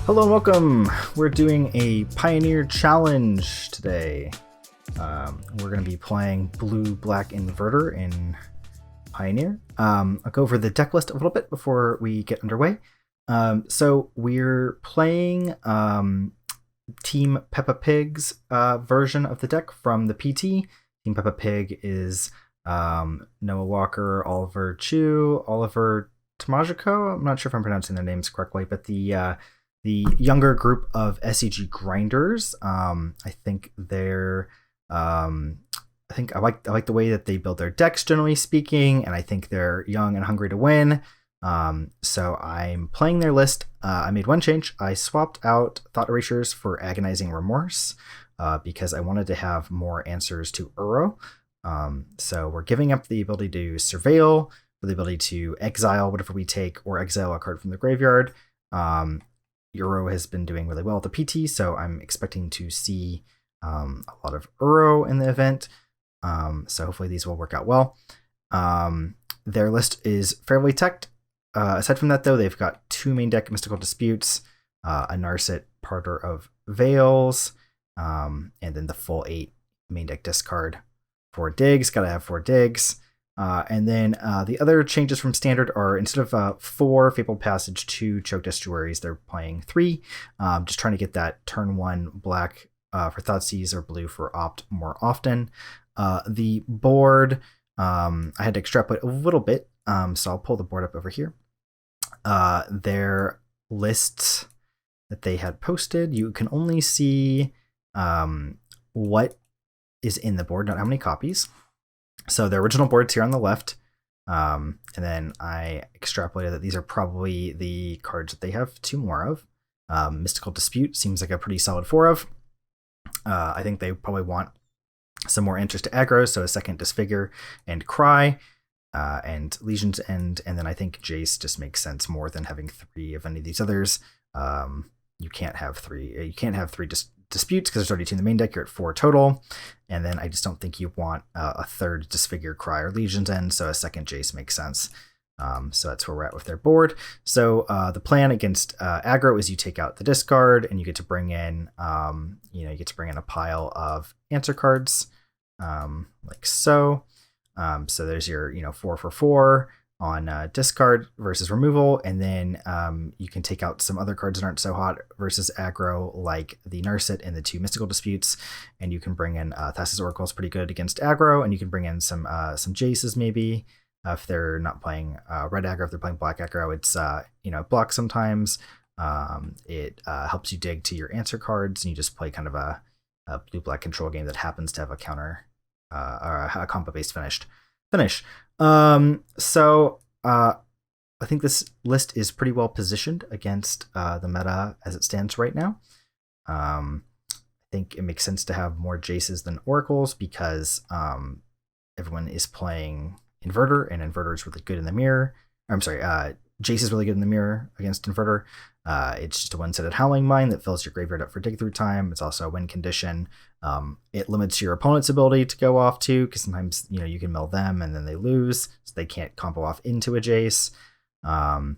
Hello and welcome. We're doing a Pioneer Challenge today. We're going to be playing Blue-Black Inverter in Pioneer. I'll go over the deck list a little bit before we get underway. So we're playing Team Peppa Pig's version of the deck from the PT. Team Peppa Pig is Noah Walker, Oliver Chu, Oliver Tomajiko. I'm not sure if I'm pronouncing their names correctly, but the younger group of SEG grinders. I think they're I like the way that they build their decks, generally speaking, and I think they're young and hungry to win. So I'm playing their list. I made one change. I swapped out Thought Erasures for Agonizing Remorse because I wanted to have more answers to Uro. So we're giving up the ability to Surveil, for the ability to exile whatever we take, or exile a card from the graveyard. Uro has been doing really well at the PT, so I'm expecting to see a lot of Uro in the event. So hopefully these will work out well. Their list is fairly teched. Aside from that, though, they've got two main deck Mystical Disputes, a Narset Parter of Veils, and then the full 8 main deck discard. 4 digs, gotta have 4 digs. And then the other changes from standard are, instead of 4 Fabled Passage, 2 Choked Estuaries, they're playing 3. Just trying to get that turn 1 black for Thoughtseize or blue for Opt more often. The board, I had to extrapolate a little bit, so I'll pull the board up over here. Their lists that they had posted, you can only see what is in the board, not how many copies. So the original board's here on the left, and then I extrapolated that these are probably the cards that they have 2 more of. Mystical Dispute seems like a pretty solid 4 of. I think they probably want some more answers to aggro, so a second Disfigure and Cry, and Legion's End, and then I think Jace just makes sense more than having 3 of any of these others. You can't have 3. You can't have 3 disputes because there's already 2 in the main deck. You're at 4 total, and then I just don't think you want a third Disfigure, Cry, or Legion's End, so a second Jace makes sense. So that's where we're at with their board. So the plan against aggro is you take out the discard and you get to bring in a pile of answer cards, like so. So there's your 4 for 4 on discard versus removal, and then you can take out some other cards that aren't so hot versus aggro, like the Narset and the 2 Mystical Disputes, and you can bring in Thassa's Oracle is pretty good against aggro, and you can bring in some Jaces maybe if they're not playing red aggro. If they're playing black aggro, it's blocks sometimes. It helps you dig to your answer cards, and you just play kind of a blue-black control game that happens to have a counter or a combo-based finish. So I think this list is pretty well positioned against the meta as it stands right now. I think it makes sense to have more Jaces than Oracles because everyone is playing Inverter, and Inverter is really good in the mirror. Jace is really good in the mirror against Inverter. It's just a one-sided Howling Mine that fills your graveyard up for dig through time. It's also a win condition. It limits your opponent's ability to go off too, because sometimes you can mill them and then they lose, so they can't combo off into a Jace. I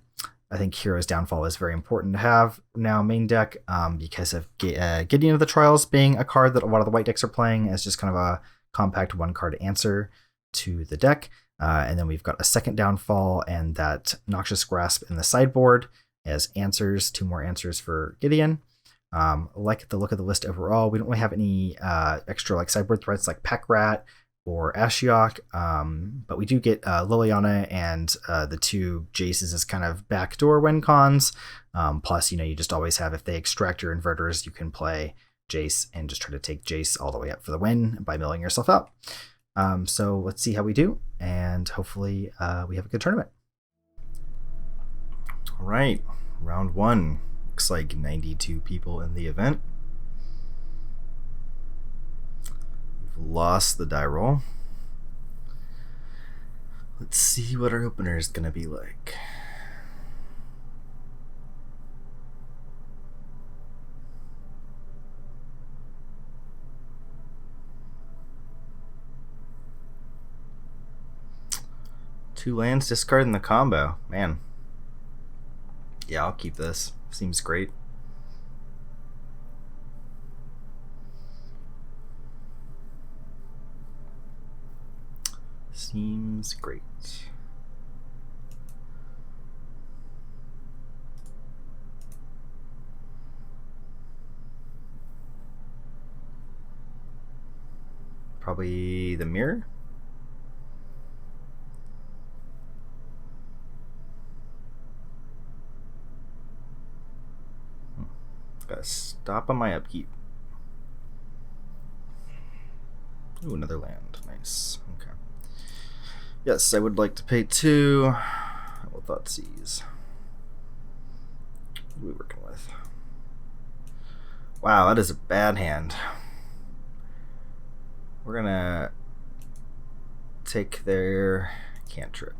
think Hero's Downfall is very important to have now main deck because of Gideon of the Trials being a card that a lot of the white decks are playing as just kind of a compact 1-card answer to the deck. And then we've got a second Downfall and that Noxious Grasp in the sideboard as answers, 2 more answers for Gideon. Like the look of the list overall, we don't really have any extra sideboard threats like Pack Rat or Ashiok, but we do get Liliana and the 2 Jaces as kind of backdoor win cons. Plus, you just always have, if they extract your inverters, you can play Jace and just try to take Jace all the way up for the win by milling yourself out. So let's see how we do, and hopefully we have a good tournament. All right, round 1. Looks like 92 people in the event. We've lost the die roll. Let's see what our opener is going to be like. Two lands, discarding the combo. Man. Yeah, I'll keep this. Seems great. Seems great. Probably the mirror. Gotta stop on my upkeep. Ooh, another land. Nice. Okay. Yes, I would like to pay 2. What Thoughtseize? What are we working with? Wow, that is a bad hand. We're gonna take their cantrip.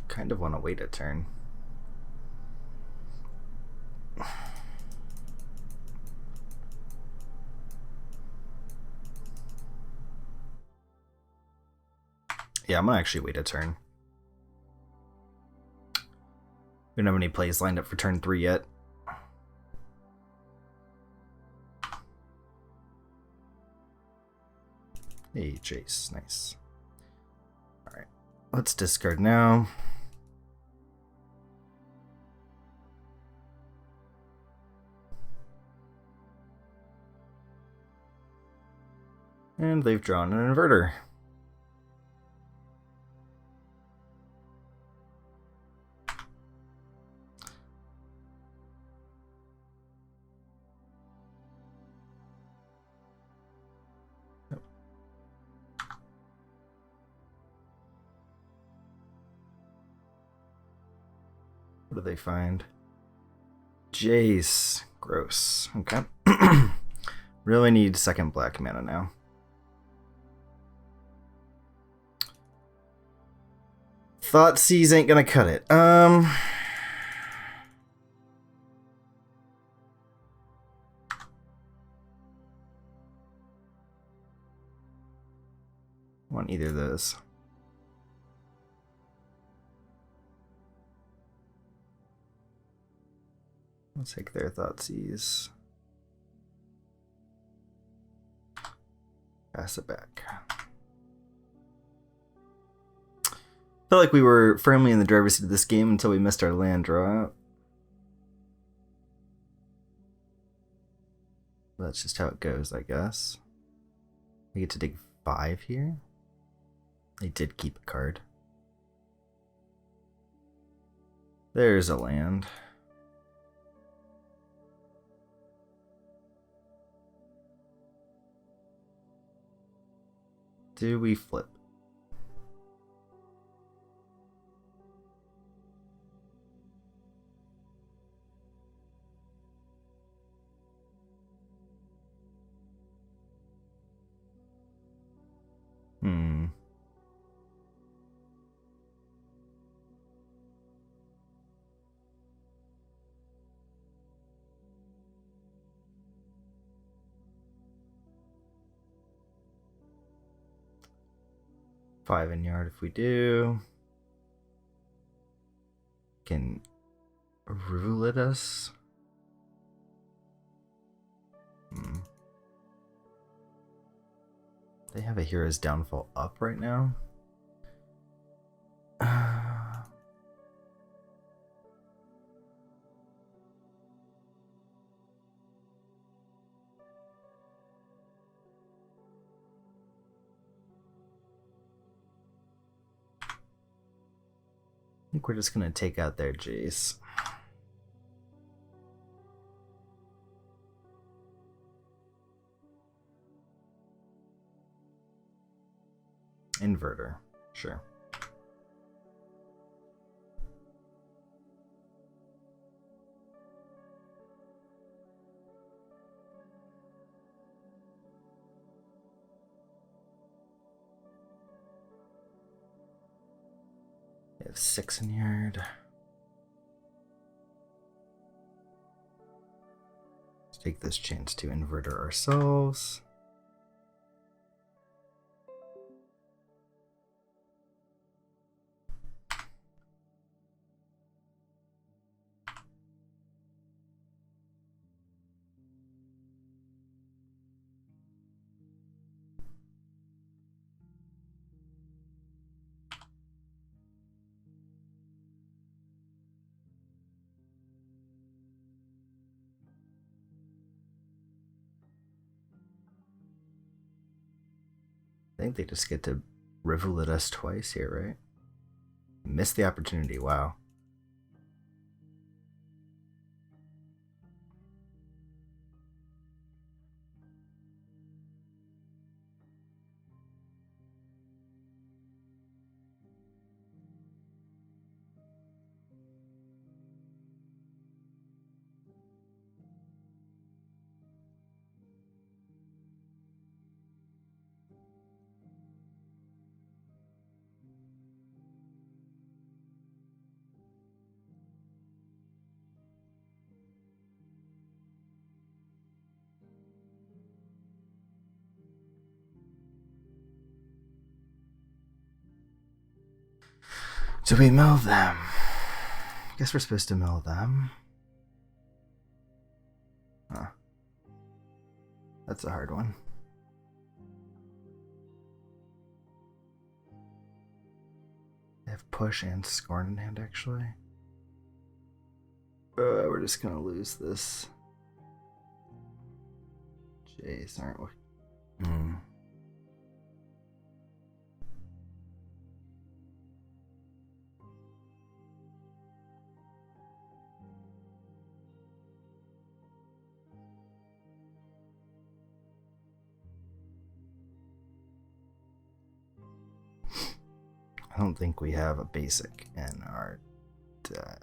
Kind of want to wait a turn. Yeah, I'm gonna actually wait a turn. We don't have any plays lined up for turn 3 yet. Hey, Chase, nice. Alright, let's discard now. And they've drawn an inverter. What do they find? Jace. Gross. Okay. Really need second black mana now. Thoughtseize ain't gonna cut it. Want either of those. I'll take their Thoughtseize. Pass it back. Felt like we were firmly in the driver's seat of this game until we missed our land draw. That's just how it goes, I guess. We get to dig 5 here. They did keep a card. There's a land. Do we flip? Hmm. Five in yard if we do. Can roulette us. They have a hero's downfall up right now. I think we're just gonna take out their Jace. Inverter, sure. have 6 in yard. Let's take this chance to inverter ourselves. I think they just get to rivulet us twice here, right? Missed the opportunity, wow. Do we mill them? Guess we're supposed to mill them. Huh. That's a hard one. They have push and scorn in hand, actually. We're just gonna lose this. Jace, aren't we? I don't think we have a basic in our deck.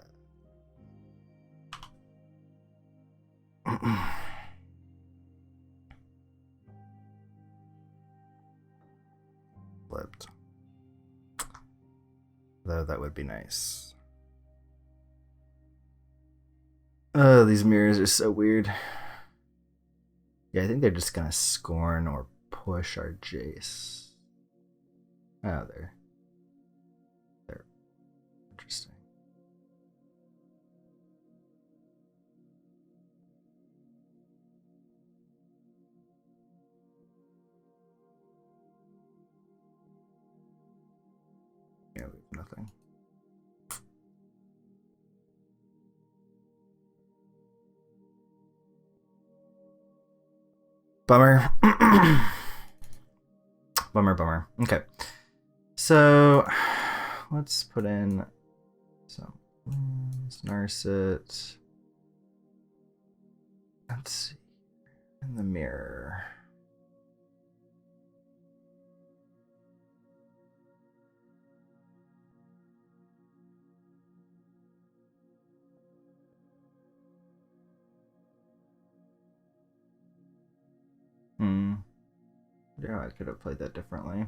Flipped. Though that would be nice. Oh, these mirrors are so weird. Yeah, I think they're just gonna scorn or push our Jace. Oh, they're interesting. Yeah, we have nothing. Bummer. Bummer. Okay. So let's put in some Narset. Let's see. In the mirror. Yeah, I could have played that differently.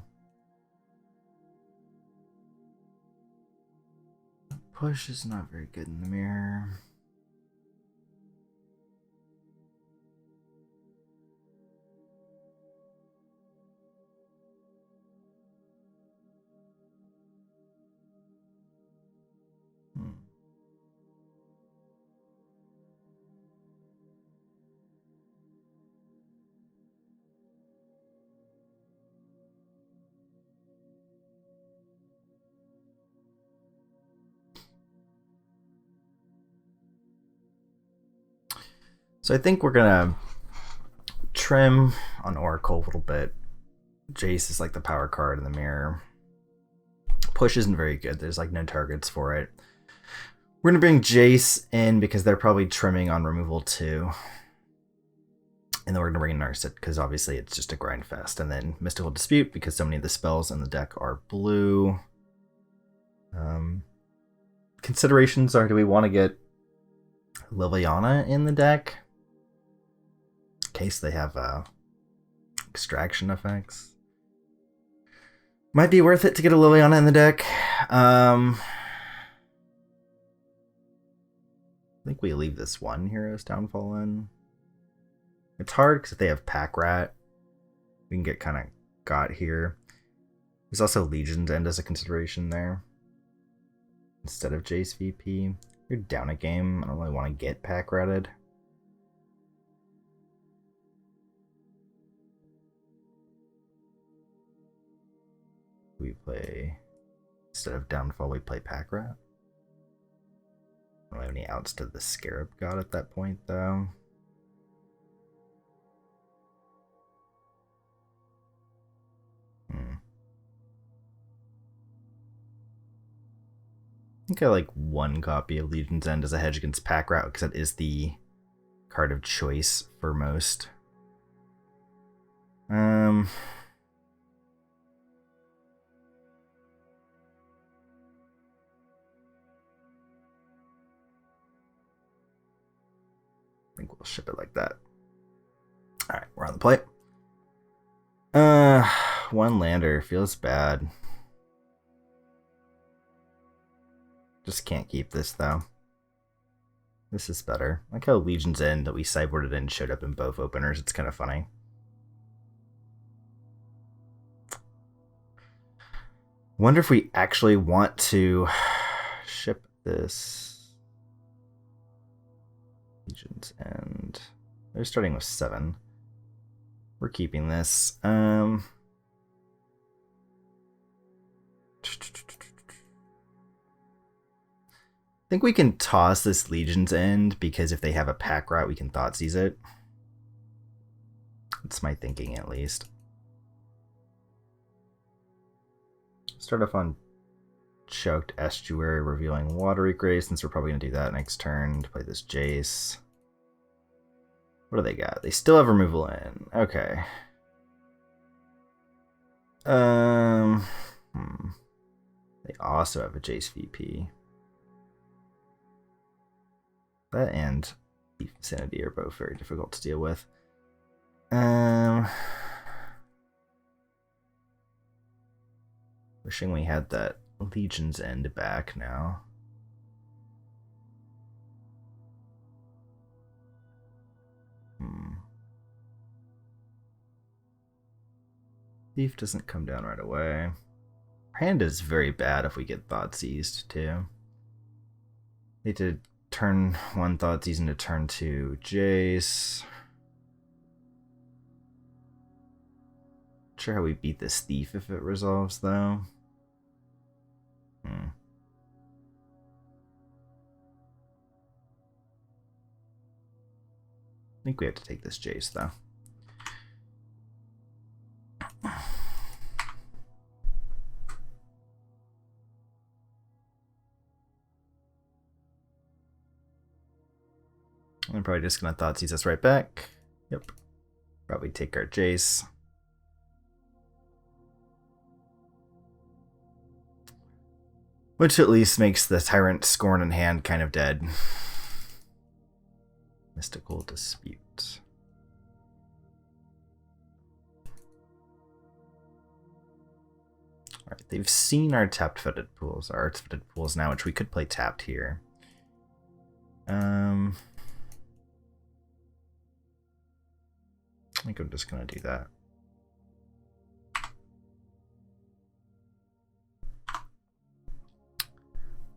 Push is not very good in the mirror. So I think we're gonna trim on Oracle a little bit. Jace is like the power card in the mirror. Push isn't very good. There's like no targets for it. We're gonna bring Jace in because they're probably trimming on removal too. And then we're gonna bring in Narset because obviously it's just a grind fest. And then Mystical Dispute because so many of the spells in the deck are blue. Considerations are, do we want to get Liliana in the deck? In case they have extraction effects. Might be worth it to get a Liliana in the deck. think we leave this one hero's downfall in. It's hard because if they have Pack Rat, we can get kind of got here. There's also Legion's End as a consideration there. Instead of Jace VP. You're down a game. I don't really want to get Pack Ratted. We play, instead of Downfall, we play Pack Rat. I don't have any outs to the Scarab God at that point, though. I think I like one copy of Legion's End as a hedge against Pack Rat because that is the card of choice for most. I think we'll ship it like that. Alright, we're on the plate. One lander feels bad. Just can't keep this though. This is better. I like how Legion's End that we sideboarded in showed up in both openers. It's kind of funny. Wonder if we actually want to ship this. Legion's End. They're starting with 7. We're keeping this. I think we can toss this Legion's End because if they have a Pack Rat, we can Thoughtseize it. That's my thinking, at least. Start off on Choked Estuary, revealing Watery Grave, since we're probably going to do that next turn to play this Jace. What do they got? They still have removal in. Okay. They also have a Jace VP. That and Thief Vicinity are both very difficult to deal with. Wishing we had that Legion's End back now. Thief doesn't come down right away. Our hand is very bad if we get Thoughtseized too. They did turn 1 Thoughtseize into turn 2 Jace. Not sure how we beat this Thief if it resolves though. I think we have to take this Jace though. I'm probably just gonna Thoughtseize us right back. Yep. Probably take our Jace. Which at least makes the Tyrant Scorn in hand kind of dead. Mystical Dispute. Alright, they've seen our tapped footed pools, our arts footed pools now, which we could play tapped here. I think I'm just gonna do that.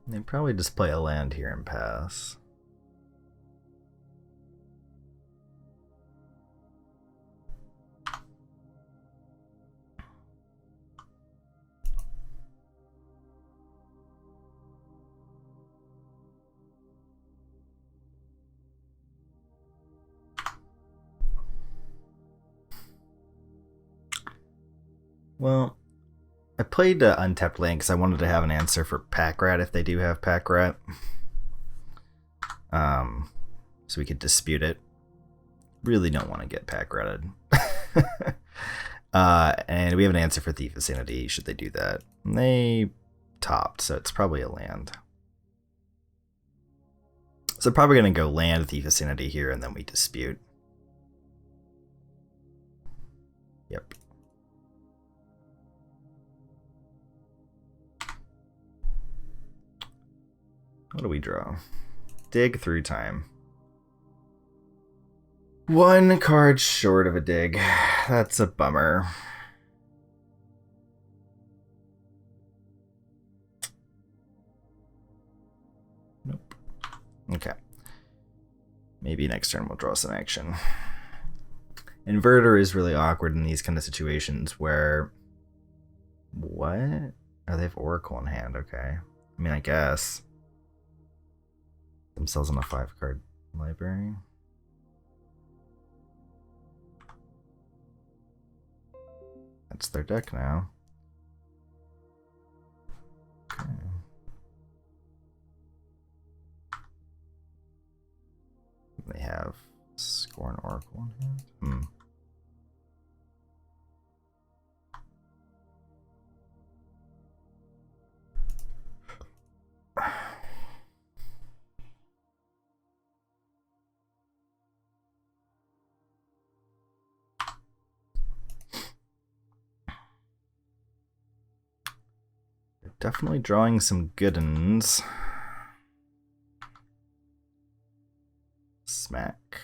They probably just play a land here and pass. Well, I played Untapped Land because I wanted to have an answer for Pack Rat if they do have Pack Rat. So we could dispute it. Really don't want to get Pack Ratted. And we have an answer for Thief Vicinity should they do that. And they topped, so it's probably a land. So probably going to go land Thief Vicinity here and then we dispute. Yep. What do we draw? Dig through time. One card short of a dig. That's a bummer. Nope. Okay. Maybe next turn we'll draw some action. Inverter is really awkward in these kind of situations where... What? Oh, they have Oracle in hand, okay. I mean, I guess. Themselves on a 5-card library. That's their deck now. Okay. They have Scorn Oracle in hand. They're definitely drawing some good uns. Smack.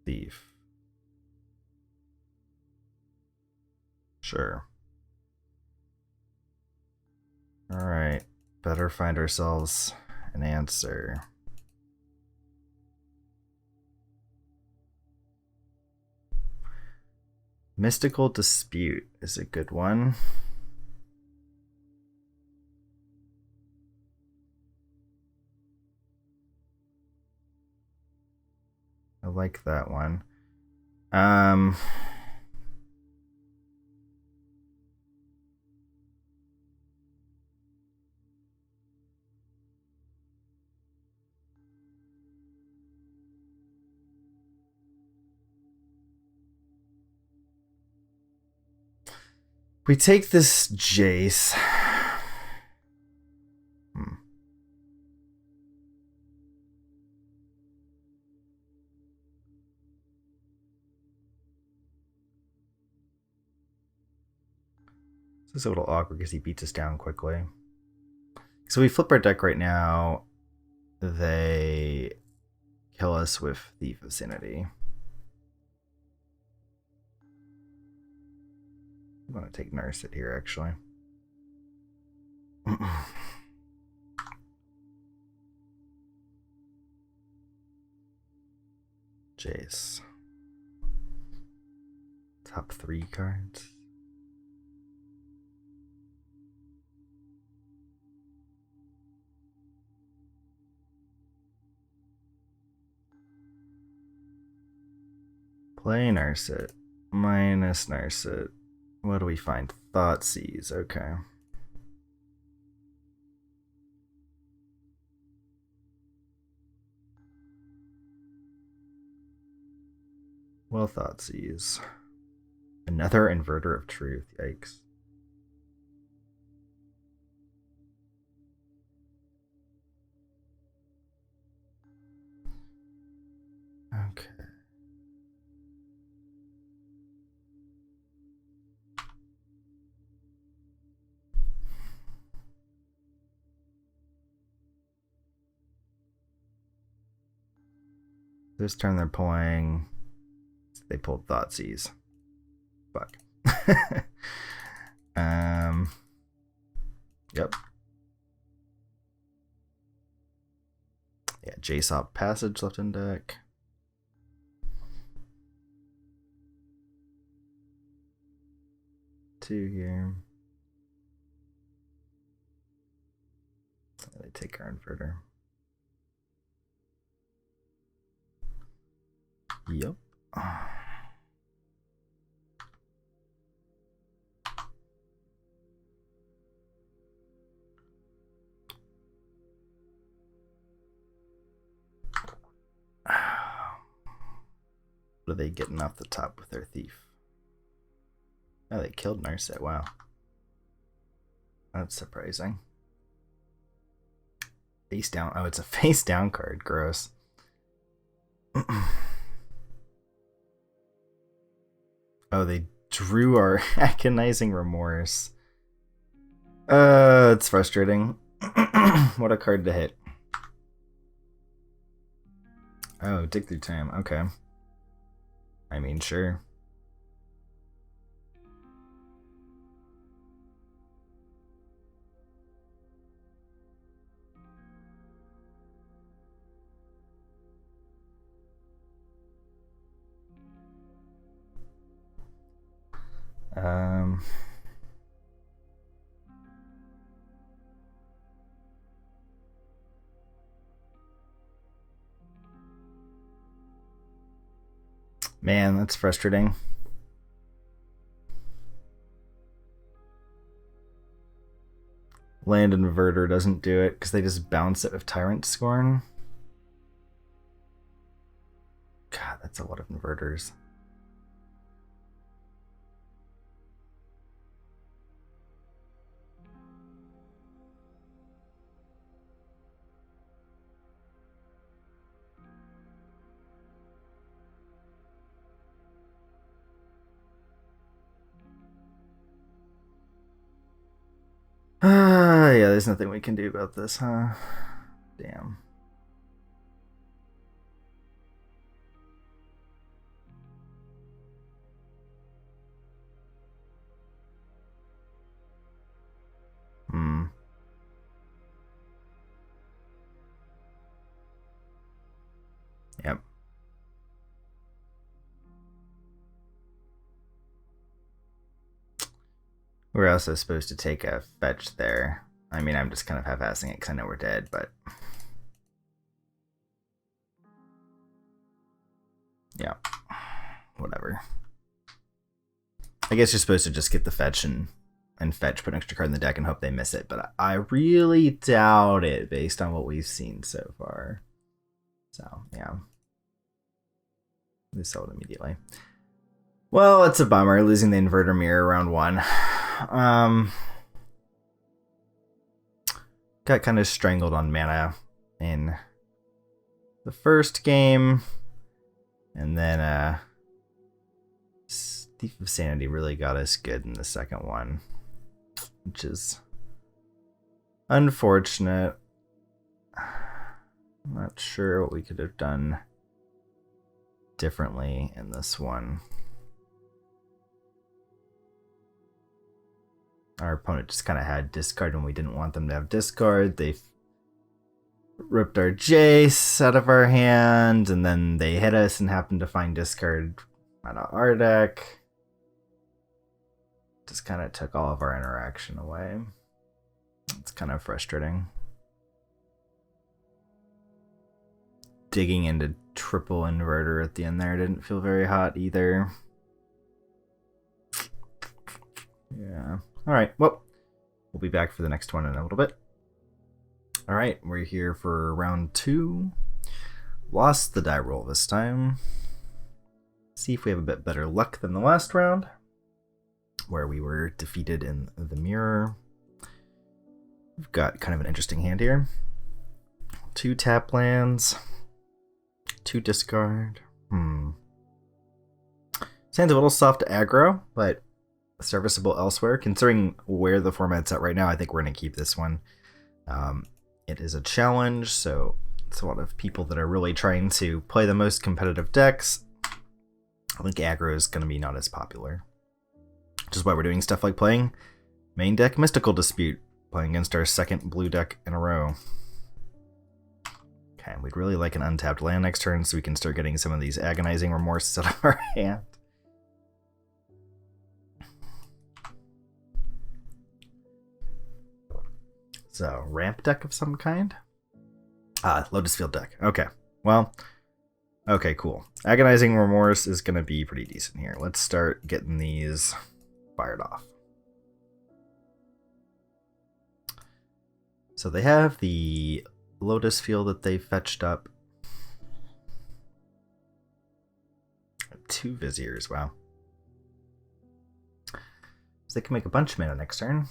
Thief. Sure. Alright. Better find ourselves an answer. Mystical Dispute is a good one. I like that one. We take this Jace. This is a little awkward because he beats us down quickly. So we flip our deck right now. They kill us with Thief of Sanity. I'm going to take Narset here, actually. Jace. Top 3 cards. Play Narset. Minus Narset. What do we find? Thoughtseize. Okay. Well, Thoughtseize. Another Inverter of Truth. Yikes. Okay. This turn they're pulling. They pulled Thoughtseize. Fuck. Yep. Yeah, Jace Passage left in deck. Two here. They take our Inverter. Yep. What are they getting off the top with their Thief? Oh, they killed Narset. Wow. That's surprising. Face down. Oh, it's a face down card. Gross. Oh, they drew our agonizing remorse. It's frustrating. What a card to hit. Oh, dig through time. Okay. I mean, sure. Man, that's frustrating. Land Inverter doesn't do it because they just bounce it with Tyrant Scorn. God, that's a lot of inverters. Yeah, there's nothing we can do about this, huh? Damn. Yep. We're also supposed to take a fetch there. I mean, I'm just kind of half-assing it because I know we're dead, but... yeah. Whatever. I guess you're supposed to just get the fetch and fetch, put an extra card in the deck and hope they miss it, but I really doubt it based on what we've seen so far. So, yeah. They sell it immediately. Well, it's a bummer losing the Inverter Mirror round 1. Got kind of strangled on mana in the first game, and then Thief of Sanity really got us good in the second one, which is unfortunate. I'm not sure what we could have done differently in this one. Our opponent just kind of had discard when we didn't want them to have discard. They ripped our Jace out of our hand, and then they hit us and happened to find discard out of our deck. Just kind of took all of our interaction away. It's kind of frustrating. Digging into triple inverter at the end there didn't feel very hot either. Yeah. Alright, well, we'll be back for the next one in a little bit. Alright, we're here for round 2. Lost the die roll this time. See if we have a bit better luck than the last round, where we were defeated in the mirror. We've got kind of an interesting hand here. 2 tap lands. 2 discard. Sounds a little soft to aggro, but serviceable elsewhere. Considering where the format's at right now, I think we're going to keep this one. It is a challenge, so it's a lot of people that are really trying to play the most competitive decks. I think aggro is going to be not as popular. Which is why we're doing stuff like playing main deck Mystical Dispute, playing against our second blue deck in a row. Okay, we'd really like an untapped land next turn so we can start getting some of these agonizing remorse out of our hand. So, ramp deck of some kind? Lotus Field deck. Okay, well, okay, cool. Agonizing Remorse is going to be pretty decent here. Let's start getting these fired off. So they have the Lotus Field that they fetched up. 2 Viziers, wow. So they can make a bunch of mana next turn.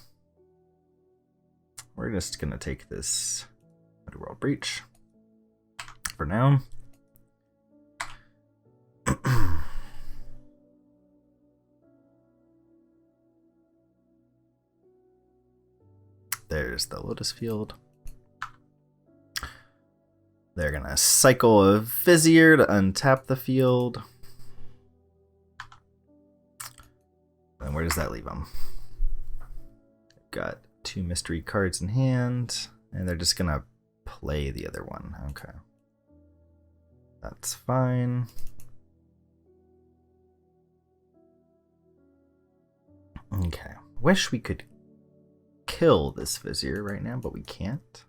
We're just going to take this Underworld Breach for now. There's the Lotus Field. They're gonna cycle a Vizier to untap the field. And where does that leave them? Got 2 mystery cards in hand, and they're just gonna play the other one. Okay. That's fine. Okay. Wish we could kill this Vizier right now, but we can't.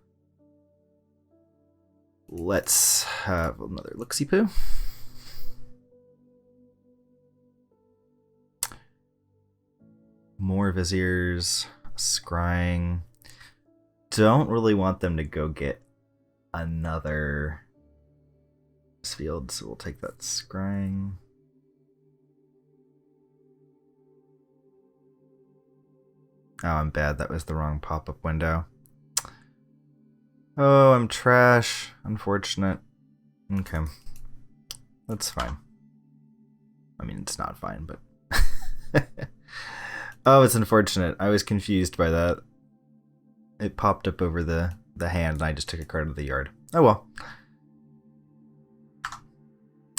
Let's have another look-see-poo. More Viziers, scrying. Don't really want them to go get another field, so we'll take that scrying. Oh, I'm bad. That was the wrong pop-up window. Oh, I'm trash. Unfortunate. Okay. That's fine. I mean, it's not fine, but... Oh, it's unfortunate. I was confused by that. It popped up over the hand, and I just took a card of the yard. Oh well.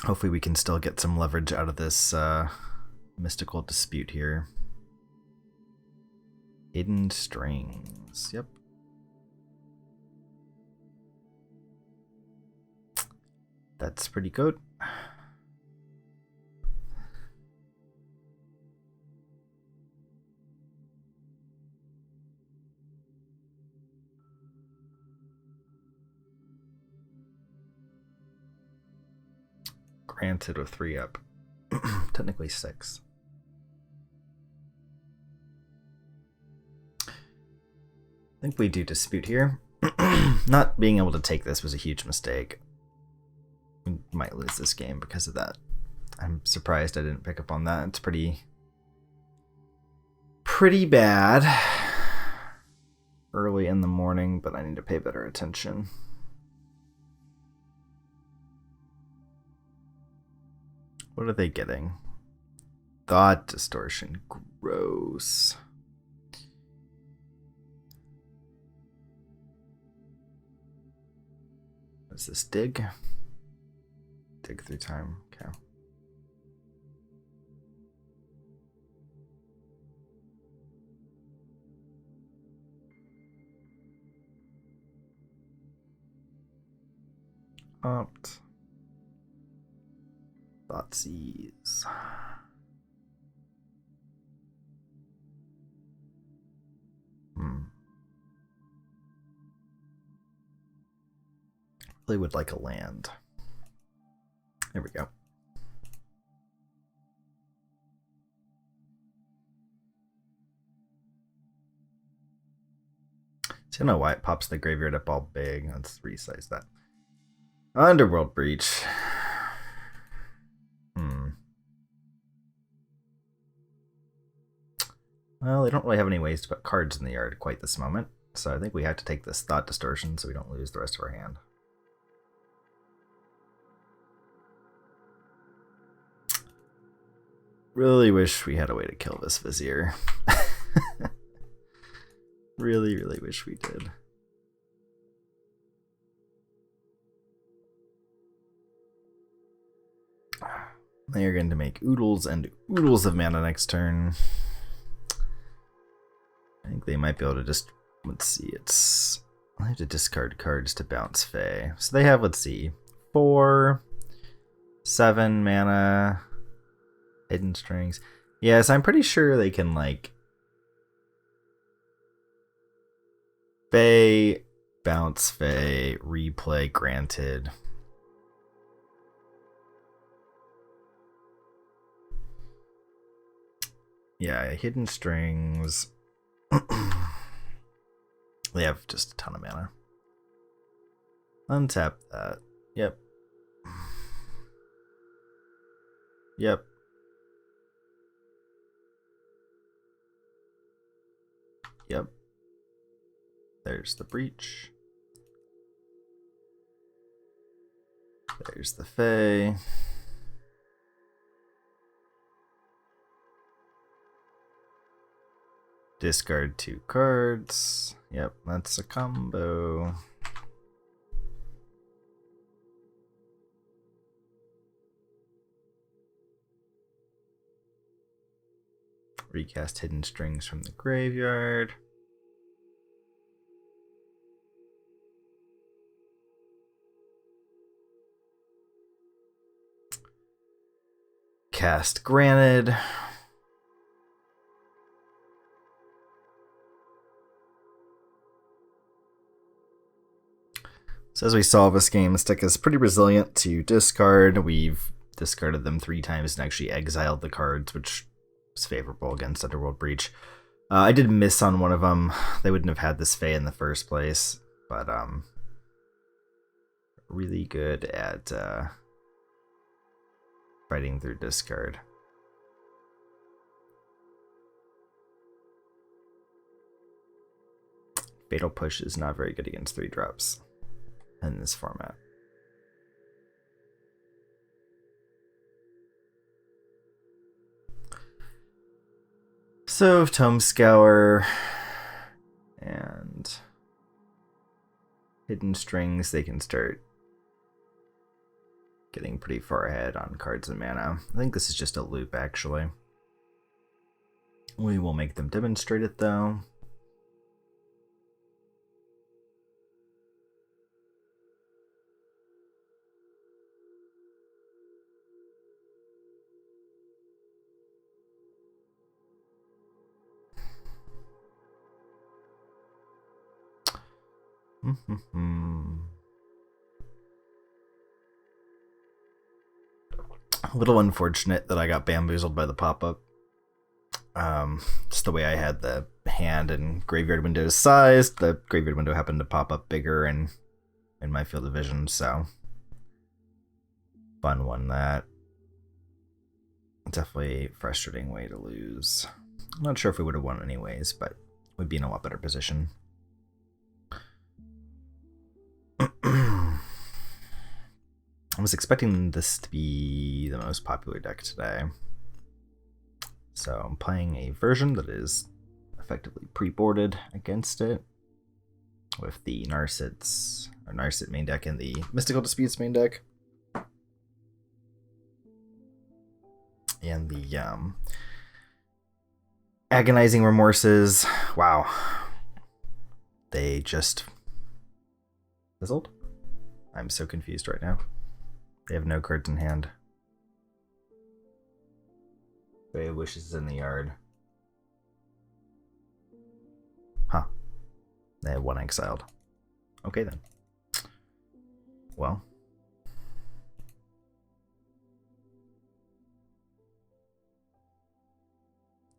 Hopefully we can still get some leverage out of this mystical dispute here. Hidden strings. Yep. That's pretty good. Granted with 3 up. Technically 6. I think we do dispute here. Not being able to take this was a huge mistake. We might lose this game because of that. I'm surprised I didn't pick up on that. It's pretty bad early in the morning, but I need to pay better attention. What are they getting? Thought distortion. Gross. What is this? Dig? Dig through time. Okay. Opt. Thoughtseize. Really would like a land. There we go. So I don't know why it pops the graveyard up all big. Let's resize that. Underworld Breach. Well, they don't really have any ways to put cards in the yard quite this moment, so I think we have to take this Thought Distortion so we don't lose the rest of our hand. Really wish we had a way to kill this Vizier. Really wish we did. They are going to make oodles and oodles of mana next turn. I think they might be able to just, let's see, I have to discard cards to bounce Fae. So they have, let's see, 4, 7 mana, hidden strings. Yes, I'm pretty sure they can, like, Fae, bounce Fae, replay granted. Yeah, hidden strings. They have just a ton of mana. Untap that. Yep. Yep. Yep. There's the breach. There's the Fae. Discard 2 cards. Yep, that's a combo. Recast Hidden Strings from the graveyard. Cast granted. So as we saw, this game, this deck is pretty resilient to discard. We've discarded them 3 times and actually exiled the cards, which is favorable against Underworld Breach. I did miss on one of them. They wouldn't have had this Fae in the first place, but really good at fighting through discard. Fatal Push is not very good against 3-drops in this format. So Tome Scour and Hidden Strings, they can start getting pretty far ahead on cards and mana. I think this is just a loop, actually. We will make them demonstrate it, though. A little unfortunate that I got bamboozled by the pop-up. Just the way I had the hand and graveyard windows sized, the graveyard window happened to pop up bigger in my field of vision, so fun one that. Definitely a frustrating way to lose. I'm not sure if we would have won anyways, but we'd be in a lot better position. I was expecting this to be the most popular deck today. So I'm playing a version that is effectively pre-boarded against it with the Narset main deck and the Mystical Disputes main deck. And the Agonizing Remorses. Wow. They just fizzled. I'm so confused right now. They have no cards in hand. Bay of Wishes is in the yard. Huh. They have 1 exiled. Okay then. Well.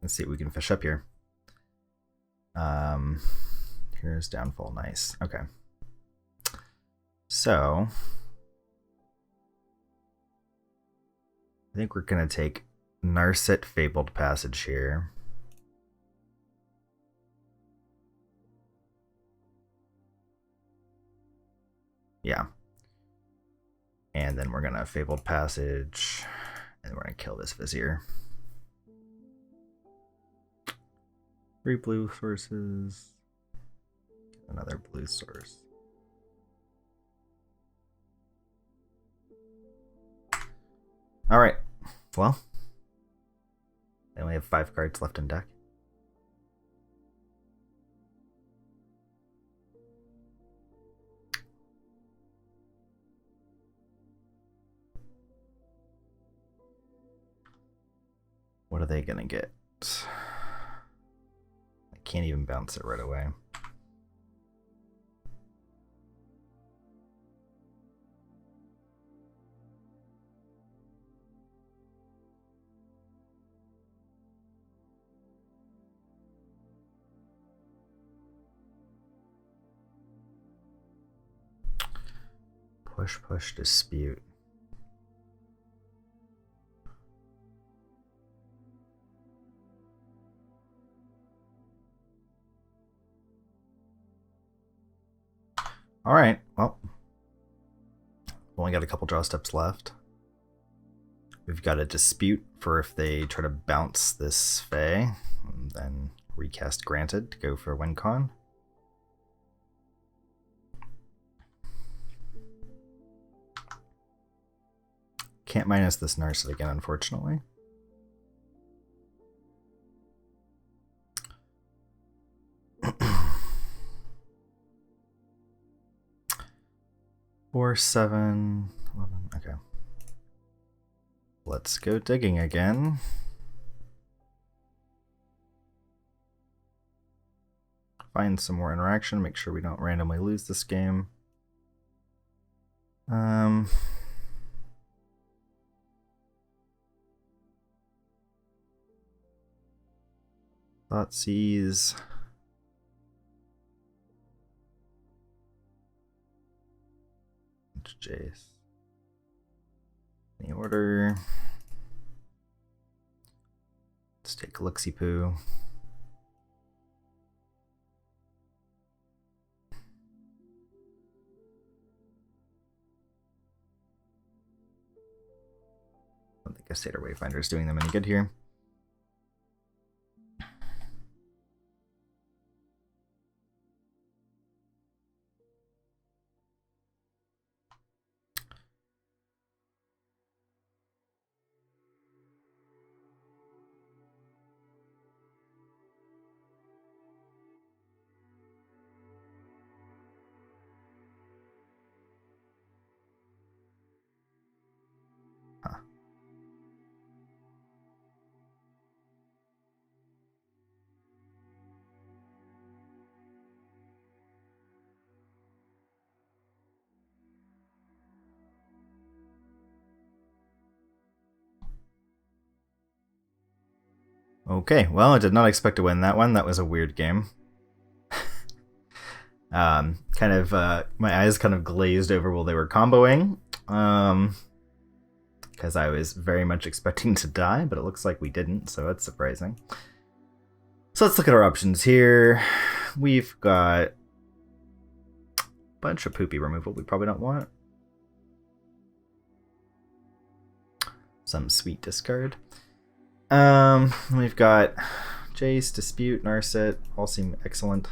Let's see what we can fish up here. Here's Downfall. Nice. Okay. So I think we're going to take Narset Fabled Passage here. Yeah. And then we're going to Fabled Passage, and we're going to kill this Vizier. 3 blue sources. Another blue source. Alright. Well, they only have 5 cards left in deck. What are they gonna get? I can't even bounce it right away. Push, dispute. All right, well, only got a couple draw steps left. We've got a dispute for if they try to bounce this Fae, and then recast granted to go for WinCon. Can't minus this Narset again, unfortunately. Four, 7, 11. Okay. Let's go digging again. Find some more interaction. Make sure we don't randomly lose this game. Thoughtseize. Jace. Any order. Let's take a look-see-poo. I don't think a Satyr Wayfinder is doing them any good here. Okay, well, I did not expect to win that one. That was a weird game. My eyes kind of glazed over while they were comboing. Because I was very much expecting to die, but it looks like we didn't, so that's surprising. So let's look at our options here. We've got a bunch of poopy removal we probably don't want. Some sweet discard. We've got Jace, Dispute, Narset, all seem excellent.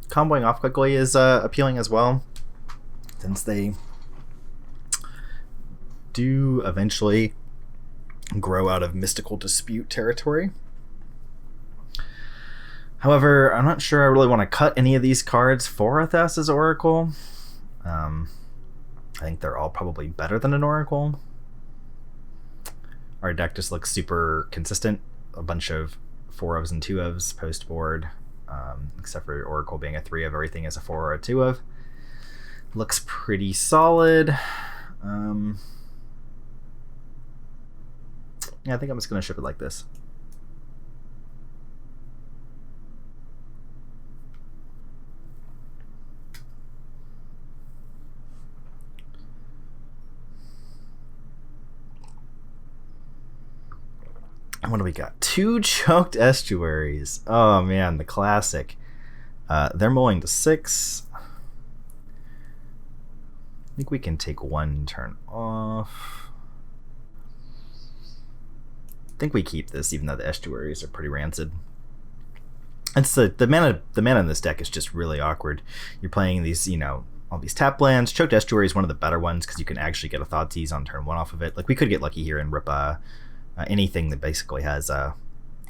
Comboing off quickly is appealing as well, since they do eventually grow out of mystical dispute territory. However, I'm not sure I really want to cut any of these cards for a Thassa's Oracle. I think they're all probably better than an Oracle. Our deck just looks super consistent. A bunch of 4-ofs and 2-ofs post board, except for Oracle being a 3-of. Everything is a 4 or a 2-of. Looks pretty solid. Yeah, I think I'm just going to ship it like this. What do we got? 2 Choked Estuaries. Oh man, the classic. They're mulling to 6. I think we can take 1 turn off. I think we keep this, even though the Estuaries are pretty rancid. It's the mana in this deck is just really awkward. You're playing these, all these tap lands. Choked Estuary is one of the better ones because you can actually get a Thoughtseize on turn 1 off of it. Like we could get lucky here and rip anything that basically has an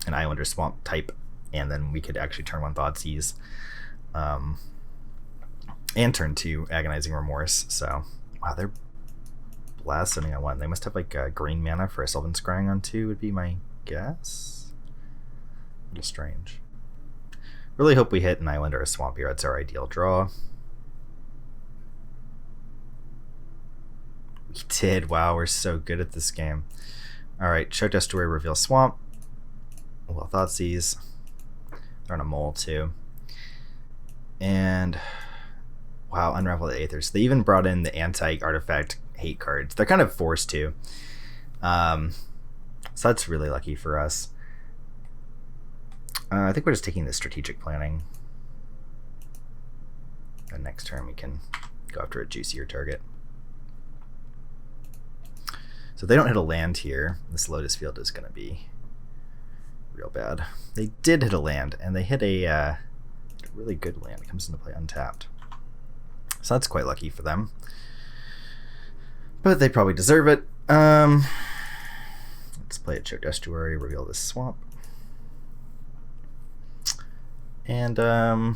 Islander Swamp type, and then we could actually turn 1 Thoughtseize, and turn 2 Agonizing Remorse. So, wow, they're blasting on 1. They must have like green mana for a Sylvan Scrying on 2 would be my guess. A little strange. Really hope we hit an Island or a Swamp here. That's our ideal draw. We did. Wow, we're so good at this game. Alright, Choked Estuary, reveal Swamp. Well, Thoughtseize. They're on a mole too. And wow, Unravel the Aethers. They even brought in the anti-artifact hate cards. They're kind of forced to. So that's really lucky for us. I think we're just taking the strategic planning. And next turn we can go after a juicier target. So if they don't hit a land here, this Lotus Field is going to be real bad. They did hit a land, and they hit a really good land. It comes into play untapped. So that's quite lucky for them. But they probably deserve it. Let's play a Choke Estuary, reveal this swamp. And they're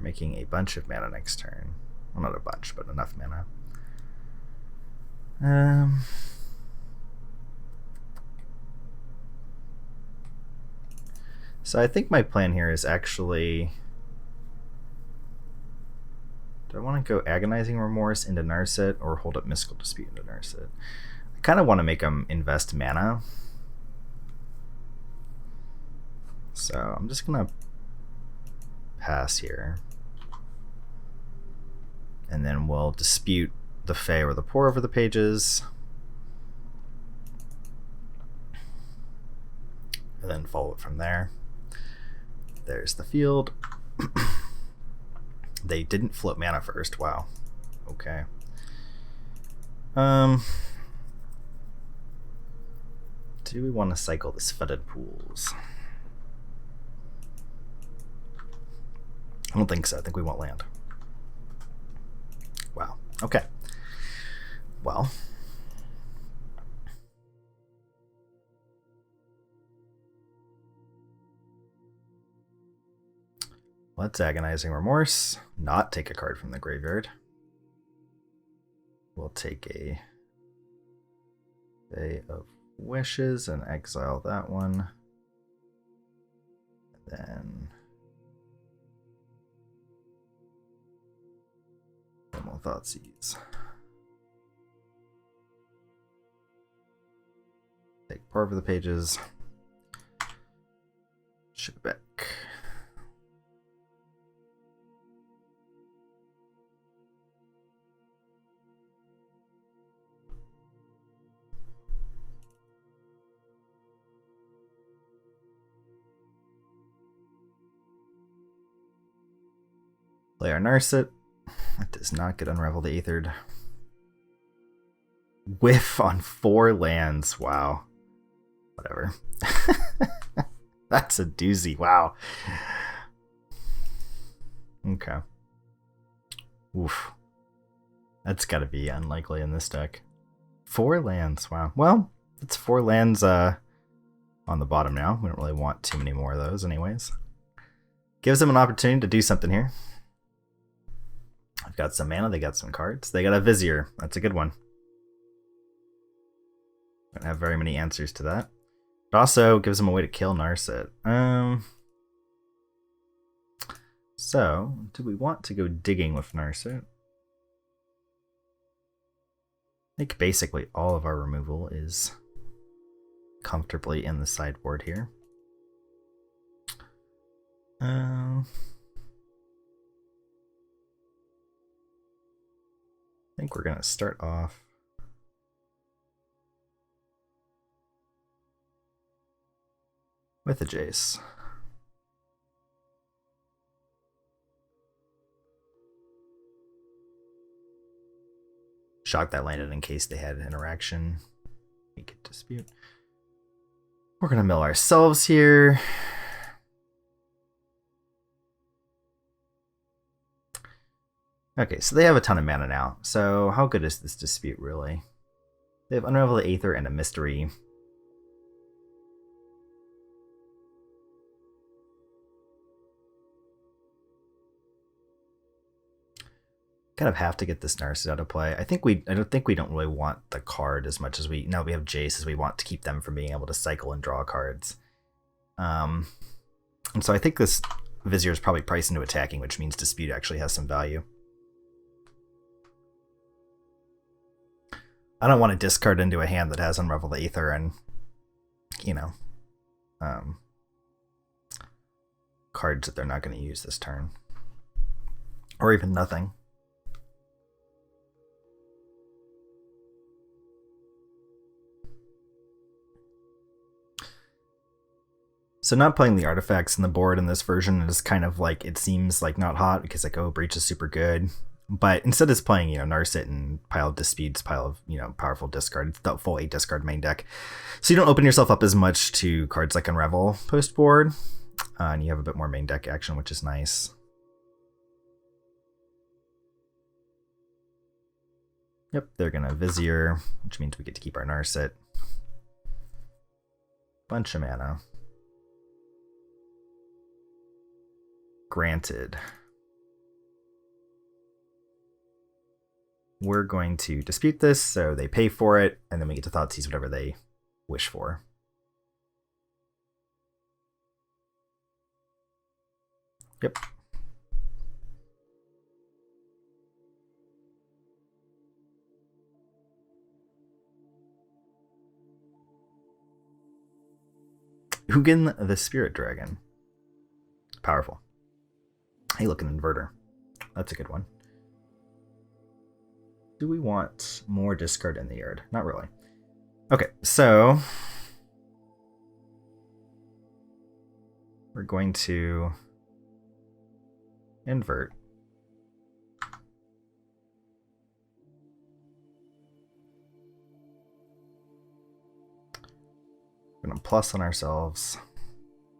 making a bunch of mana next turn. Well, not a bunch, but enough mana. So I think my plan here is actually... Do I want to go Agonizing Remorse into Narset or hold up Mystical Dispute into Narset? I kind of want to make them invest mana. So I'm just going to pass here. And then we'll dispute the Fae or the Pour over the pages. And then follow it from there. There's the field. They didn't flip mana first. Wow. Okay. Do we want to cycle this Fetid Pools? I don't think so. I think we want land. Wow. Okay. Well. Let's Agonizing Remorse, not take a card from the graveyard. We'll take a Bay of Wishes and exile that one. And then Normal Thoughtseize. Take part of the pages. Ship it back. Play our Narset. That does not get Unravel the Aethered. Whiff on 4 lands. Wow. Whatever. That's a doozy. Wow. Okay. Oof. That's got to be unlikely in this deck. 4 lands. Wow. Well, it's 4 lands on the bottom now. We don't really want too many more of those anyways. Gives them an opportunity to do something here. I've got some mana, they got some cards. They got a Vizier. That's a good one. Don't have very many answers to that. It also gives them a way to kill Narset. So, do we want to go digging with Narset? I think basically all of our removal is comfortably in the sideboard here. I think we're going to start off with a Jace. Shock that landed in case they had an interaction. We could dispute. We're going to mill ourselves here. Okay, so they have a ton of mana now. So how good is this dispute, really? They have Unravel the Aether and a Mystery. Kind of have to get this Narset out of play. I don't really want the card as much as we have Jace, as we want to keep them from being able to cycle and draw cards. And so I think this Vizier is probably priced into attacking, which means dispute actually has some value. I don't want to discard into a hand that has Unravel the Aether and, cards that they're not going to use this turn. Or even nothing. So not playing the artifacts in the board in this version is kind of like, it seems like not hot because like, oh, Breach is super good. But instead it's playing, Narset and pile of Disputes, pile of, powerful discard. It's the full 8 discard main deck. So you don't open yourself up as much to cards like Unravel post board. And you have a bit more main deck action, which is nice. Yep, they're going to Vizier, which means we get to keep our Narset. Bunch of mana. Granted. We're going to dispute this, so they pay for it, and then we get to Thoughtseize whatever they wish for. Yep. Ugin the Spirit Dragon. Powerful. Hey, look, an Inverter. That's a good one. Do we want more discard in the yard? Not really. Okay, so we're going to invert. We're going to plus on ourselves.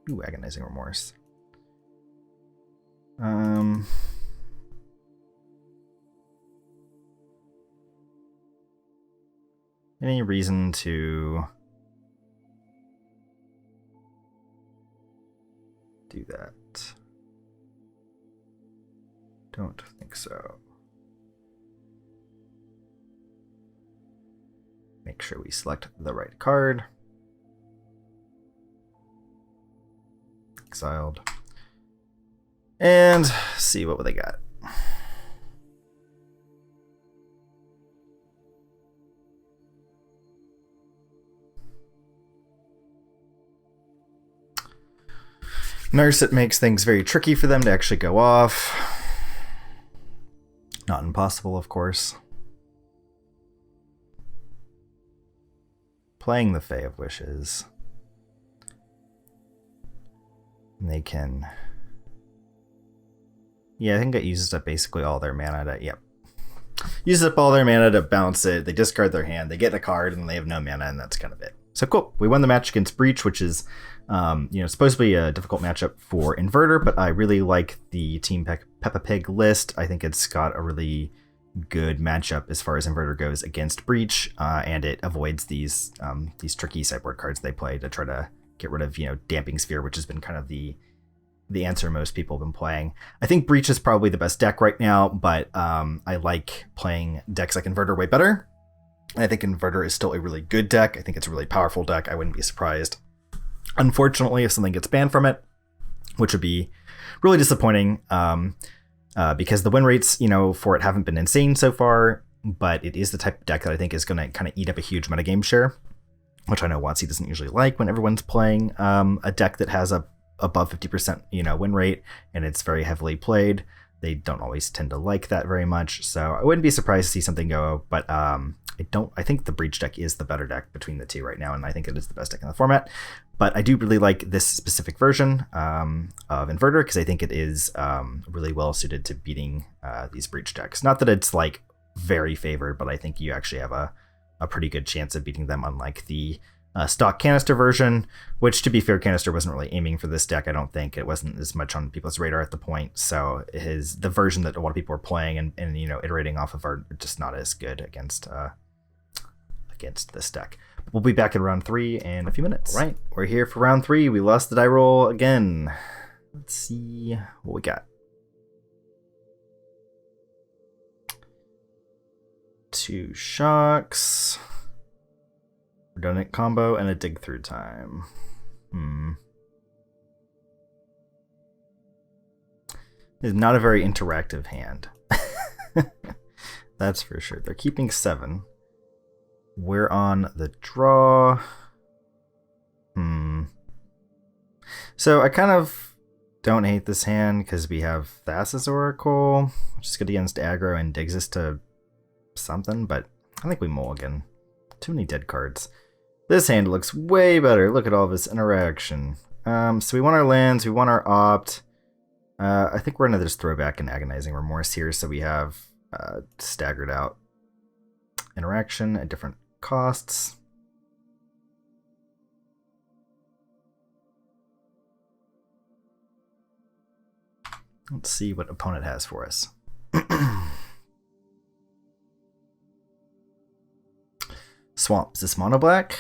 Ooh, Agonizing Remorse. Any reason to do that? Don't think so. Make sure we select the right card. Exiled. And see what they got. Narset makes things very tricky for them to actually go off. Not impossible, of course. Playing the Fae of Wishes. And they can... Yeah, I think it uses up basically all their mana to... Yep. Uses up all their mana to bounce it. They discard their hand. They get a card, and they have no mana, and that's kind of it. So cool. We won the match against Breach, which is, supposed to be a difficult matchup for Inverter, but I really like the Team Peppa Pig list. I think it's got a really good matchup as far as Inverter goes against Breach, and it avoids these tricky sideboard cards they play to try to get rid of, Damping Sphere, which has been kind of the answer most people have been playing. I think Breach is probably the best deck right now, but I like playing decks like Inverter way better. And I think Inverter is still a really good deck. I think it's a really powerful deck. I wouldn't be surprised, unfortunately, if something gets banned from it, which would be really disappointing, because the win rates, for it haven't been insane so far, but it is the type of deck that I think is going to kind of eat up a huge metagame share, which I know WotC doesn't usually like when everyone's playing a deck that has a above 50%, win rate, and it's very heavily played. They don't always tend to like that very much, so I wouldn't be surprised to see something go, but I think the Breach deck is the better deck between the two right now, and I think it is the best deck in the format. But I do really like this specific version of Inverter, because I think it is really well suited to beating these Breach decks. Not that it's like very favored, but I think you actually have a pretty good chance of beating them, unlike the stock Canister version, which, to be fair, Canister wasn't really aiming for this deck. I don't think it wasn't as much on people's radar at the point, so the version that a lot of people are playing and iterating off of are just not as good against this deck. We'll be back in round 3 in a few minutes. All right, we're here for round 3. We lost the die roll again. Let's see what we got. 2 shocks, redundant combo, and a dig through time. It's not a very interactive hand. That's for sure. They're keeping 7. We're on the draw. So I kind of don't hate this hand because we have Thassa's Oracle, which is good against aggro and digs us to something, but I think we mulligan. Too many dead cards. This hand looks way better. Look at all this interaction. So we want our lands, we want our opt. I think we're going to just throw back an Agonizing Remorse here, so we have staggered out interaction at different costs. Let's see what opponent has for us. Swamp. Is this mono black?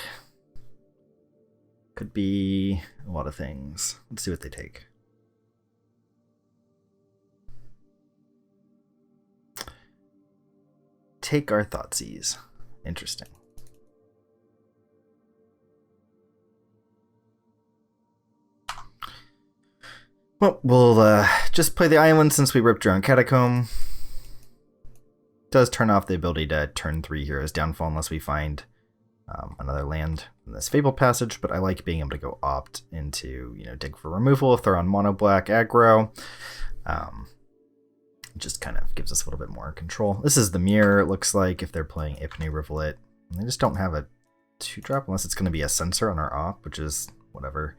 Could be a lot of things. Let's see what they take. Take our Thoughtseize. Interesting. Well, we'll just play the island since we ripped Drowned Catacomb. Does turn off the ability to turn 3 Heroes Downfall unless we find another land in this Fabled Passage, but I like being able to go opt into, dig for removal if they're on mono black aggro. It just kind of gives us a little bit more control. This is the mirror, it looks like, if they're playing Ipni Rivulet. They just don't have a 2-drop unless it's going to be a sensor on our op, which is whatever.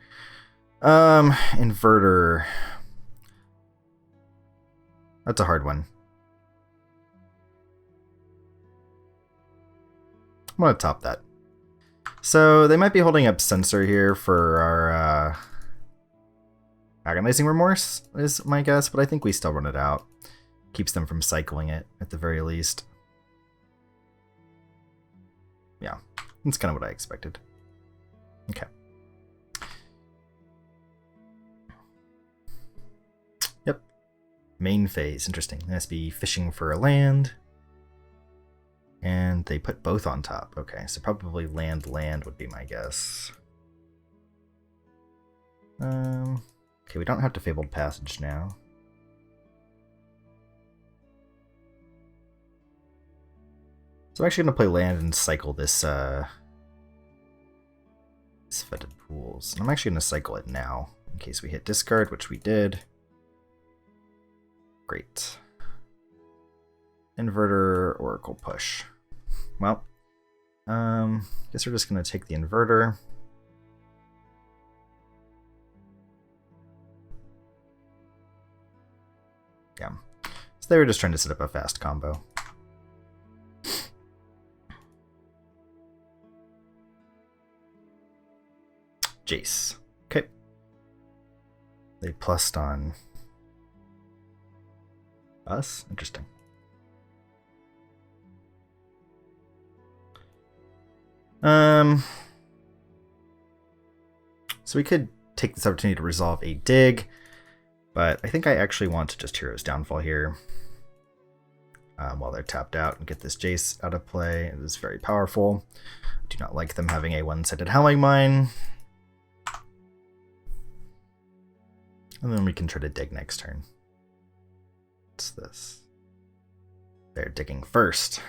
Inverter. That's a hard one. I'm going to top that. So they might be holding up Sensor here for our Agonizing Remorse is my guess, but I think we still run it out. Keeps them from cycling it at the very least. Yeah, that's kind of what I expected. Okay. Yep. Main phase, interesting. They must be fishing for a land. And they put both on top. Okay, so probably land would be my guess. Okay, we don't have to Fabled Passage now. So I'm actually going to play land and cycle this Fetid Pools. And I'm actually going to cycle it now in case we hit discard, which we did. Great. Inverter, Oracle push. Well, guess we're just going to take the Inverter. Yeah. So they were just trying to set up a fast combo. Jace. Okay. They plussed on us? Interesting. So we could take this opportunity to resolve a dig, but I think I actually want to just Heroes Downfall here while they're tapped out and get this Jace out of play. It is very powerful. I do not like them having a one-sided Howling Mine. And then we can try to dig next turn. What's this? They're digging first.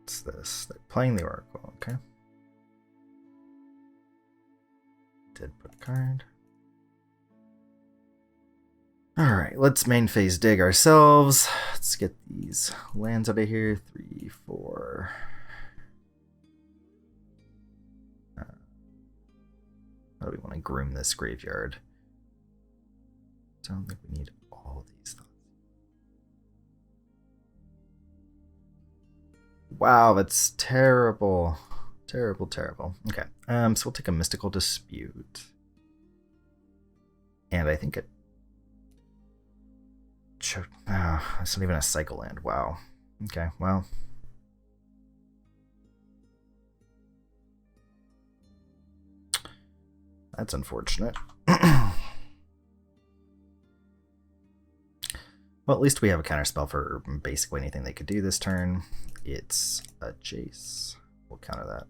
What's this? They're playing the Oracle, okay. Did put a card. Alright, let's main phase dig ourselves. Let's get these lands out of here. 3, 4. How do we want to groom this graveyard? Don't think we need all these thoughts. Wow, that's terrible. Terrible, terrible. Okay, so we'll take a Mystical Dispute. And I think it... it's not even a cycle land. Wow. Okay, well. That's unfortunate. Well, at least we have a counterspell for basically anything they could do this turn. It's a Jace. We'll counter that.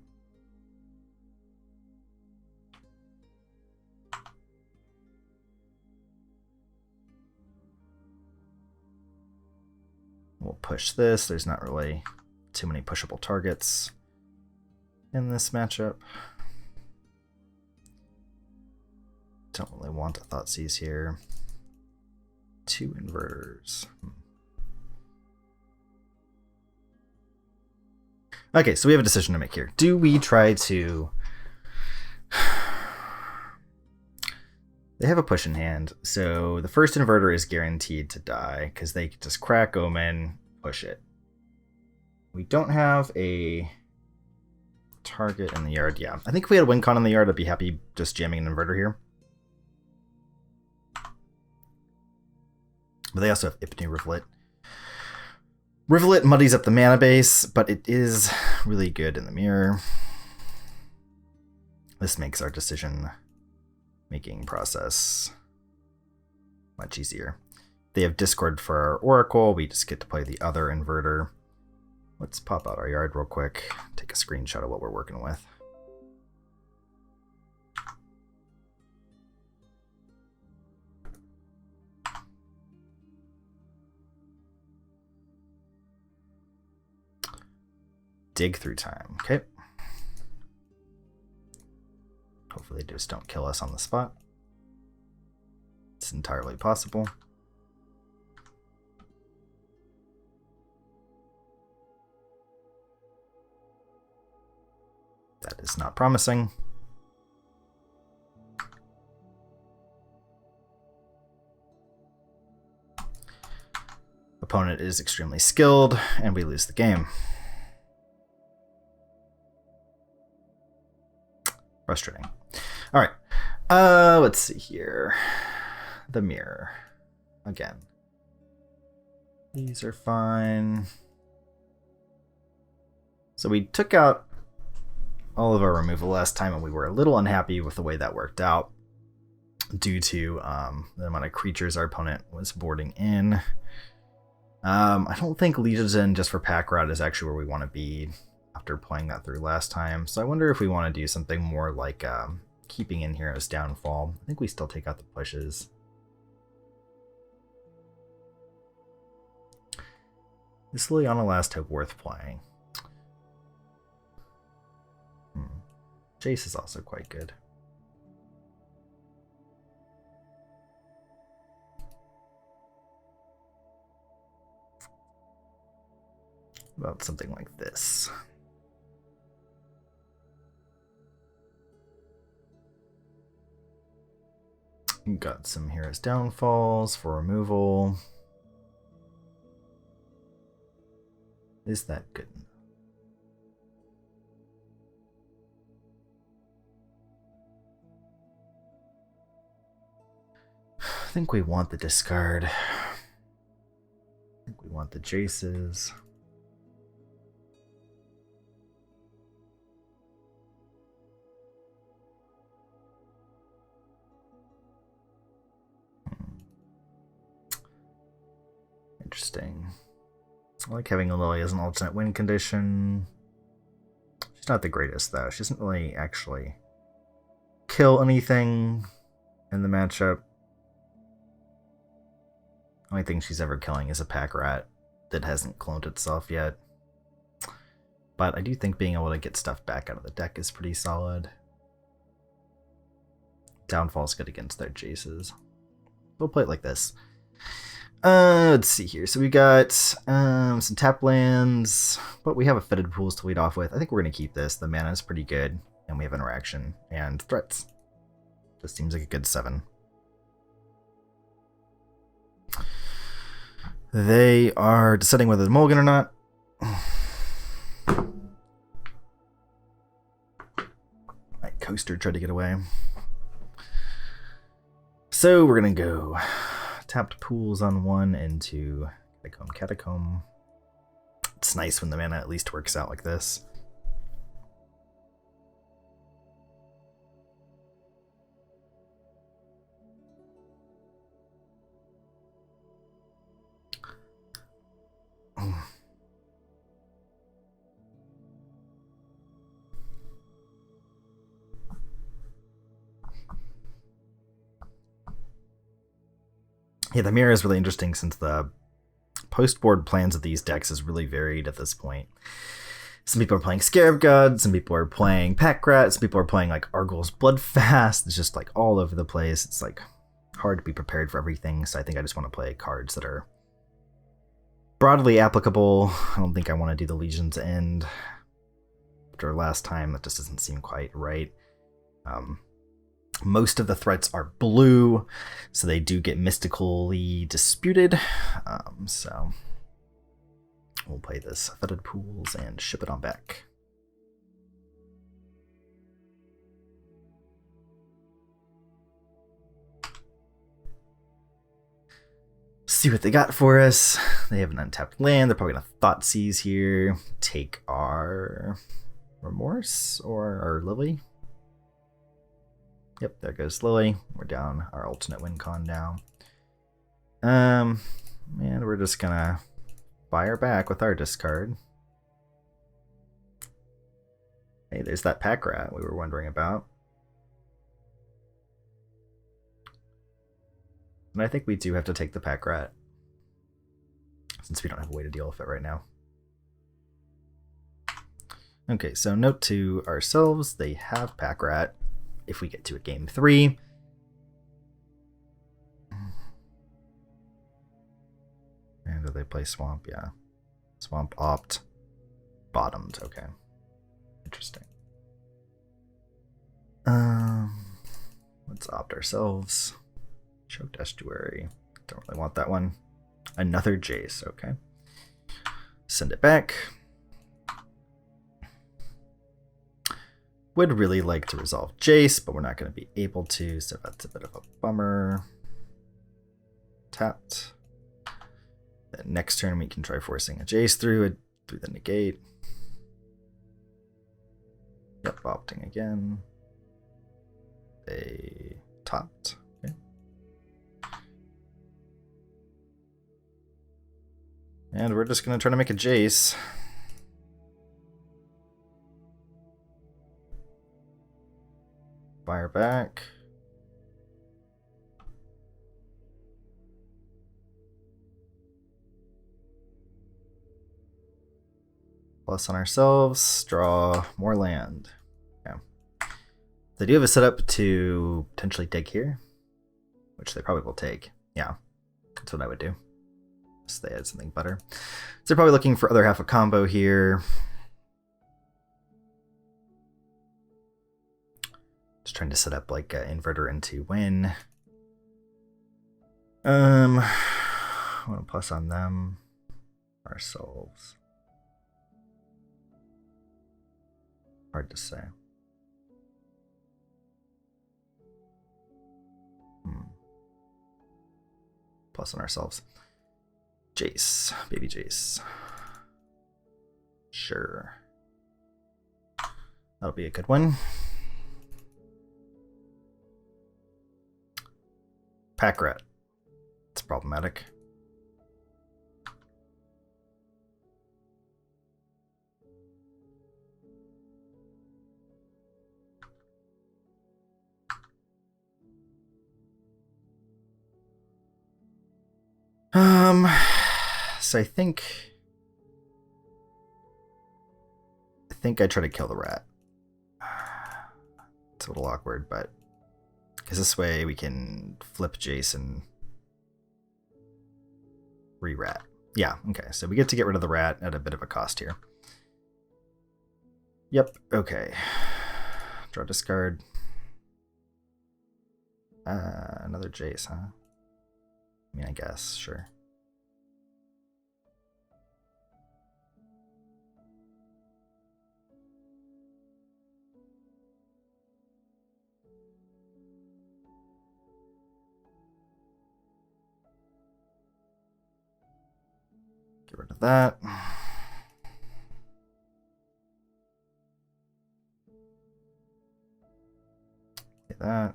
We'll push this. There's not really too many pushable targets in this matchup. Don't really want a Thoughtseize here. 2 inverters. Okay, so we have a decision to make here. Do we try to... They have a push in hand, so the first inverter is guaranteed to die because they can just crack Omen, push it. We don't have a target in the yard. Yeah, I think if we had a win con in the yard, I'd be happy just jamming an inverter here. But they also have Ipnu Rivulet. Rivulet muddies up the mana base, but it is really good in the mirror. This makes our decision-making process much easier. They have Discord for our Oracle. We just get to play the other inverter. Let's pop out our yard real quick, take a screenshot of what we're working with. Dig through time, okay. Hopefully they just don't kill us on the spot. It's entirely possible. That is not promising. Opponent is extremely skilled, and we lose the game. Frustrating. All right. Let's see here. The mirror. Again. These are fine. So we took out all of our removal last time, and we were a little unhappy with the way that worked out due to the amount of creatures our opponent was boarding in. I don't think Legion just for pack rat is actually where we want to be after playing that through last time. So I wonder if we want to do something more like keeping in here as downfall. I think we still take out the pushes. Is Liliana Last Hope worth playing? Jace is also quite good. About something like this. Got some Hero's Downfalls for removal. Is that good enough? I think we want the discard. I think we want the Jaces. Interesting. I like having a Lily as an alternate win condition. She's not the greatest, though. She doesn't really actually kill anything in the matchup. Only thing she's ever killing is a pack rat that hasn't cloned itself yet. But I do think being able to get stuff back out of the deck is pretty solid. Downfall's good against their Jaces. We'll play it like this. Let's see here. So we got some tap lands, but we have a fetid pools to lead off with. I think we're going to keep this. The mana is pretty good, and we have interaction and threats. This seems like a good 7. They are deciding whether to mulligan or not. My coaster tried to get away. So we're going to go tapped pools on 1 into Catacomb. It's nice when the mana at least works out like this. Yeah, the mirror is really interesting since the post-board plans of these decks is really varied at this point. Some people are playing Scarab God, some people are playing Pack Rat, some people are playing like Argyl's Bloodfast. It's just like all over the place. It's like hard to be prepared for everything, so I think I just want to play cards that are broadly applicable. I don't think I want to do the Legion's End. after last time. That just doesn't seem quite right. Most of the threats are blue, so they do get mystically disputed. So we'll play this Fetid Pools and ship it on back. See what they got for us. They have an untapped land. They're probably going to Thoughtseize here. Take our Remorse or our Lily. Yep, there goes Lily. We're down our alternate win con now. And we're just gonna fire back with our discard. Hey, there's that pack rat we were wondering about. And I think we do have to take the pack rat, since we don't have a way to deal with it right now. Okay, so note to ourselves, they have pack rat. If we get to a game 3. And do they play Swamp? Yeah. Swamp opt. Bottomed. Okay. Interesting. Let's opt ourselves. Choked Estuary. Don't really want that one. Another Jace. Okay. Send it back. Would really like to resolve Jace, but we're not going to be able to, so that's a bit of a bummer. Tapped. Then next turn we can try forcing a Jace through the negate. Yep, opting again. They topped. Okay. And we're just going to try to make a Jace. Fire back. Plus on ourselves, draw more land. Yeah. They do have a setup to potentially dig here, which they probably will take. Yeah, that's what I would do. So they had something better. So they're probably looking for other half a combo here. Just trying to set up like an inverter into win. I want to plus on them. Ourselves. Hard to say. Plus on ourselves. Jace. Baby Jace. Sure. That'll be a good one. Pack rat. It's problematic. So I think I try to kill the rat. It's a little awkward, but because this way we can flip Jason. Re-rat. Yeah, okay. So we get to get rid of the rat at a bit of a cost here. Yep, okay. Draw discard. Another Jace, huh? I mean, I guess, sure. Get rid of that. Get that.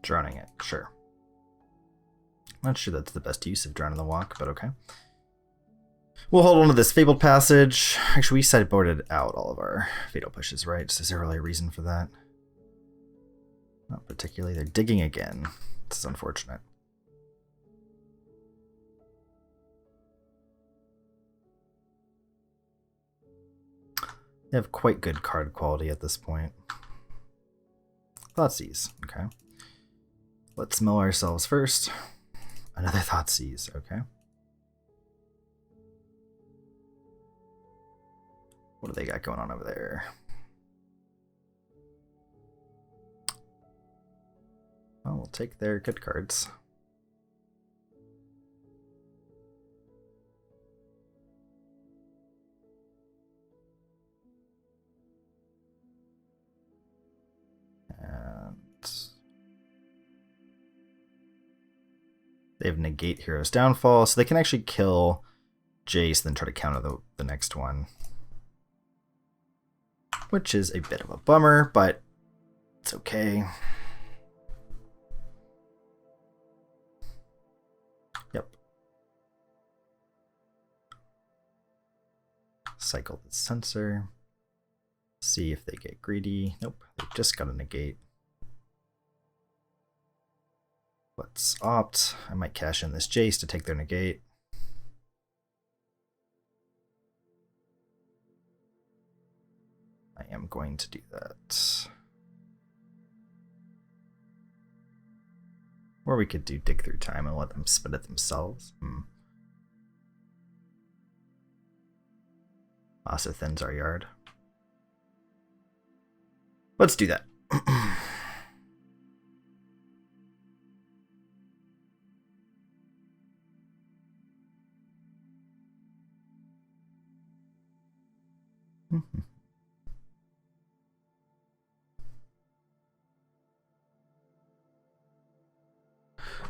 Drowning it, sure. Not sure that's the best use of Drown in the Walk, but okay. We'll hold on to this Fabled Passage. Actually, we sideboarded out all of our Fatal Pushes, right? So is there really a reason for that? Not particularly. They're digging again. This is unfortunate. They have quite good card quality at this point. Thoughtseize, okay. Let's mill ourselves first. Another Thoughtseize, okay. What do they got going on over there? Well, we'll take their good cards. And they have Negate Hero's Downfall, so they can actually kill Jace, then try to counter the next one. Which is a bit of a bummer, but it's okay. Yep. Cycle the sensor. See if they get greedy. Nope, they just got a negate. Let's opt. I might cash in this Jace to take their negate. I am going to do that. Or we could do Dig Through Time and let them spin it themselves. Also thins our yard. Let's do that.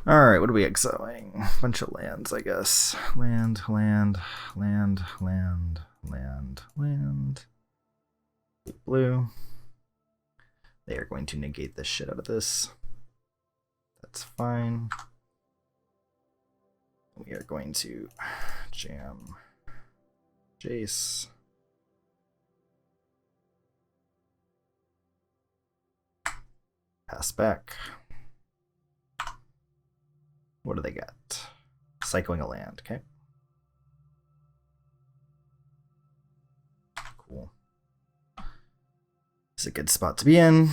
Alright, what are we exiling? Bunch of lands, I guess. Land. Blue. They are going to negate the shit out of this. That's fine. We are going to jam Jace. Pass back. What do they got? Cycling a land, okay. Cool. It's a good spot to be in.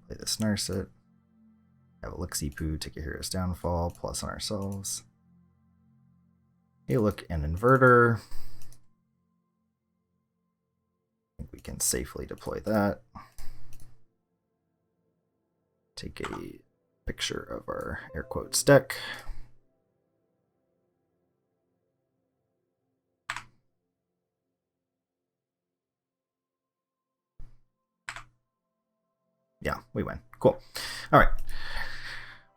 Play this Narset. Have a Lixie Poo, take a Hero's Downfall, plus on ourselves. Hey, look, an Inverter. I think we can safely deploy that. Take a picture of our air quotes deck. Yeah, we win. Cool. All right.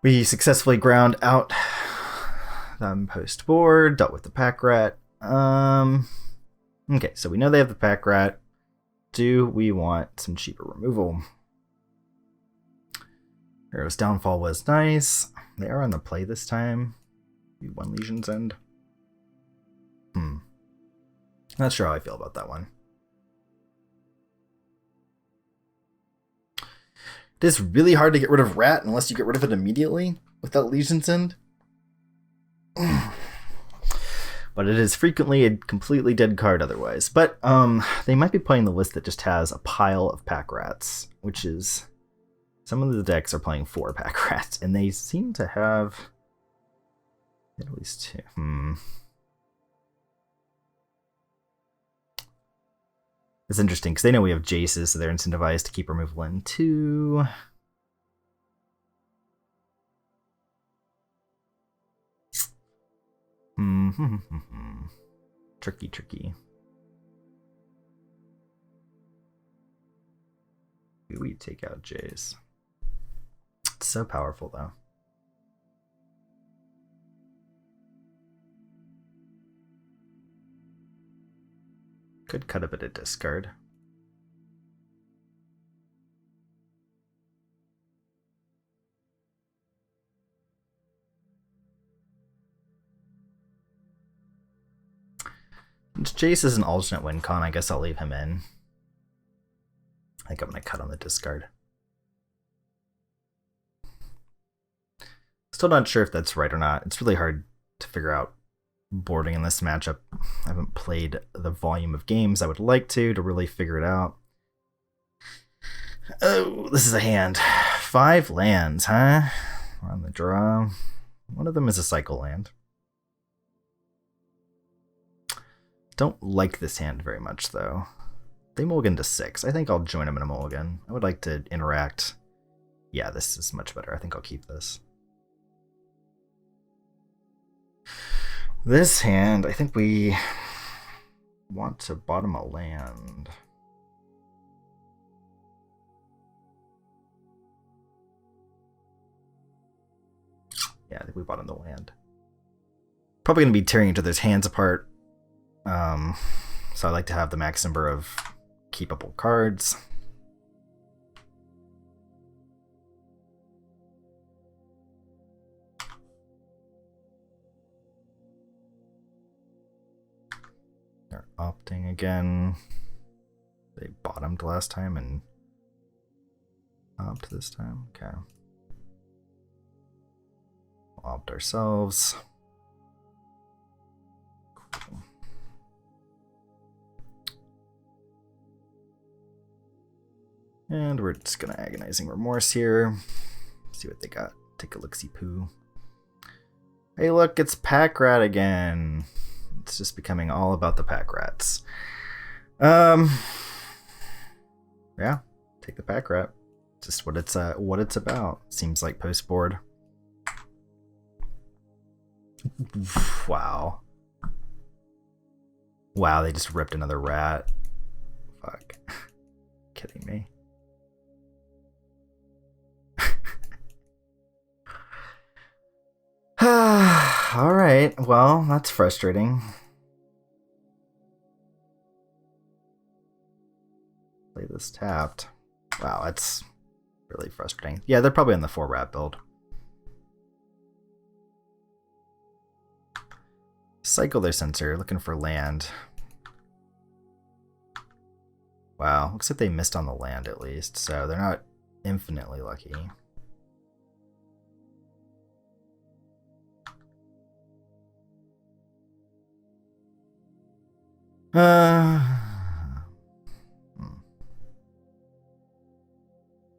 We successfully ground out them post board, dealt with the pack rat. Okay, so we know they have the pack rat. Do we want some cheaper removal? Hero's Downfall was nice. They are on the play this time. One Legion's End. Not sure how I feel about that one. It is really hard to get rid of Rat unless you get rid of it immediately without Legion's End. But it is frequently a completely dead card otherwise. But they might be playing the list that just has a pile of pack rats, which is... Some of the decks are playing 4 pack rats, and they seem to have at least 2. It's interesting, because they know we have Jaces, so they're incentivized to keep removal in 2. Tricky. We take out Jace. It's so powerful, though. Could cut a bit of discard. Since Jace is an alternate win con, I guess I'll leave him in. I think I'm going to cut on the discard. Still not sure if that's right or not. It's really hard to figure out boarding in this matchup. I haven't played the volume of games I would like to really figure it out. Oh, this is a hand. 5 lands, huh? We're on the draw. One of them is a cycle land. Don't like this hand very much, though. They mulligan to 6. I think I'll join them in a mulligan. I would like to interact. Yeah, this is much better. I think I'll keep this. This hand, I think we want to bottom a land. Yeah, I think we bottom the land. Probably going to be tearing each other's hands apart. So I like to have the max number of keepable cards. They're opting again. They bottomed last time and opt this time. Okay. We'll opt ourselves. Cool. And we're just gonna Agonizing Remorse here. See what they got. Take a look-see poo. Hey look, it's Pack Rat again. It's just becoming all about the Pack Rats. Yeah, take the Pack Rat. Just what it's about. Seems like post board. Wow. Wow, they just ripped another rat. Fuck. Kidding me. Alright, well, that's frustrating. Play this tapped. Wow, that's really frustrating. Yeah, they're probably on the 4 rat build. Cycle their sensor, looking for land. Wow, looks like they missed on the land at least, so they're not infinitely lucky.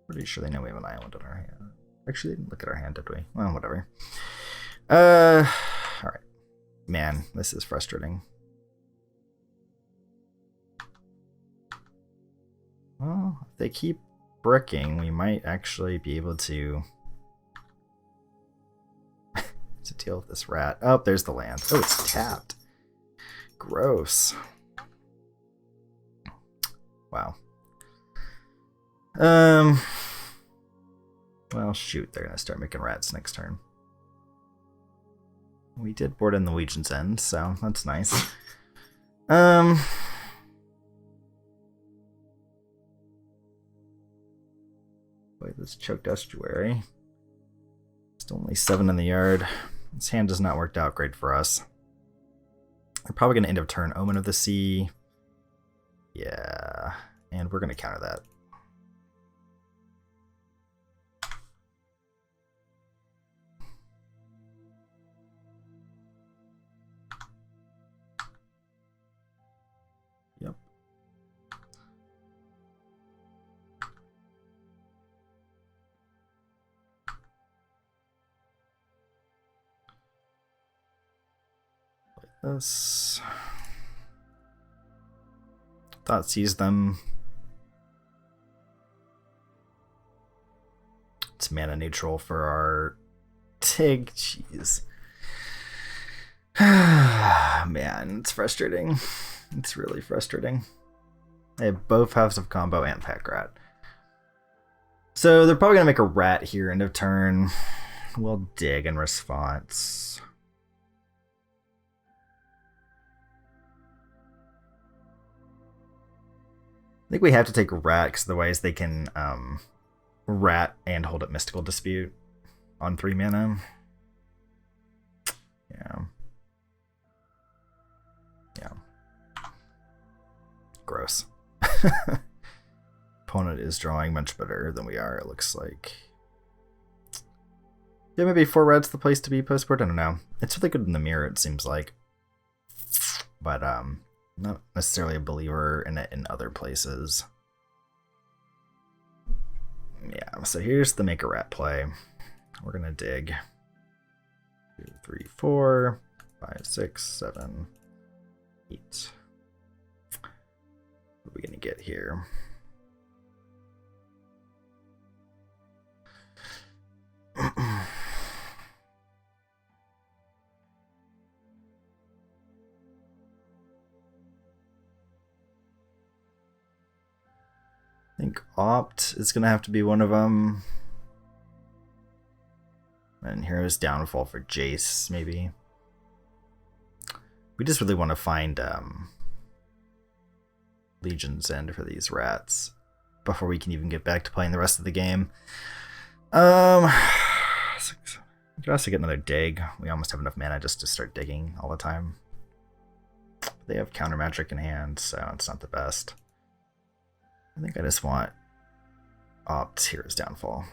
Pretty sure they know we have an island in our hand. Actually, they didn't look at our hand, did we? Well, whatever. Alright. Man, this is frustrating. Well, if they keep bricking, we might actually be able to deal with this rat. Oh, there's the land. Oh, it's tapped. Gross. Wow. Well, shoot, they're gonna start making rats next turn. We did board in the Legion's End, so that's nice. Play this Choked Estuary. Still only 7 in the yard. This hand does not work out great for us. They're probably gonna end up turn Omen of the Sea. Yeah, and we're gonna counter that. Yep. Like this. Thought sees them. It's mana neutral for our Tig. Jeez. Man, it's frustrating. It's really frustrating. They have both halves of combo and Pack Rat. So they're probably going to make a rat here end of turn. We'll dig in response. I think we have to take a rat because otherwise they can rat and hold up Mystical Dispute on 3 mana. Yeah. Yeah. Gross. Opponent is drawing much better than we are, it looks like. Yeah, maybe 4 red's the place to be post-board. I don't know. It's really good in the mirror, it seems like. But not necessarily a believer in it in other places. So here's the make a rat play. We're gonna dig 2, 3, 4, 5, 6, 7, 8. What are we gonna get here? I think Opt is gonna have to be one of them. And Hero's Downfall for Jace, maybe. We just really want to find Legion's End for these rats before we can even get back to playing the rest of the game. We could also get another dig. We almost have enough mana just to start digging all the time. They have counter magic in hand, so it's not the best. I think I just want Opt Hero's Downfall.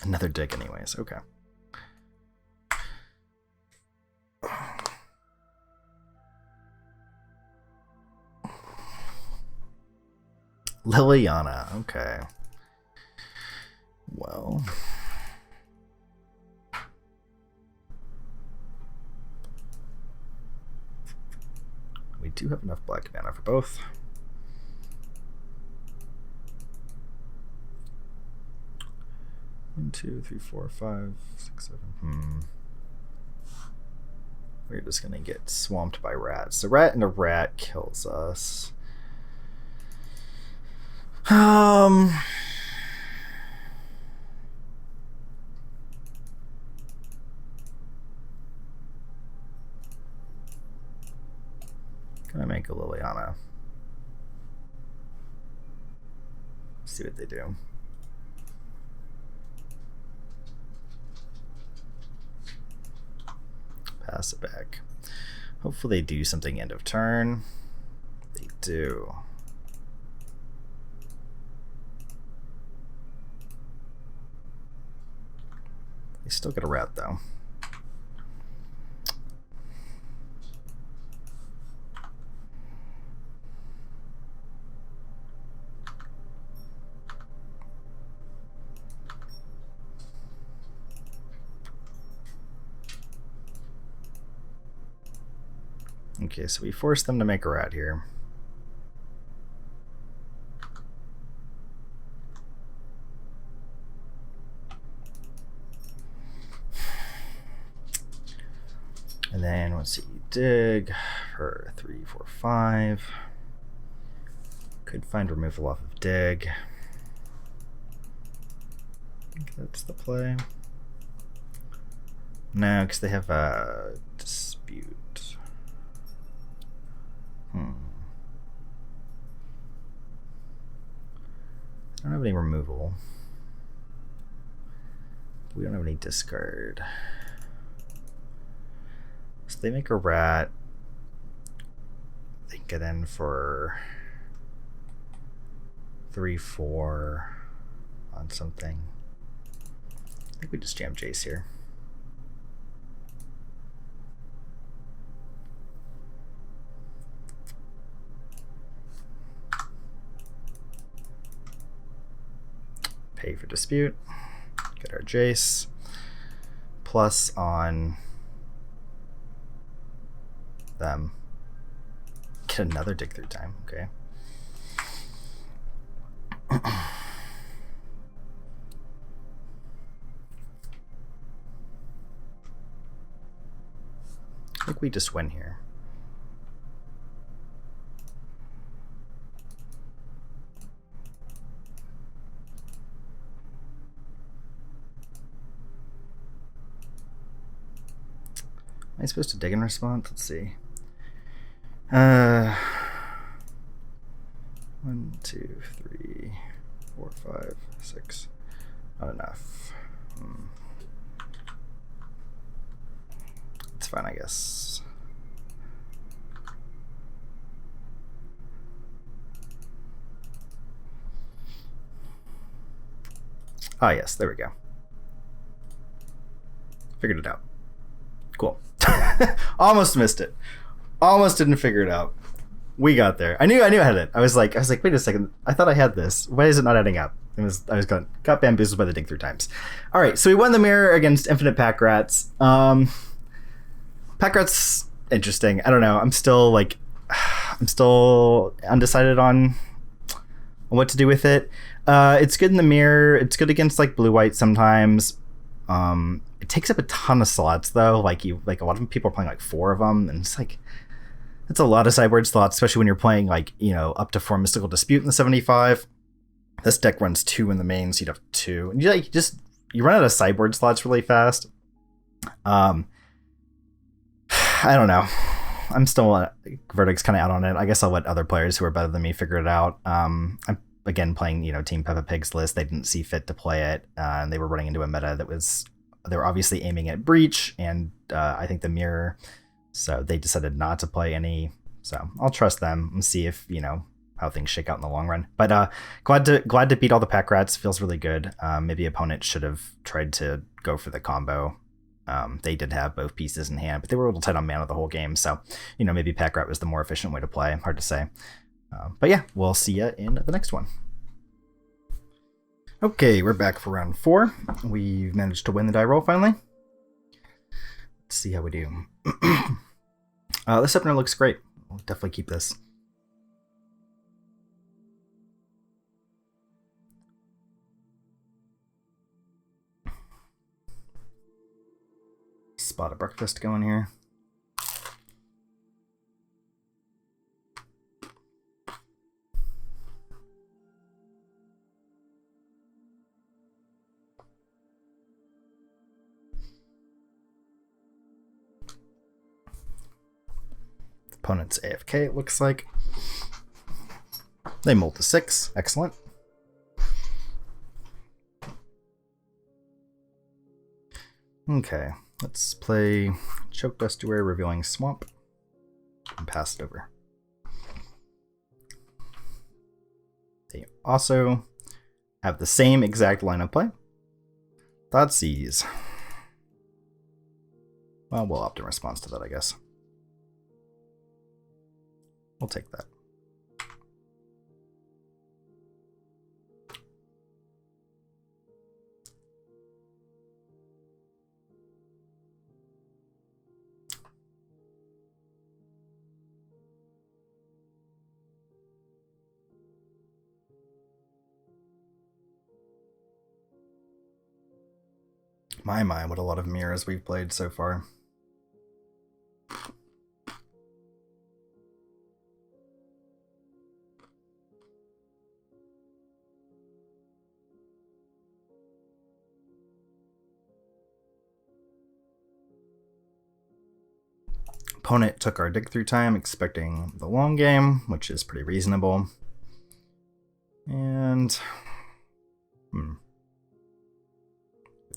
Another dig anyways, okay. Liliana, okay. Well. We do have enough black mana for both. One, 2, 3, 4, 5, 6, 7. We're just gonna get swamped by rats. The rat and a rat kills us. Gonna make a Liliana. See what they do. Pass it back. Hopefully they do something end of turn. They do. They still get a rat though. Okay, so we forced them to make a rat here. And then let's see, dig for 3, 4, 5. Could find removal off of dig. I think that's the play. No, because they have a dispute. I don't have any removal. We don't have any discard. So they make a rat. They get in for 3, 4 on something. I think we just jam Jace here. Pay for dispute. Get our Jace. Plus on them. Get another dig through time. Okay. I think we just win here. Am I supposed to dig in response? Let's see. 1, 2, 3, 4, 5, 6. Not enough. It's fine, I guess. Ah, yes, there we go. Figured it out. Cool. Almost missed it. Almost didn't figure it out. We got there. I knew I had it. I was like, wait a second. I thought I had this. Why is it not adding up? I got bamboozled by the dig through times. All right, so we won the mirror against Infinite Pack Rats. Pack Rats, interesting. I don't know. I'm still undecided on what to do with it. It's good in the mirror. It's good against like blue white sometimes. It takes up a ton of slots though. Like a lot of people are playing like 4 of them, and it's like that's a lot of sideboard slots, especially when you're playing like up to 4 Mystical Dispute in the 75. This deck runs 2 in the main, so you'd have 2, and you run out of sideboard slots really fast. I don't know. I'm still verdict's kind of out on it. I guess I'll let other players who are better than me figure it out. I'm again playing Team Peppa Pig's list. They didn't see fit to play it, and they were running into a meta they were obviously aiming at Breach and I think the mirror, so they decided not to play any. So I'll trust them and see if how things shake out in the long run. But glad to beat all the Pack Rats. Feels really good. Maybe opponent should have tried to go for the combo. They did have both pieces in hand, but they were a little tight on mana the whole game. So, maybe Pack Rat was the more efficient way to play. Hard to say. But yeah, we'll see you in the next one. Okay, we're back for round 4. We've managed to win the die roll finally. Let's see how we do. This opener looks great. We'll definitely keep this. Spot of breakfast going here. Opponent's AFK, it looks like. They mulled to 6. Excellent. Okay, let's play Choked Estuary, Revealing Swamp, and pass it over. They also have the same exact line of play. Thoughtseize. Well, we'll opt in response to that, I guess. We'll take that. My, what a lot of mirrors we've played so far. Opponent took our dig through time, expecting the long game, which is pretty reasonable. And we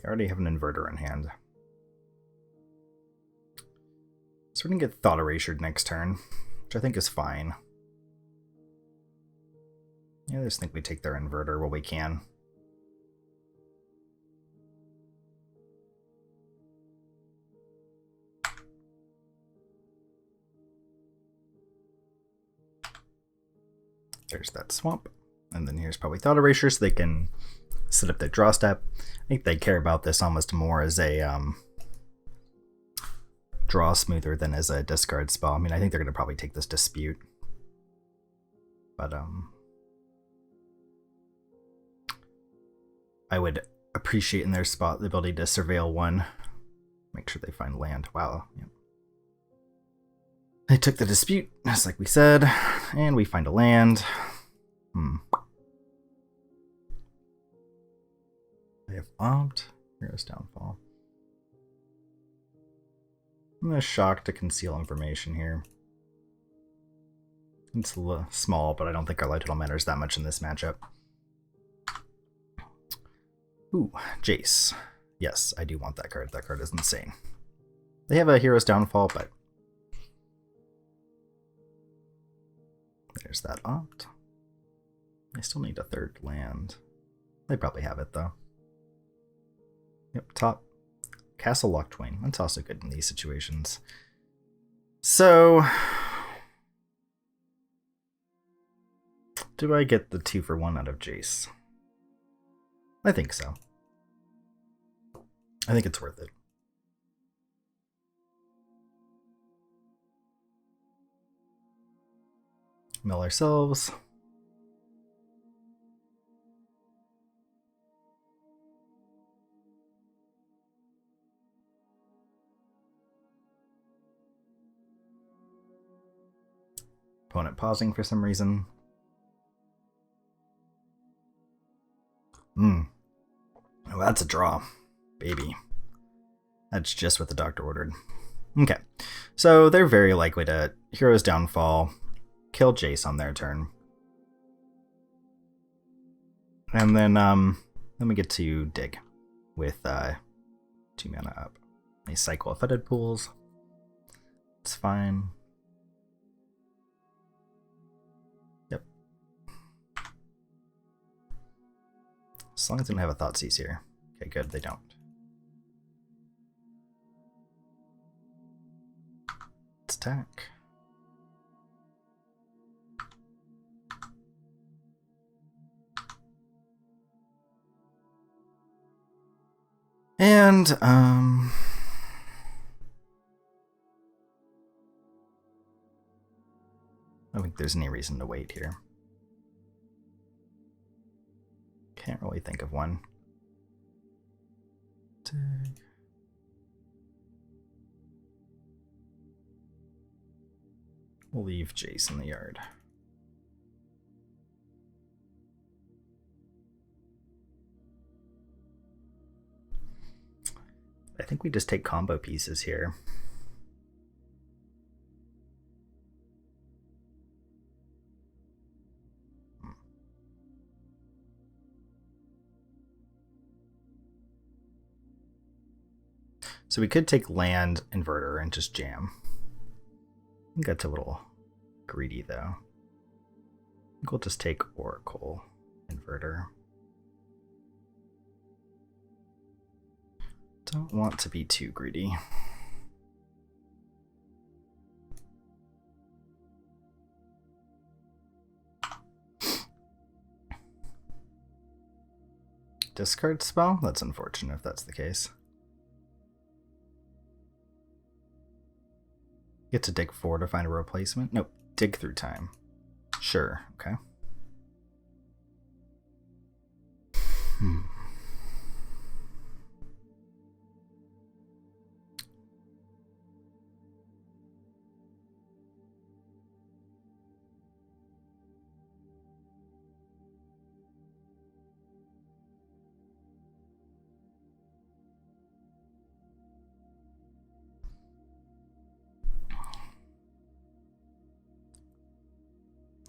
already have an inverter in hand. So we're gonna get Thought Erasured next turn, which I think is fine. Yeah, I just think we take their inverter while we can. There's that swamp. And then here's probably Thought Erasure, so they can set up their draw step. I think they care about this almost more as a draw smoother than as a discard spell. I mean, I think they're going to probably take this Dispute. But I would appreciate in their spot the ability to surveil 1. Make sure they find land. Wow. Yep. They took the Dispute, just like we said, and we find a land. They have opt. Hero's Downfall. I'm going to shock to conceal information here. It's a little small, but I don't think our light total matters that much in this matchup. Ooh, Jace. Yes, I do want that card. That card is insane. They have a Hero's Downfall, but there's that opt. I still need a 3rd land. They probably have it, though. Yep, top. Castle Locktwain. That's also good in these situations. So Do I get the 2-for-1 out of Jace? I think so. I think it's worth it. Mill ourselves. Opponent pausing for some reason. Oh, that's a draw, baby. That's just what the doctor ordered. Okay, so they're very likely to Hero's Downfall, kill Jace on their turn. And then we get to dig with 2 mana up. They cycle Fetid Pools. It's fine. Yep. As long as they don't have a Thoughtseize here. Okay, good, they don't. Let's attack. And, I don't think there's any reason to wait here. Can't really think of one. We'll leave Jace in the yard. I think we just take combo pieces here. So we could take land inverter and just jam. I think that's a little greedy though. I think we'll just take Oracle inverter. Don't want to be too greedy. Discard spell? That's unfortunate if that's the case. Get to dig 4 to find a replacement? Nope. Dig through time. Sure. Okay.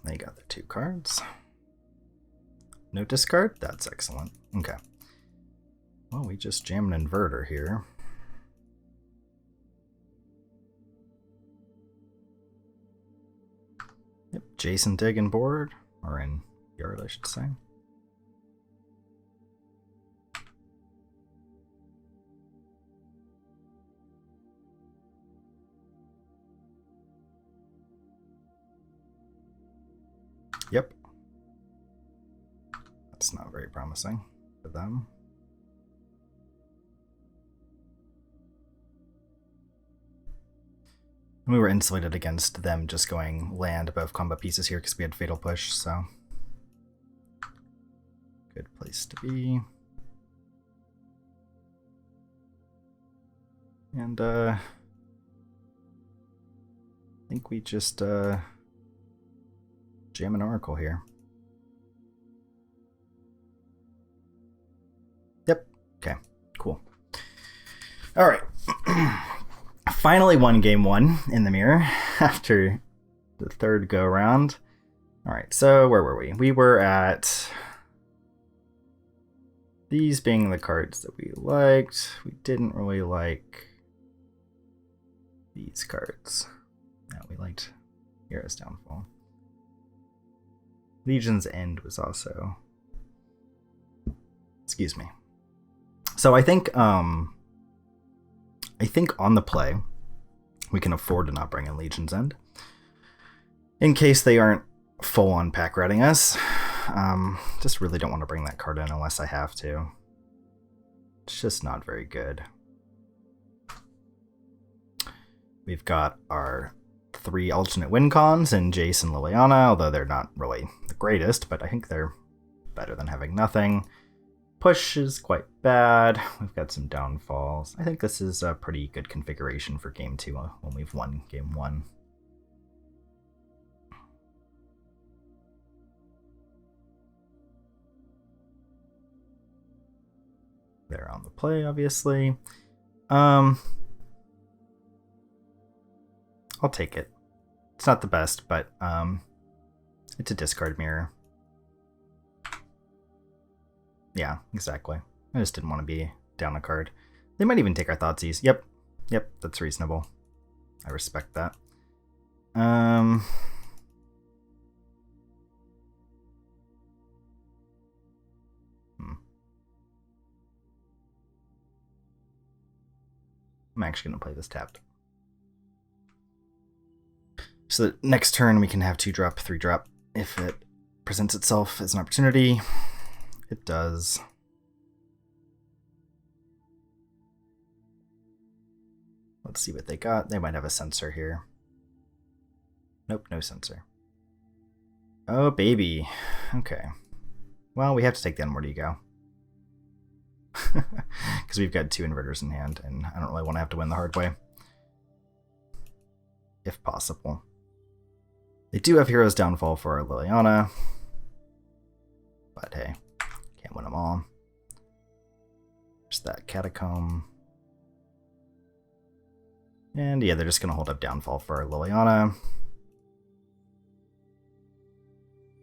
They got their 2 cards. No discard? That's excellent. Okay. Well, we just jammed an inverter here. Yep, Jason dig in board, or in yard, I should say. Yep. That's not very promising for them. We were insulated against them just going land above combo pieces here because we had Fatal Push, so good place to be. And I think we just jam an Oracle here. Yep. Okay. Cool. All right. Finally won game 1 in the mirror after the 3rd go around. All right. So where were we? We were at these being the cards that we liked. We didn't really like these cards. No, we liked Hero's Downfall. Legion's End was also, excuse me. So I think on the play we can afford to not bring in Legion's End in case they aren't full on pack ratting us. Just really don't want to bring that card in unless I have to. It's just not very good. We've got our 3 alternate win cons in Jace and Liliana, although they're not really the greatest, but I think they're better than having nothing. Push is quite bad. We've got some downfalls. I think this is a pretty good configuration for game 2 when we've won game 1. They're on the play, obviously. I'll take it. It's not the best, but it's a discard mirror. Yeah, exactly. I just didn't want to be down a card. They might even take our Thoughtseize. Yep, that's reasonable. I respect that. I'm actually going to play this tapped. So that next turn we can have 2-drop, 3-drop if it presents itself as an opportunity. It does. Let's see what they got. They might have a sensor here. Nope, no sensor. Oh, baby. Okay. Well, we have to take the Where Do You Go? Because we've got 2 inverters in hand, and I don't really want to have to win the hard way. If possible. They do have Hero's Downfall for our Liliana. But hey, can't win them all. There's that Catacomb. And yeah, they're just going to hold up Downfall for our Liliana.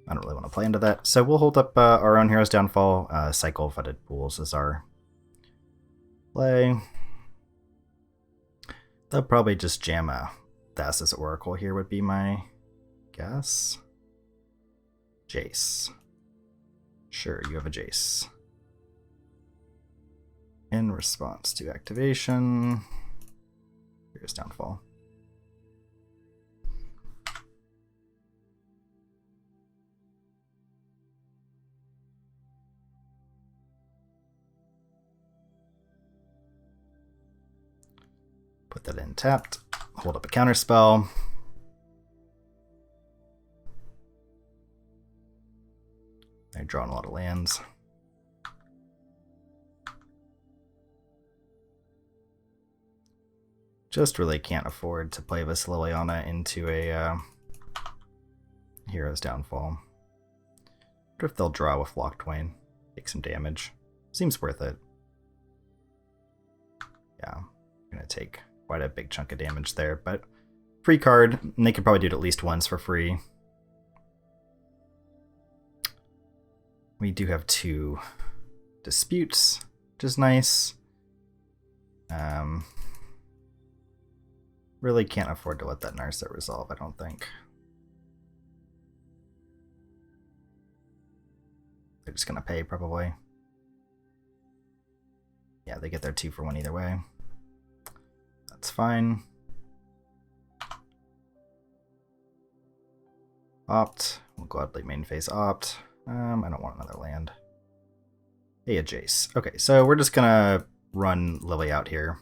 I don't really want to play into that. So we'll hold up our own Hero's Downfall. Cycle Flooded Pools is our play. They'll probably just jam a Thassa's Oracle here would be my guess. Jace. Sure, you have a Jace. In response to activation, here's Downfall. Put that in tapped, hold up a counterspell. They're drawing a lot of lands. Just really can't afford to play this Liliana into a Hero's Downfall. What if they'll draw with Locktwain? Take some damage. Seems worth it. Yeah, I'm gonna take quite a big chunk of damage there, but free card, and they could probably do it at least once for free. We do have 2 disputes, which is nice. Really can't afford to let that Narset resolve, I don't think. They're just gonna pay, probably. Yeah, they get their 2 for 1 either way. That's fine. Opt. We'll gladly main phase opt. I don't want another land. Hey, a Jace. Okay, so we're just gonna run Lily out here.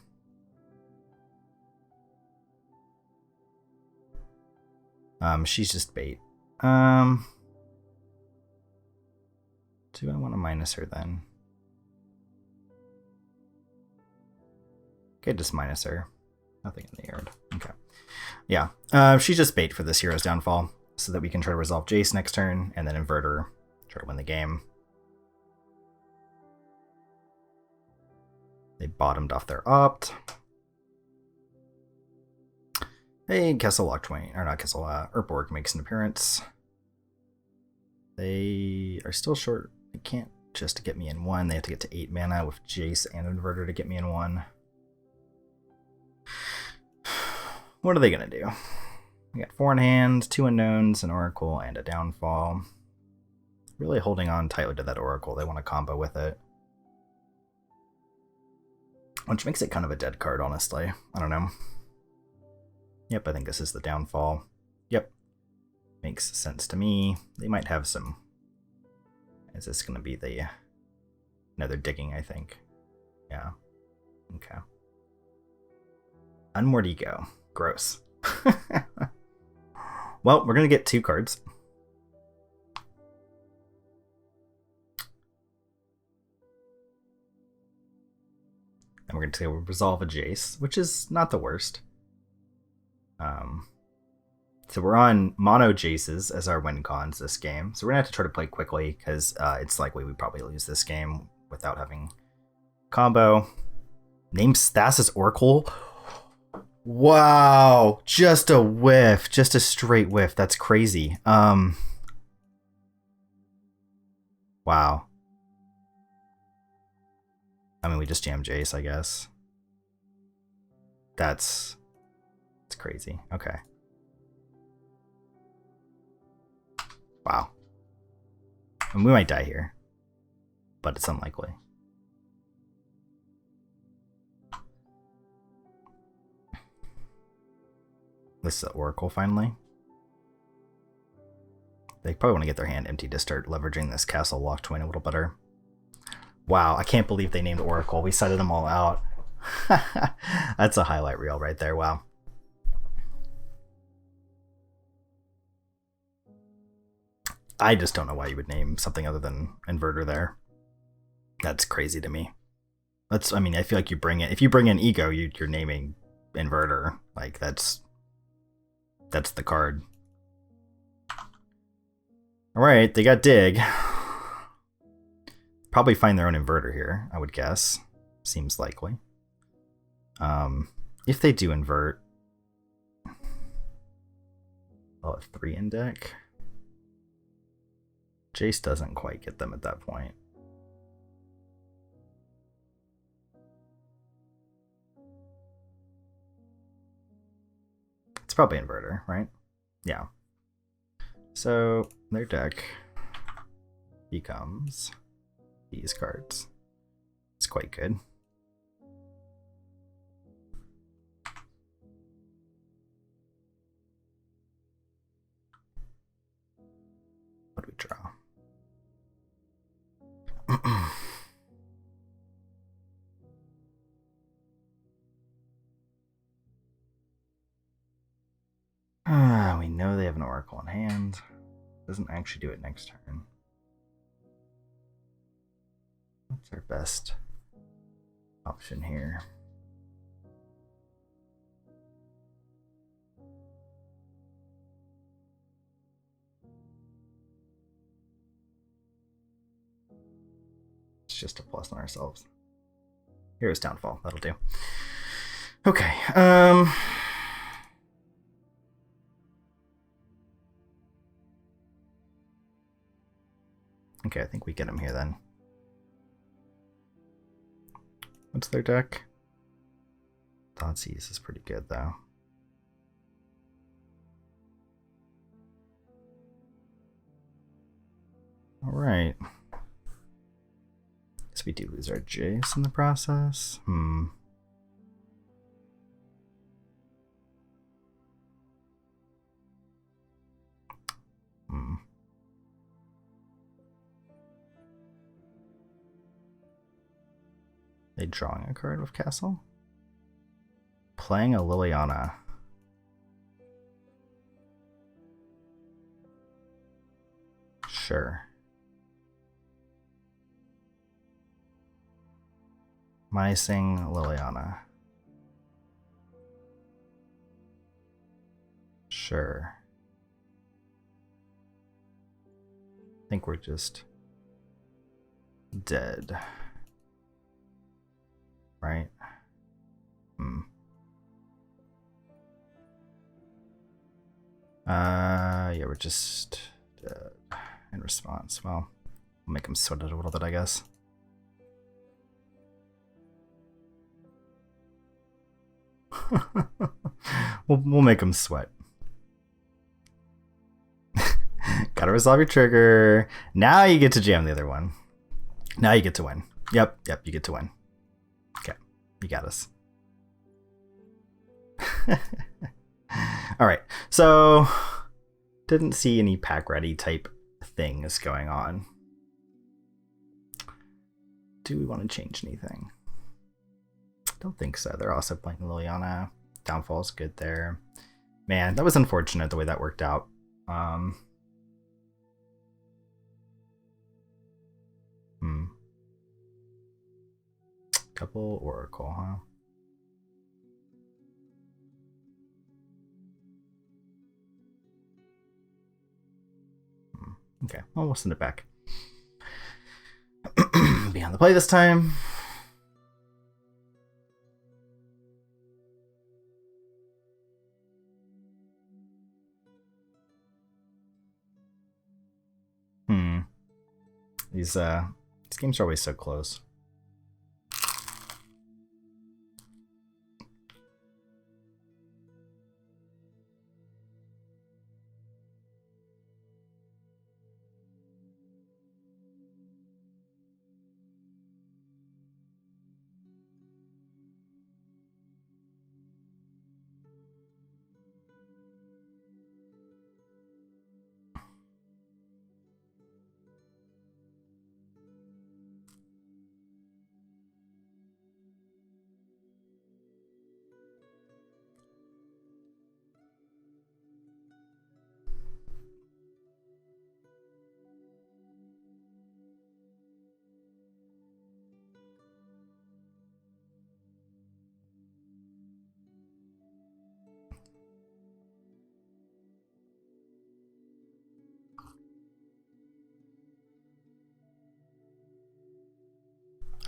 She's just bait. Do I want to minus her then? Okay, just minus her. Nothing in the yard. Okay. Yeah, she's just bait for this Hero's Downfall, so that we can try to resolve Jace next turn, and then Inverter, try to win the game. They bottomed off their opt. Hey, Kessel Locktwain, or not Kessel, Urborg makes an appearance. They are still short. They can't just get me in 1. They have to get to 8 mana with Jace and Inverter to get me in 1. What are they going to do? We got 4 in hand, 2 unknowns, an Oracle, and a Downfall. Really holding on tightly to that Oracle. They want to combo with it. Which makes it kind of a dead card, honestly. I don't know. Yep, I think this is the Downfall. Yep. Makes makes sense to me. They might have some. Is this going to be the... No, they're digging, I think. Yeah. Okay. Unmoored Ego. Gross. Well, we're going to get 2 cards. And we're going to resolve a Jace, which is not the worst. So we're on mono Jaces as our win cons this game. So we're going to have to try to play quickly because it's likely we probably lose this game without having combo. Name Stasis Oracle. Wow. Just a whiff. Just a straight whiff. That's crazy. Wow. I mean, we just jam Jace, I guess. It's crazy. Okay. Wow. And we might die here, but it's unlikely. This is the Oracle finally. They probably want to get their hand empty to start leveraging this castle lock twin a little better. Wow, I can't believe they named Oracle. We cited them all out. That's a highlight reel right there. Wow. I just don't know why you would name something other than Inverter there. That's crazy to me. I mean, I feel like if you bring in Ego, you're naming Inverter. Like, that's the card. All right, they got Dig. Probably find their own Inverter here, I would guess. Seems likely. If they do invert, I'll have 3 in deck. Jace doesn't quite get them at that point. It's probably Inverter, right? Yeah. So their deck becomes these cards. It's quite good. What do we draw? We know they have an Oracle in hand. Doesn't actually do it next turn. What's our best option here? It's just a plus on ourselves. Here's Downfall. That'll do. Okay. Okay, I think we get him here then. What's their deck? Thoughtseize is pretty good though. Alright. Guess we do lose our Jace in the process. They drawing a card with Castle? Playing a Liliana. Sure. Minusing Liliana. Sure. I think we're just dead. Right? Yeah, we're just in response. Well, we'll make him sweat it a little bit, I guess. we'll make him sweat. Gotta resolve your trigger. Now you get to jam the other one. Now you get to win. Yep, you get to win. Okay, you got us. All right, so Didn't see any pack ready type things going on. Do we want to change anything? Don't think so. They're also playing Liliana. Downfall's good there. Man, that was unfortunate the way that worked out. Couple Oracle, huh? Okay, well, we'll send it back. Be on the play this time. These games are always so close.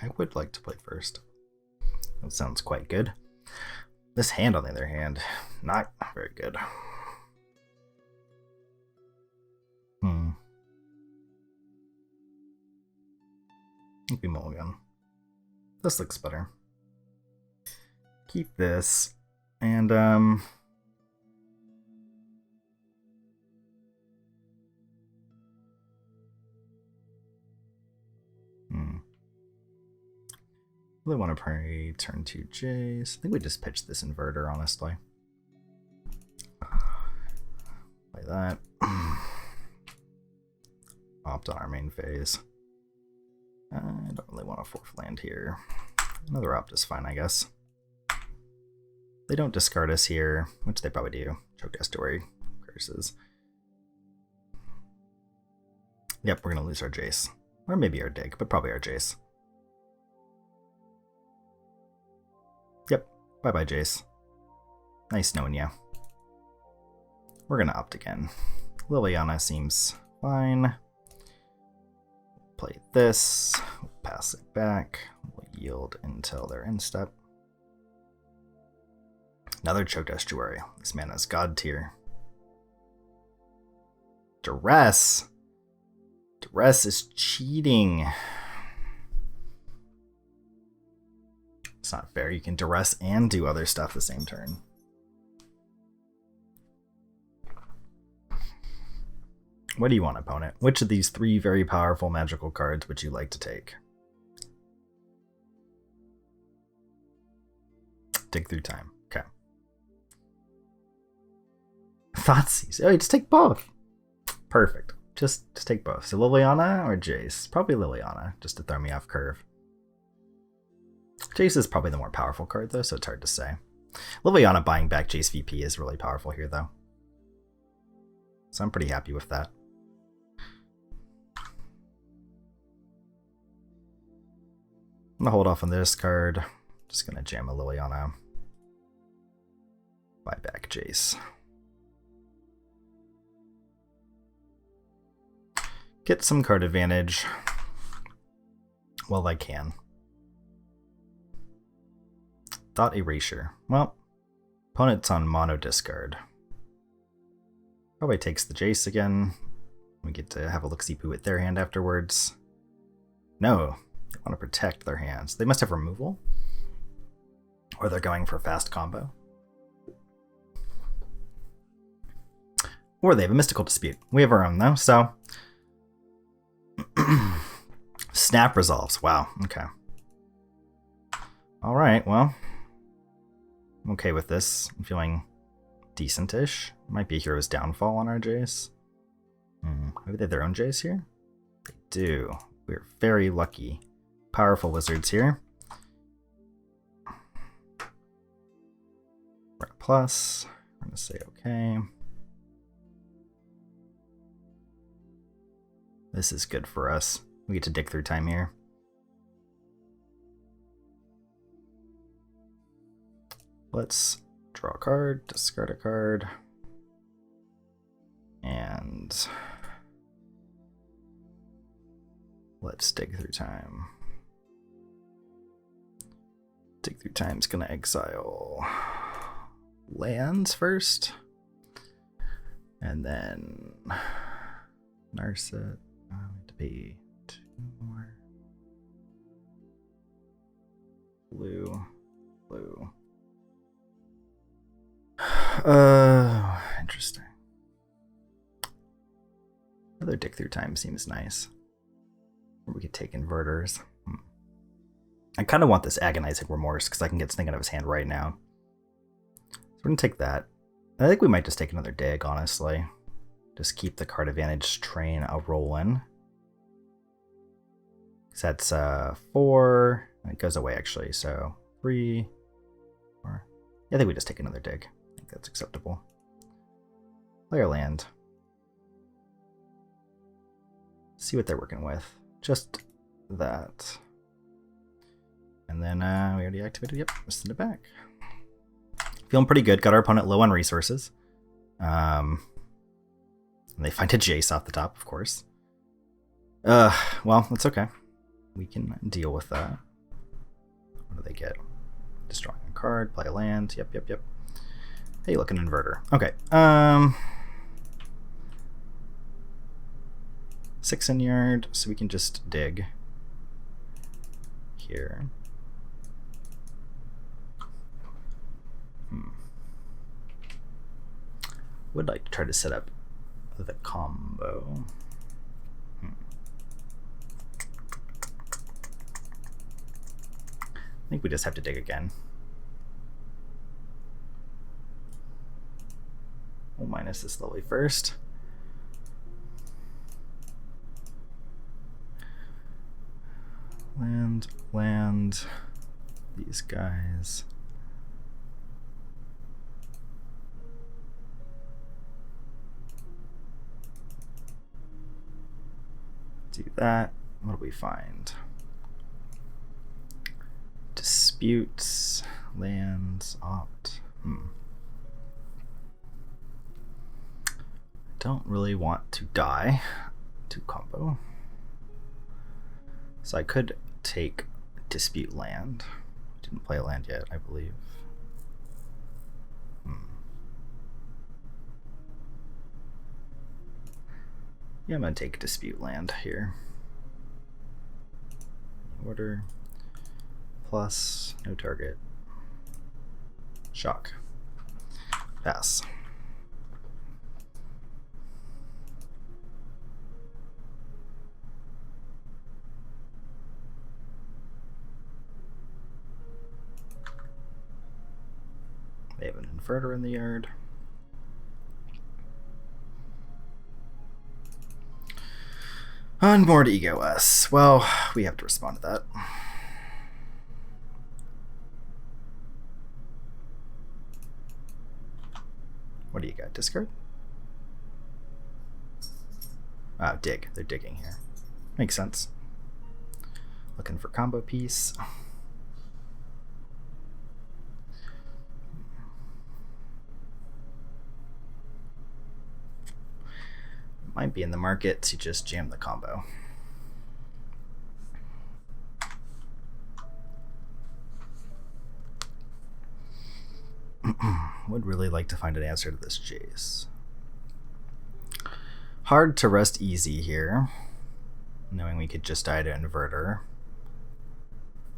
I would like to play first. That sounds quite good. This hand, on the other hand, not very good. Maybe mulligan. This looks better. Keep this, and really want to play turn 2 Jace. I think we just pitched this inverter, honestly. Play that. Opt on our main phase. I don't really want a 4th land here. Another opt is fine, I guess. They don't discard us here, which they probably do. Choke Estuary, curses. Yep, we're gonna lose our Jace. Or maybe our Dig, but probably our Jace. Yep, bye-bye Jace. Nice knowing ya. We're gonna opt again. Liliana seems fine. Play this, we'll pass it back, we'll yield until they're in step. Another Choked Estuary. This mana's god tier. Duress! Duress is cheating. It's not fair, you can duress and do other stuff the same turn. What do you want, opponent? Which of these 3 very powerful magical cards would you like to take? Dig through time. Okay. Thoughtseize. Oh, just take both. Perfect. Just take both. So Liliana or Jace? Probably Liliana, just to throw me off curve. Jace is probably the more powerful card, though, so it's hard to say. Liliana buying back Jace VP is really powerful here, though. So I'm pretty happy with that. I'm gonna hold off on this card. Just gonna jam a Liliana. Buy back Jace. Get some card advantage while I can. Thought Erasure. Well, opponent's on mono discard. Probably takes the Jace again. We get to have a look-see poo at their hand afterwards. No, they want to protect their hands. They must have removal. Or they're going for fast combo. Or they have a mystical dispute. We have our own though, so. Snap resolves. Wow, okay. Alright, well. I'm okay with this. I'm feeling decent-ish. Might be a hero's downfall on our Jace. Maybe they have their own Jace here? They do. We're very lucky. Powerful wizards here. We're at plus. I'm going to say okay. This is good for us. We get to dig through time here. Let's draw a card, discard a card, and let's dig through time. Dig through time's gonna exile lands first, and then nurse it. To be 2 more. Blue. Interesting. Another dig through time seems nice. Or we could take inverters. I kind of want this agonizing remorse because I can get something out of his hand right now. So we're gonna take that. I think we might just take another dig, honestly. Just keep the card advantage train a rolling. That's 4. It goes away actually, so 3, 4. Yeah, I think we just take another dig. I think that's acceptable. Play our land. See what they're working with. Just that. And then we already activated. Yep, just send it back. Feeling pretty good. Got our opponent low on resources. And they find a Jace off the top, of course. Well, that's okay. We can deal with that. What do they get? Destroying a card, play a land. Yep. Hey, look, an inverter. Okay. 6 in yard, so we can just dig here. Would like to try to set up the combo. I think we just have to dig again. We'll minus this slowly first. Land, these guys. Do that. What do we find? Disputes, lands, opt. Don't really want to die to combo. So I could take dispute land. Didn't play a land yet, I believe. Yeah, I'm gonna take dispute land here. Order. Plus, no target. Shock. Pass. They have an inverter in the yard. Unboard Ego us. Well, we have to respond to that. What do you got? Discard? Oh, dig. They're digging here. Makes sense. Looking for combo piece. Might be in the market to just jam the combo. Would really like to find an answer to this Jace. Hard to rest easy here, knowing we could just die to inverter.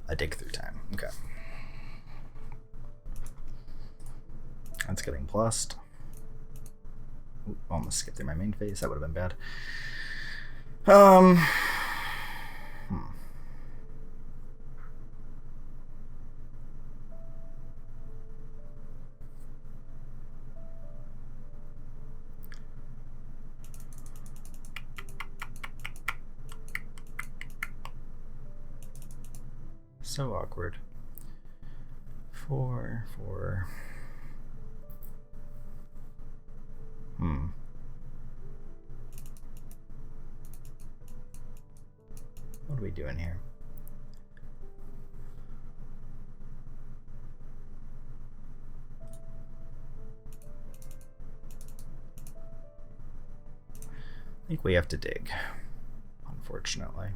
A dig through time. Okay. That's getting plussed. Ooh, almost skipped through my main phase. That would have been bad. So awkward. 4, 4. What are we doing here? I think we have to dig, unfortunately.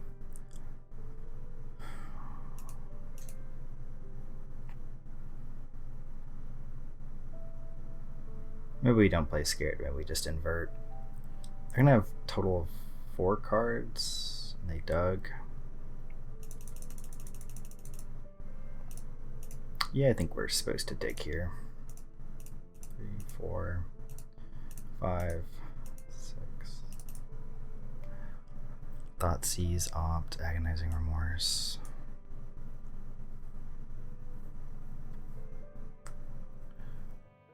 Maybe we don't play scared, maybe we just invert. They're gonna have a total of 4 cards, and they dug. Yeah, I think we're supposed to dig here. 3, 4, 5, 6. Thoughtseize, opt, agonizing remorse.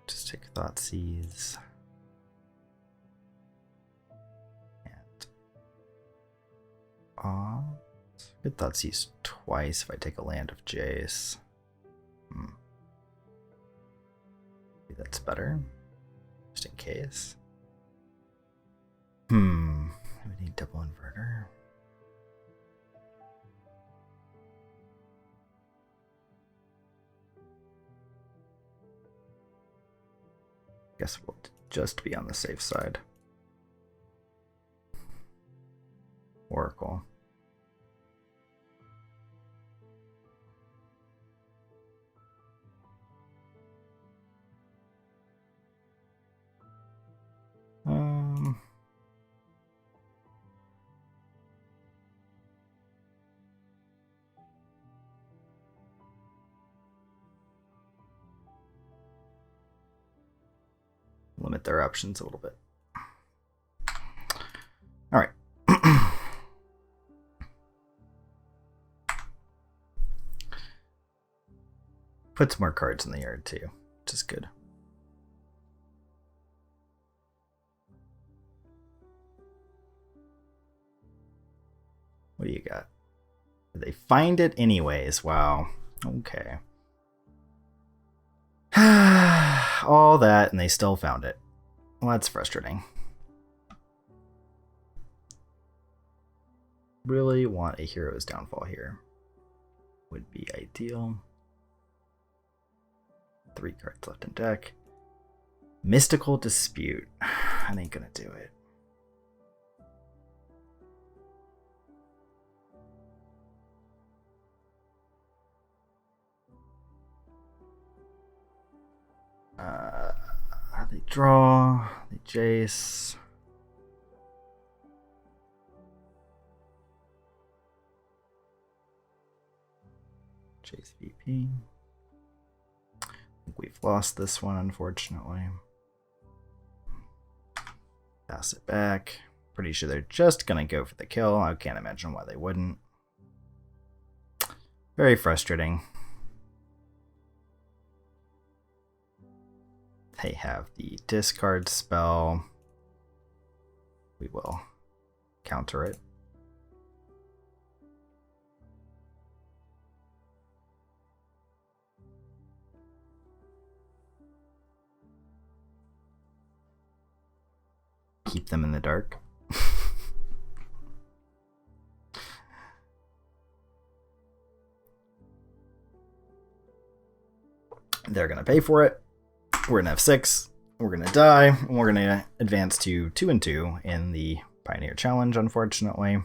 Just take Thoughtseize. And opt. Good Thoughtseize twice if I take a land of Jace. Maybe that's better. Just in case. We need double inverter. Guess we'll just be on the safe side. Oracle. Limit their options a little bit. All right. Put some more cards in the yard too, which is good. What do you got? They find it anyways. Wow. Okay. All that, and they still found it. Well, that's frustrating. Really want a hero's downfall here. Would be ideal. 3 cards left in deck. Mystical Dispute. I ain't gonna do it. They draw, they Jace. Jace VP. I think we've lost this one, unfortunately. Pass it back. Pretty sure they're just gonna go for the kill. I can't imagine why they wouldn't. Very frustrating. They have the discard spell. We will counter it. Keep them in the dark. They're gonna pay for it. We're gonna have 6. We're gonna die. And we're gonna advance to 2-2 in the Pioneer Challenge, unfortunately.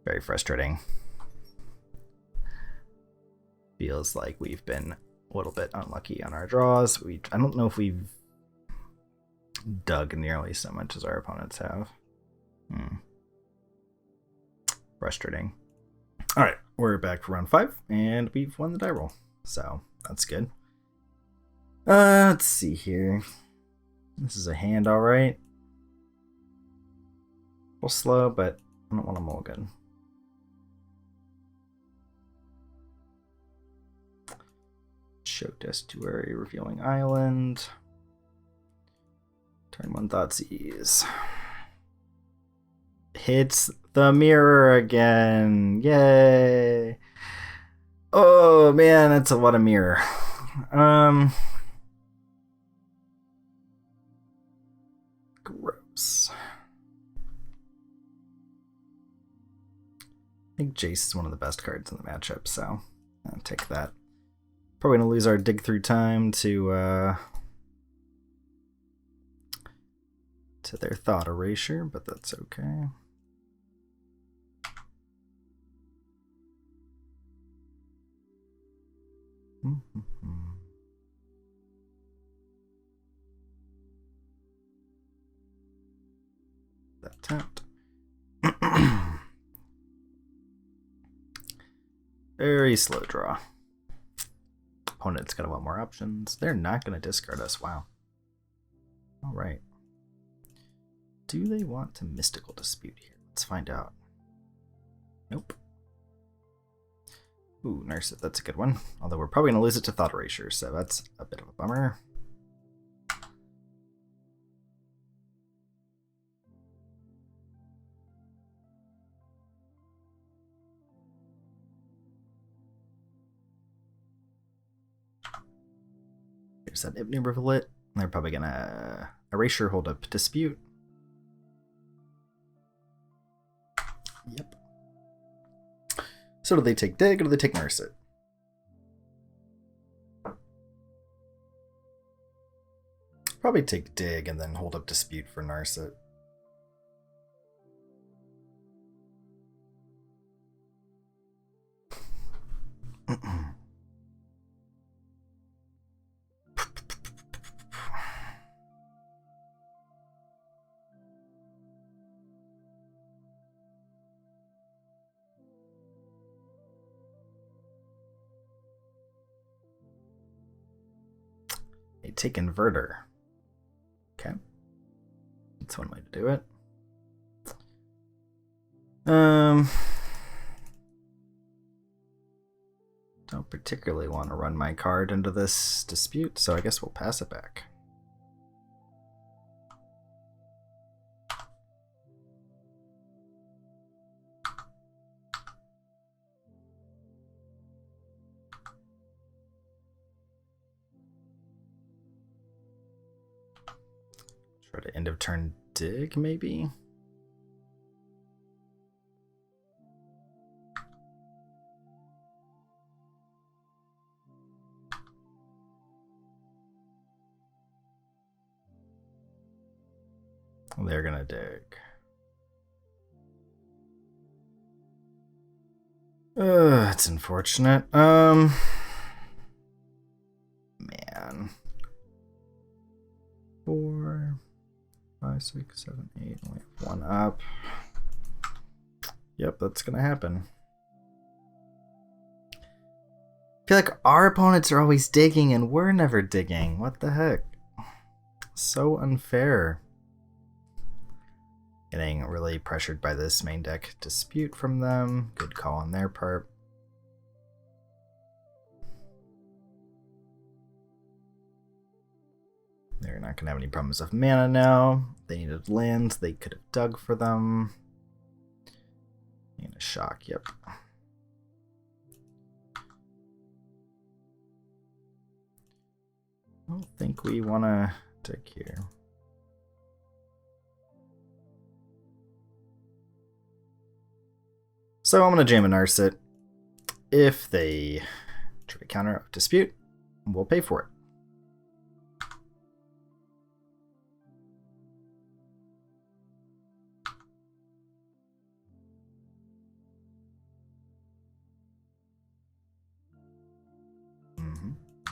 Very frustrating. Feels like we've been a little bit unlucky on our draws. I don't know if we've dug nearly so much as our opponents have. Frustrating. All right, we're back for round 5, and we've won the die roll, so that's good. Let's see here. This is a hand, all right. A little slow, but I don't want a mulligan. Choked Estuary, Revealing Island. Turn 1 Thoughtseize. Hits the mirror again. Yay! Oh man, that's a lot of mirror. Gross. I think Jace is one of the best cards in the matchup, so I'll take that. Probably gonna lose our dig through time to their thought erasure, but that's okay. That tapped. Very slow draw. Opponent's gonna want more options. They're not gonna discard us. Wow. Alright. Do they want to Mystical Dispute here? Let's find out. Nope. Ooh, Nurse It. That's a good one. Although we're probably going to lose it to Thought Erasure, so that's a bit of a bummer. There's that Ibn Rivulet. They're probably going to Erasure, hold up Dispute. Yep. So do they take Dig or do they take Nurse It? Probably take Dig and then hold up Dispute for Nurse It. They take Inverter. Okay. That's one way to do it. Don't particularly want to run my card into this dispute, so I guess we'll pass it back. Try to end of turn dig, maybe? They're gonna dig. It's unfortunate. Man. 4, 5, 6, 7, 8. Only have one up. Yep, that's gonna happen. I feel like our opponents are always digging and we're never digging. What the heck? So unfair. Getting really pressured by this main deck dispute from them. Good call on their part. They're not going to have any problems with mana now. They needed lands. They could have dug for them. And a shock, yep. I don't think we want to dig here. So I'm going to jam a Nurse It. If they try to counter a dispute, we'll pay for it.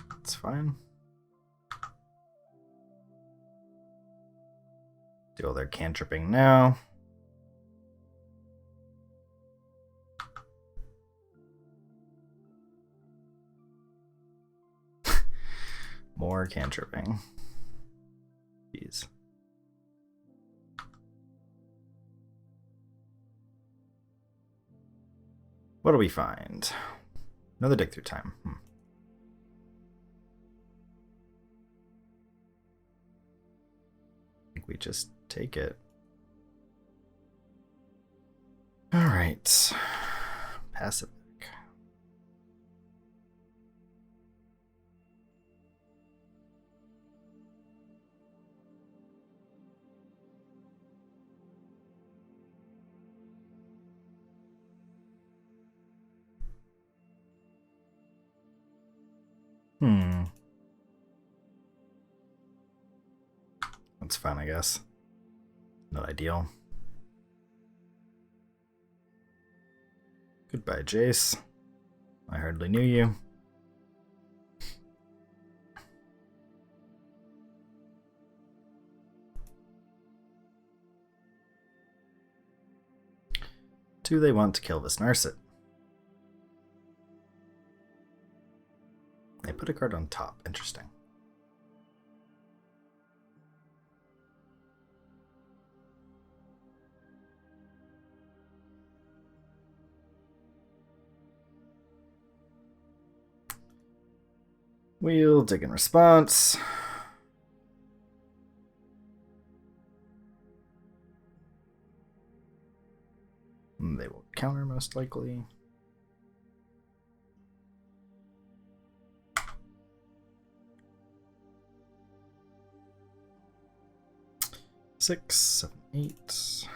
That's fine. Do all their cantripping now. More cantripping. Jeez. What do we find? Another dig through time. I think we just take it. All right. Pass it back. It's fine, I guess. Not ideal. Goodbye, Jace. I hardly knew you. Do they want to kill this Narset? They put a card on top. Interesting. We'll dig in response. They will counter most likely. Six, 7, 8.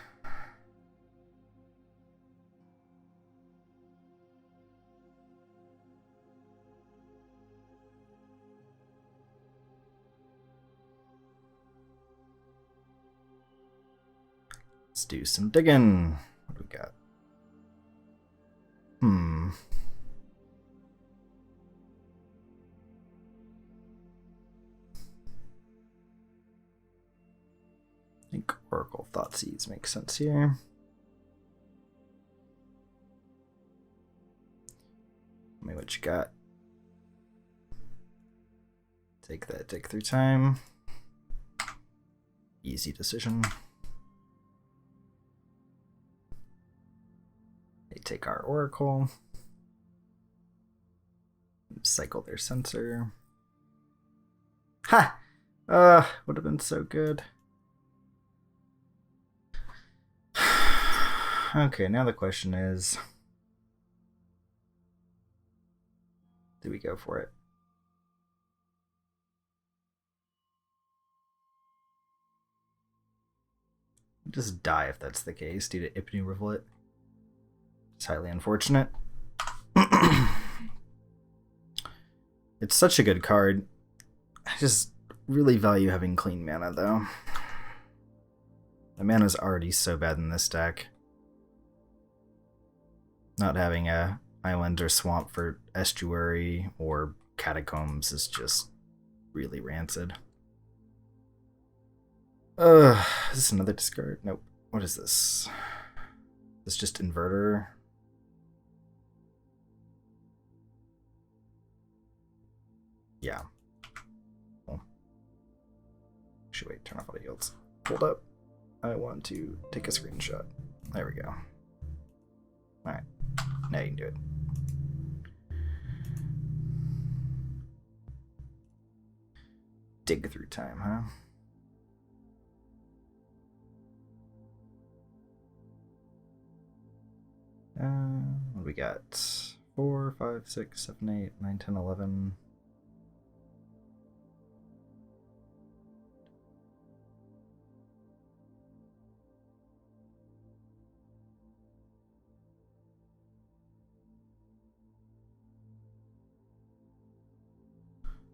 Let's do some digging. What do we got? I think Oracle Thoughtseize makes sense here. Tell me what you got. Take that dig through time. Easy decision. They take our Oracle. Cycle their sensor. Ha! Would have been so good. Okay, now the question is, do we go for it? Just die if that's the case due to Ipnu Rivulet. It's highly unfortunate. It's such a good card. I just really value having clean mana, though. The mana's already so bad in this deck. Not having a island or swamp for estuary or catacombs is just really rancid. Is this another discard? Nope. What is this? Is this just inverter? Yeah. Cool. Actually, wait, turn off audio yields. Hold up. I want to take a screenshot. There we go. Alright. Now you can do it. Dig through time, huh? What do we got? 4, 5, 6, 7, 8, 9, 10, 11.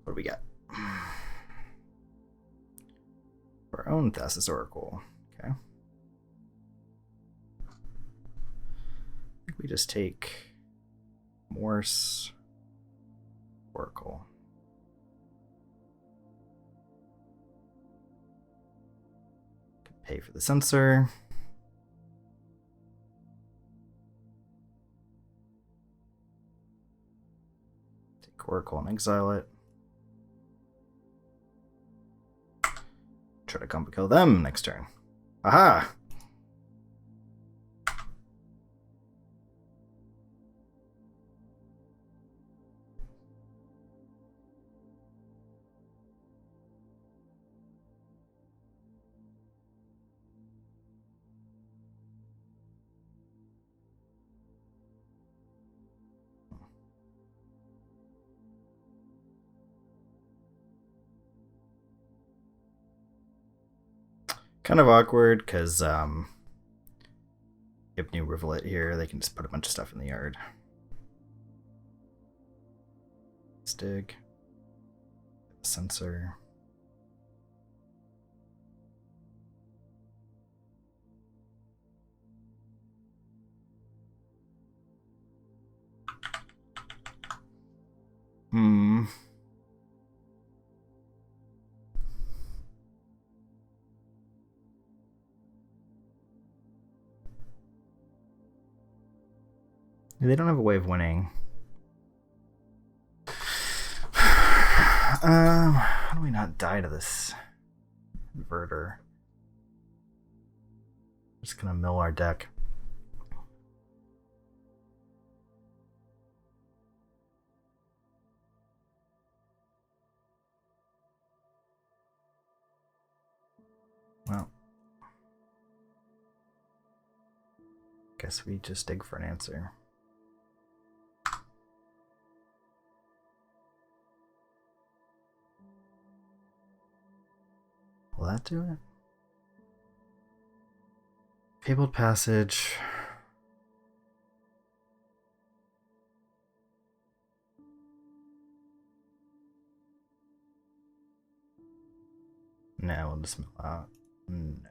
What do we got? Our own Thassa's Oracle. Okay. I think we just take Morse Oracle. Could pay for the sensor. Take Oracle and exile it. Try to combo kill them next turn. Aha! Kind of awkward because Ipnu Rivulet here, they can just put a bunch of stuff in the yard. Stig. Sensor. They don't have a way of winning. How do we not die to this inverter? Just gonna mill our deck. Well, guess we just dig for an answer. Will that do it? Fabled Passage. No, we'll just mill out. No.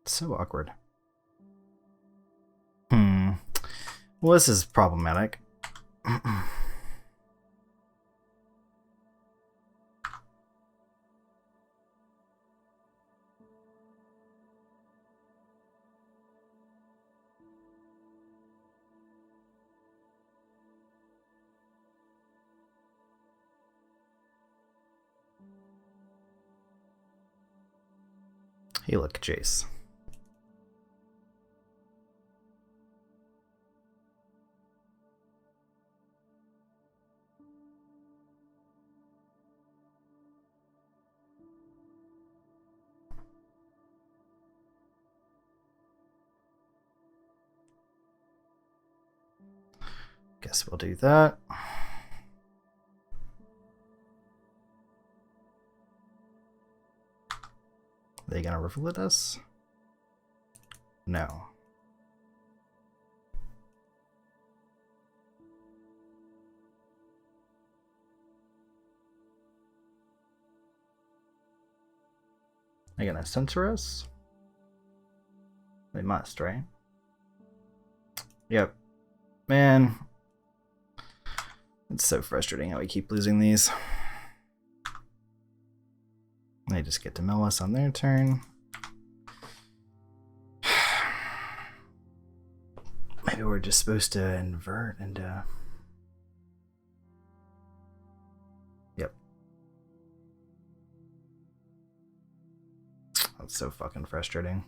So awkward. Well, this is problematic. Hey, look, Jace. Guess we'll do that. Are they gonna riffle at us? No. Are they gonna censor us? They must, right? Yep. Man. It's so frustrating how we keep losing these. They just get to mill us on their turn. Maybe we're just supposed to invert into... Yep. That's so fucking frustrating.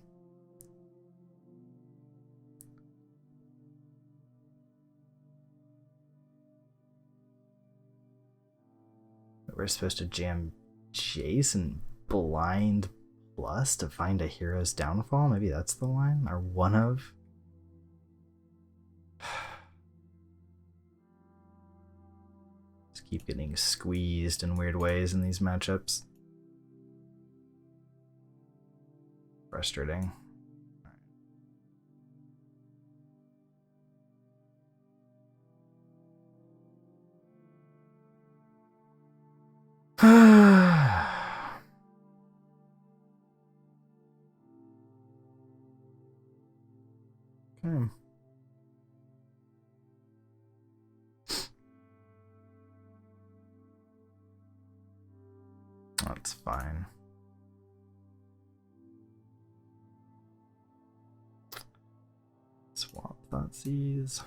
We're supposed to jam Jace and blind plus to find a hero's downfall? Maybe that's the line? Or one of? Just keep getting squeezed in weird ways in these matchups. Frustrating. Okay. That's fine. Swap Thoughtseize.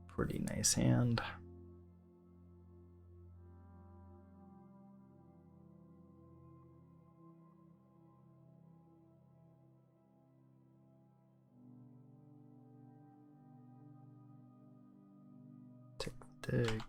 Pretty nice hand. Take the dig.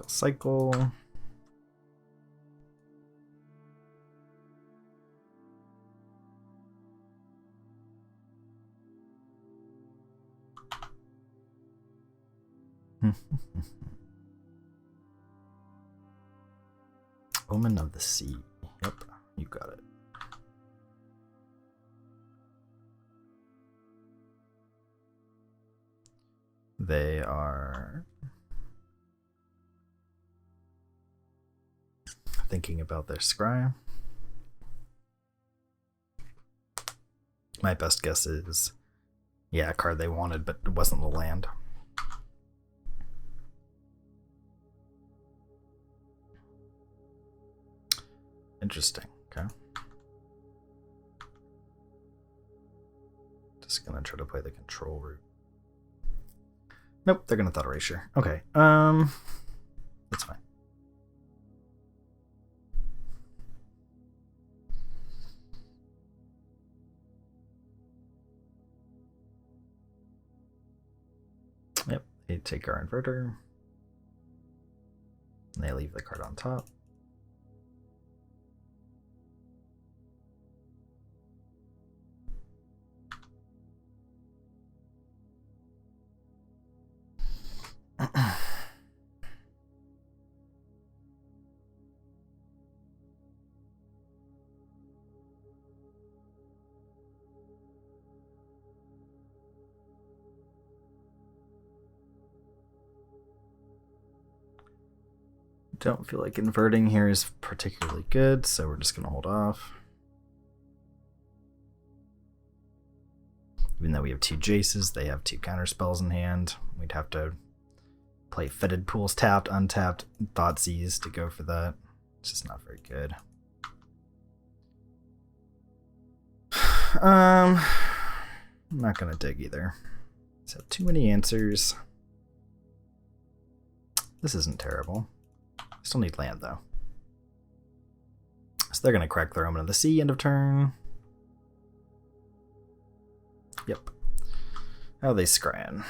Cycle. Omen of the Sea. Yep. You got it. They are thinking about their scry. My best guess is, yeah, a card they wanted, but it wasn't the land. Interesting. Okay. Just gonna try to play the control route. Nope, they're gonna thought erasure. Okay. That's fine. Yep, they take our inverter. And they leave the card on top. Don't feel like inverting here is particularly good, so we're just going to hold off. Even though we have 2 Jaces, they have 2 counter spells in hand. We'd have to play Fetid Pools tapped, untapped, Thoughtseize to go for that. It's just not very good. I'm not going to dig either. So too many answers. This isn't terrible. Still need land though. So they're going to crack their Omen of the Sea end of turn. Yep. How are they scrying?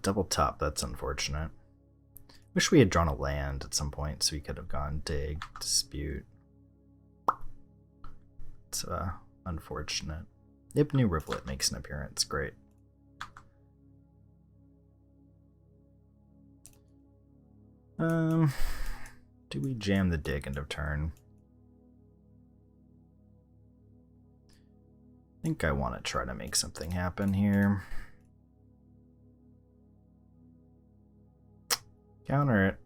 Double top, that's unfortunate. Wish we had drawn a land at some point so we could have gone dig, dispute. It's unfortunate. Yep, new Rivulet makes an appearance. Great. Do we jam the dig end of turn? I think I want to try to make something happen here. Counter it.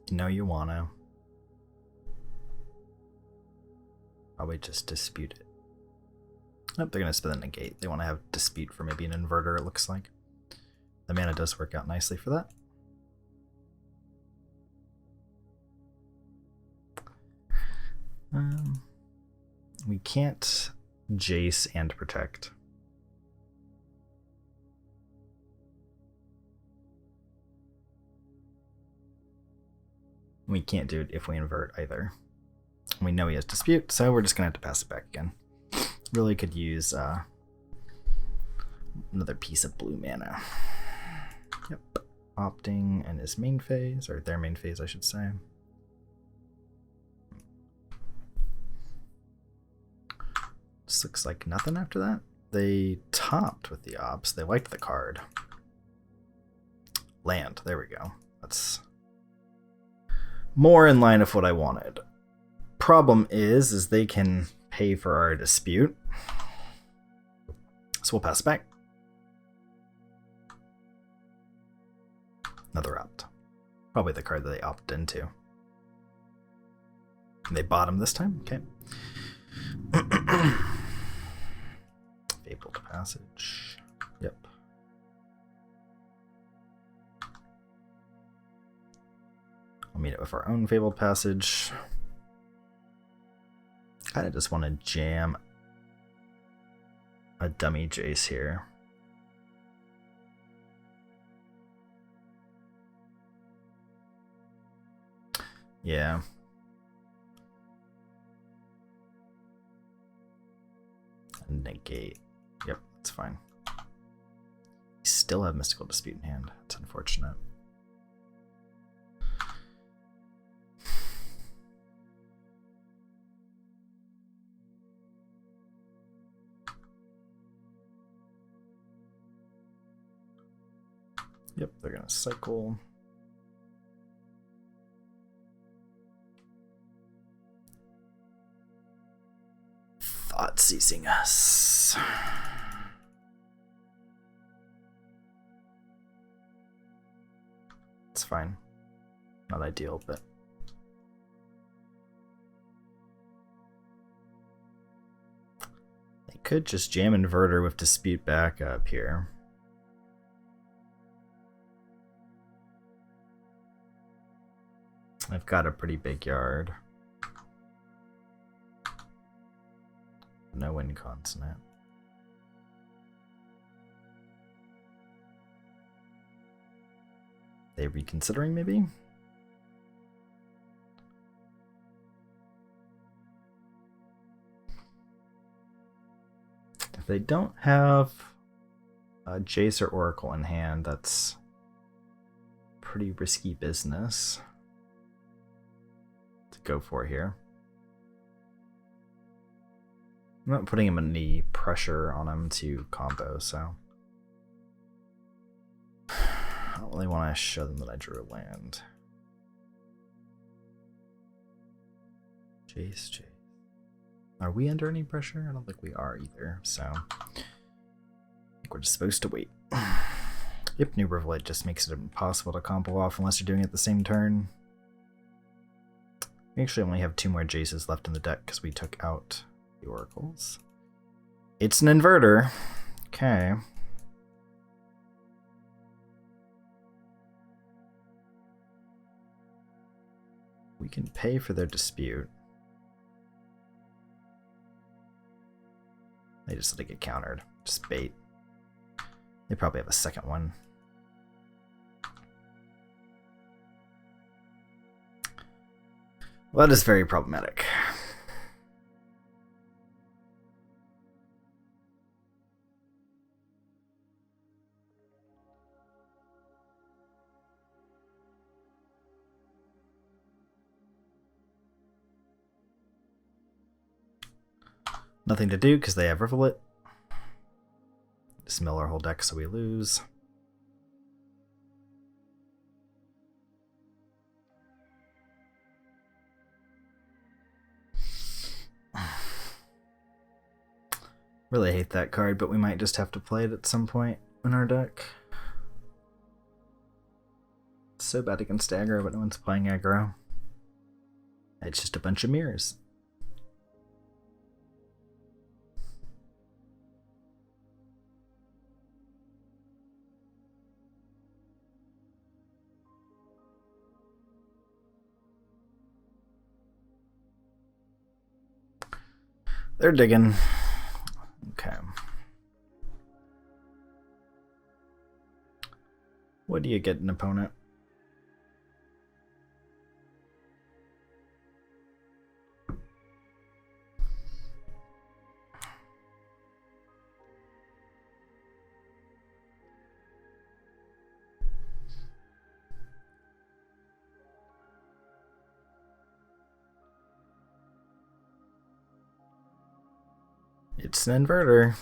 You know you want to. Probably just dispute it. Oh, they're going to spin the negate. They want to have dispute for maybe an inverter, it looks like. The mana does work out nicely for that. We can't Jace and protect. We can't do it if we invert either. We know he has dispute, so we're just gonna have to pass it back again. Really could use another piece of blue mana. Yep. Opting in his main phase, or their main phase, I should say. This looks like nothing after that. They topped with the ops. They liked the card. Land. There we go. That's more in line of what I wanted. Problem is they can pay for our dispute. So we'll pass it back. Another opt. Probably the card that they opted into. And they bought him this time? Okay. Fabled Passage. Yep. We'll meet it with our own Fabled Passage. Kind of just want to jam a dummy Jace here. Yeah. Negate. Yep, that's fine. We still have Mystical Dispute in hand. That's unfortunate. Yep, they're gonna cycle. Thought ceasing us. It's fine. Not ideal, but they could just jam inverter with dispute back up here. I've got a pretty big yard. No win consonant. They reconsidering maybe? If they don't have a Jace or Oracle in hand, that's pretty risky business to go for here. I'm not putting him any pressure on him to combo, so I don't really want to show them that I drew a land. Jace. Are we under any pressure? I don't think we are either, so I think we're just supposed to wait. Yep, New Rivulet just makes it impossible to combo off unless you're doing it the same turn. We actually only have 2 more Jaces left in the deck because we took out the Oracles. It's an inverter. Okay. We can pay for their dispute. They just let it get countered. Just bait. They probably have a second one. Well, that is very problematic. Nothing to do because they have Rivulet. Just mill our whole deck so we lose. Really hate that card, but we might just have to play it at some point in our deck. It's so bad against aggro, but no one's playing aggro. It's just a bunch of mirrors. They're digging. Okay. What do you get an opponent? It's an inverter.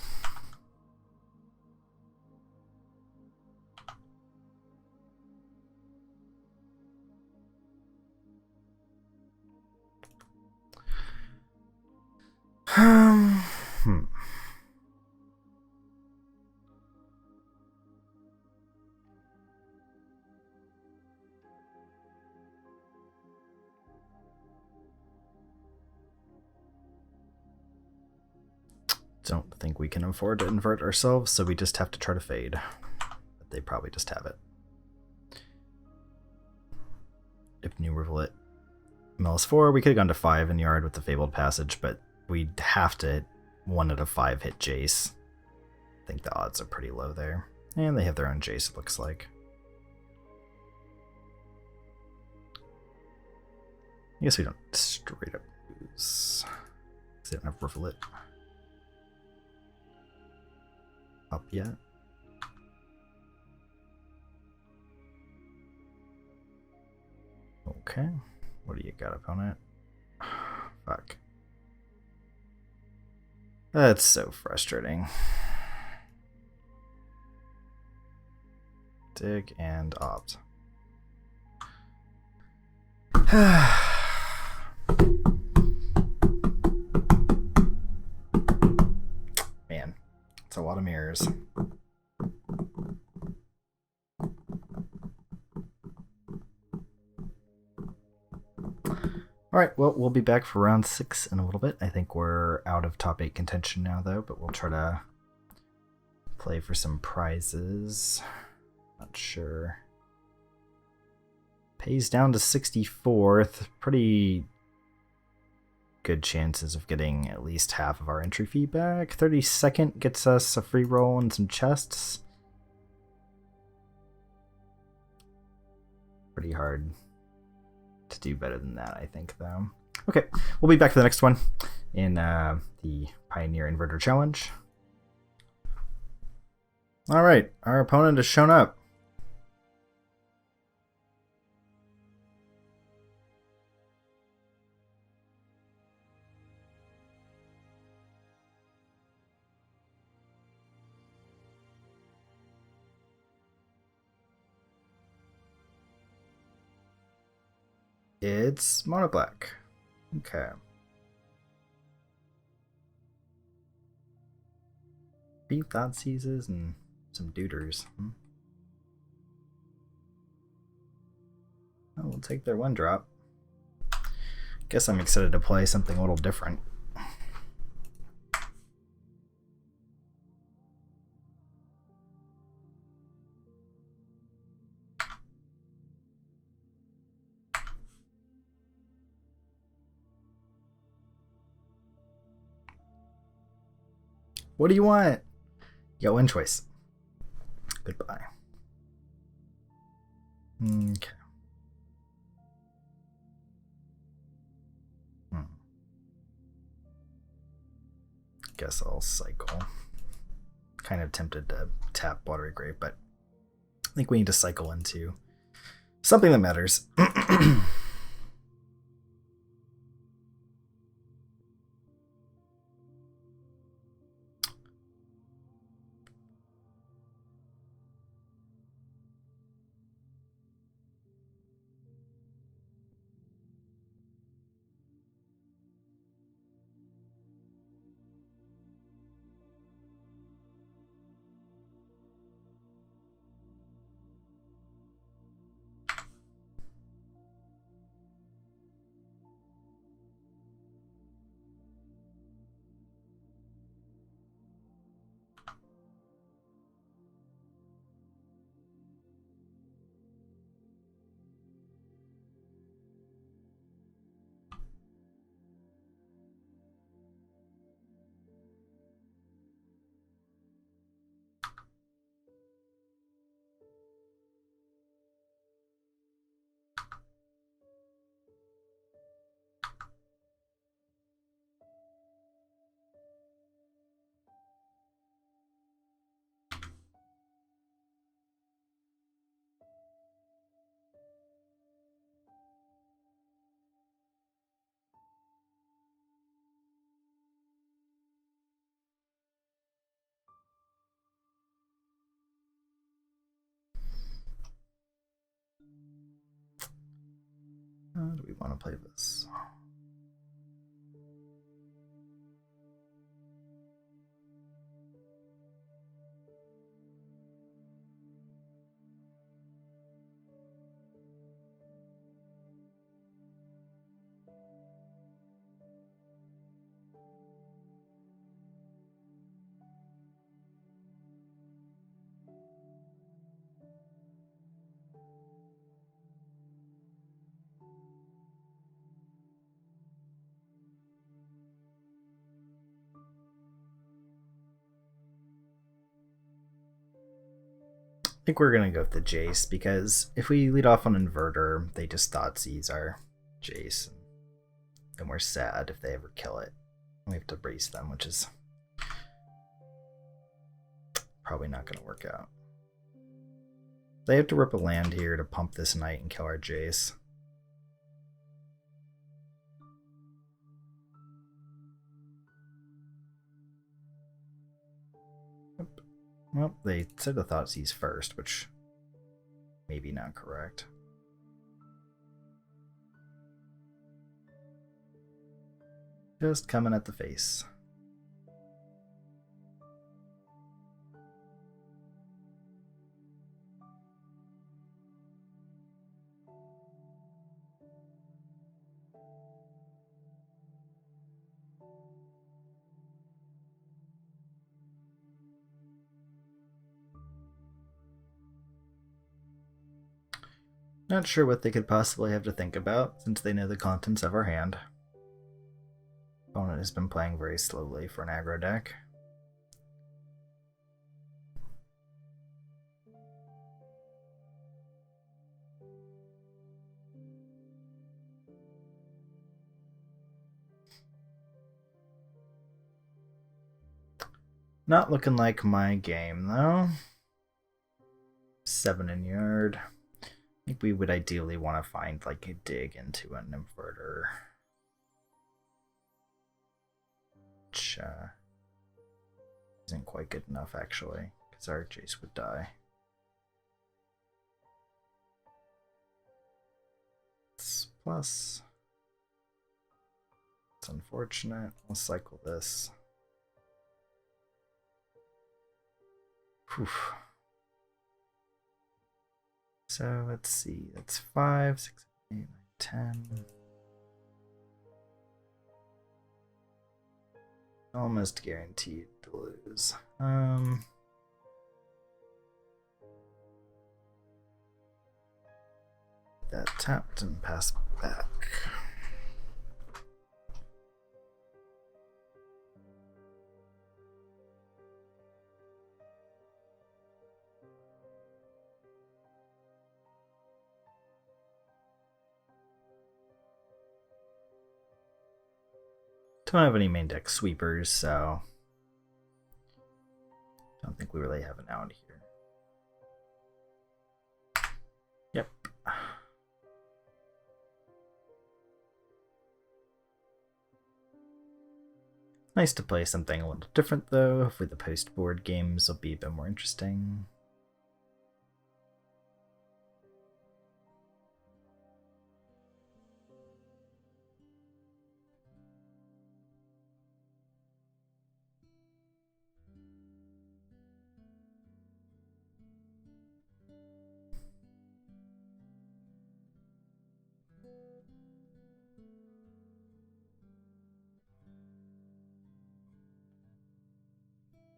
Don't think we can afford to invert ourselves, so we just have to try to fade. But they probably just have it. If New Rivulet mills 4, we could have gone to 5 in yard with the Fabled Passage, but we'd have to hit 1 out of 5 hit Jace. I think the odds are pretty low there. And they have their own Jace, it looks like. I guess we don't straight up lose. Because they don't have Rivulet up yet. Okay. What do you got, opponent? Fuck. That's so frustrating. dig and opt. Man, it's a lot of mirrors. Alright, well, we'll be back for round 6 in a little bit. I think we're out of top 8 contention now, though, but we'll try to play for some prizes. Not sure. Pays down to 64th. Pretty good chances of getting at least half of our entry fee back. 32nd gets us a free roll and some chests. Pretty hard to do better than that, I think, though. Okay, we'll be back for the next one in the Pioneer Inverter Challenge. All right, our opponent has shown up. It's mono black. Okay. Beat Thoughtseizes and some duders. Oh, we'll take their 1-drop. Guess I'm excited to play something a little different. What do you want? You got one choice. Goodbye. Okay. Guess I'll cycle. Kind of tempted to tap Watery Grave, but I think we need to cycle into something that matters. How do we want to play this? I think we're going to go with the Jace, because if we lead off on Inverter, they just Thoughtseize our Jace, and we're sad if they ever kill it. We have to brace them, which is probably not going to work out. They have to rip a land here to pump this Knight and kill our Jace. Well, they said the Thoughtseize first, which maybe not correct. Just coming at the face. Not sure what they could possibly have to think about, since they know the contents of our hand. Opponent has been playing very slowly for an aggro deck. Not looking like my game, though. 7 in yard. I think we would ideally want to find like a dig into an inverter. Which isn't quite good enough, actually, because our Jace would die. It's plus. It's unfortunate. We'll cycle this. Whew. So let's see, that's 5, 6, 8, 9, 10. Almost guaranteed to lose. That tapped and pass back. Don't have any main deck sweepers, so don't think we really have an out here. Yep. Nice to play something a little different, though. Hopefully the post-board games will be a bit more interesting.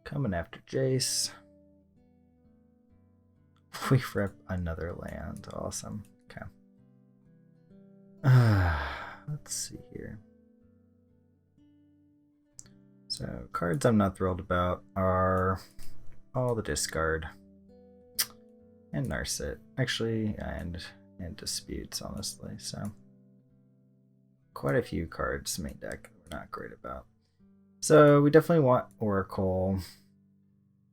Coming after Jace. We rip another land. Awesome. Okay. Let's see here. So cards I'm not thrilled about are all the discard and Narset. Actually, and disputes, honestly. So quite a few cards main deck we're not great about. So we definitely want Oracle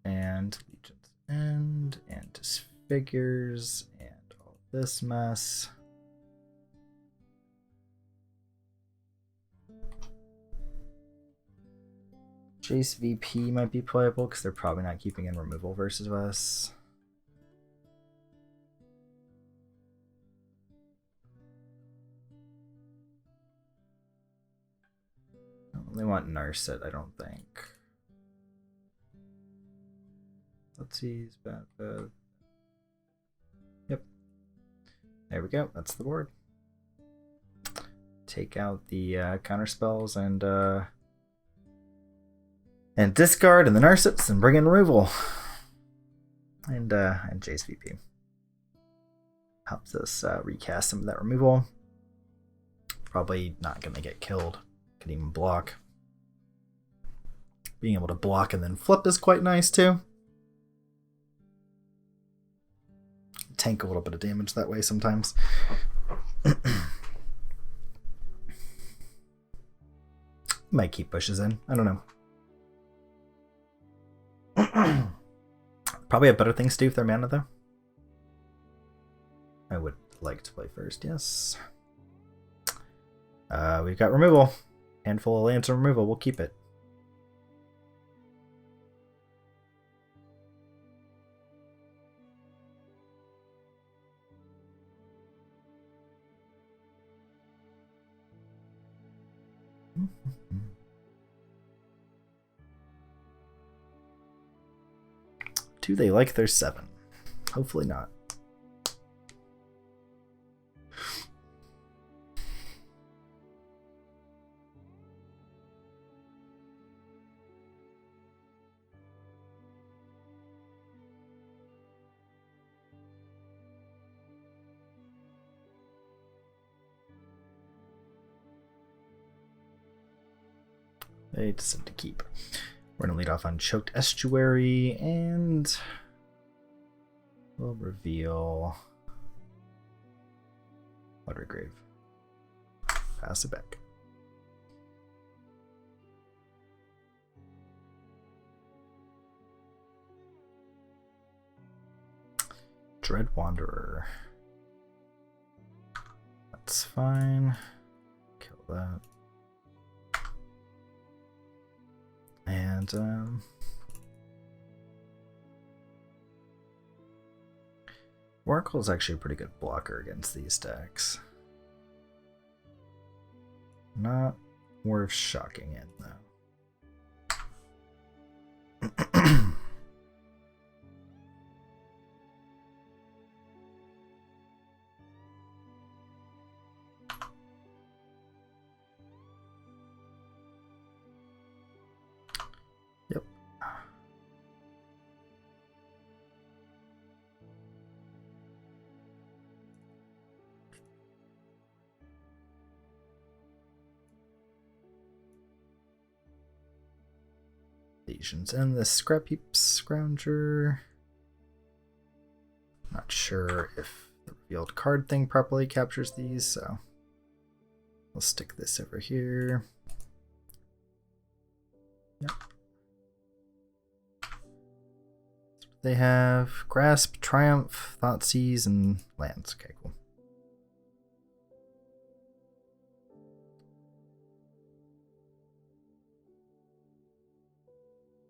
and Legion's End and Disfigures and all this mess. Jace VP might be playable because they're probably not keeping in removal versus us. They want Narset, I don't think. Let's see, he's bad. Yep. There we go. That's the board. Take out the counter spells and discard and the Narsets and bring in removal. And Jace VP helps us recast some of that removal. Probably not gonna get killed. Can even block. Being able to block and then flip is quite nice too. Tank a little bit of damage that way sometimes. Might keep bushes in. I don't know. Probably have better things to do with their mana though. I would like to play first, yes. We've got removal. Handful of lands and removal. We'll keep it. Do they like their 7? Hopefully not. They decide to keep. We're going to lead off on Choked Estuary, and we'll reveal Watergrave. Pass it back. Dread Wanderer. That's fine. Kill that. And Oracle is actually a pretty good blocker against these decks. Not worth shocking in, though. Yep. Lesions and the Scrap Heap Scrounger. Not sure if the revealed card thing properly captures these, so we'll stick this over here. Yep. They have Grasp, Triumph, Thoughtseize, and Lands. Okay, cool.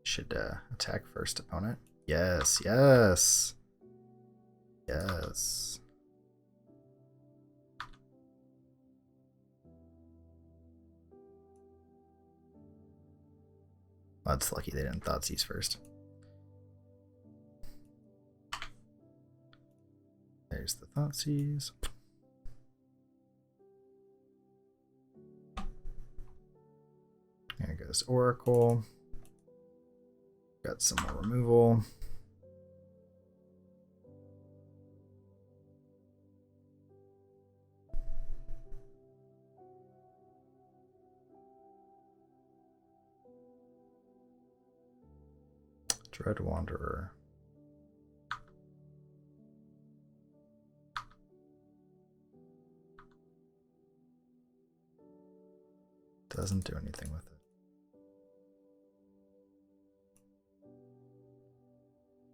Should attack first opponent. Yes, yes. Yes. Well, that's lucky they didn't Thoughtseize first. There's the Thoughtseize. There goes Oracle. Got some more removal. Dread Wanderer. Doesn't do anything with it.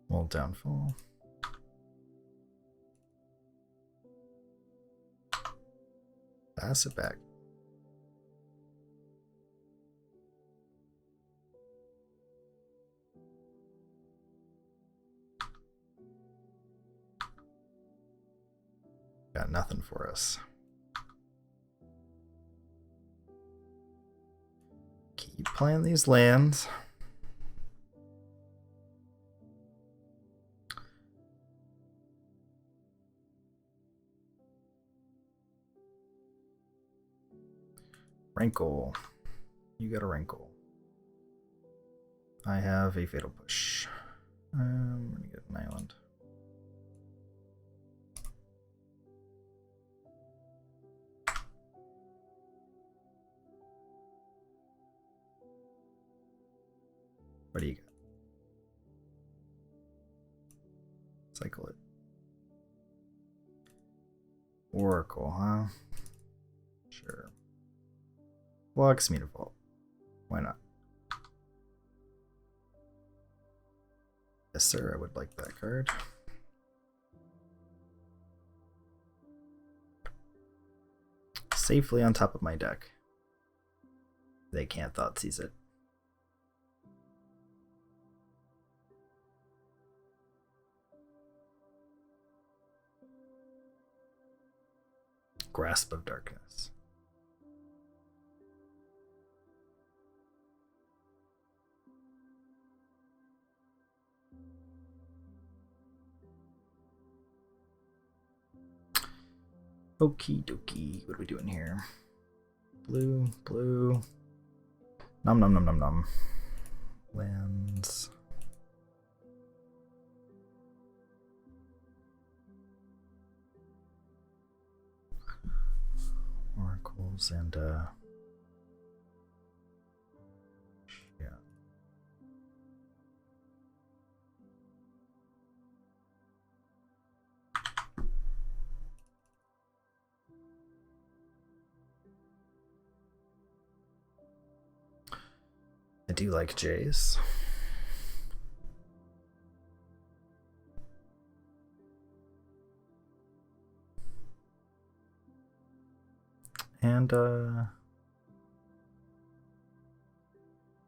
Well, downfall. Pass it back. Got nothing for us. Keep playing these lands. Rankle. You got a Rankle. I have a Fatal Push. I'm gonna get an island. What do you got? Cycle it. Oracle, huh? Sure. Flux, Mutavault. Why not? Yes, sir, I would like that card. Safely on top of my deck. They can't Thoughtseize it. Grasp of Darkness. Okie dokie. What are we doing here? Blue, blue. Nom nom nom nom nom. Lands. Oracles and yeah. I do like Jays. And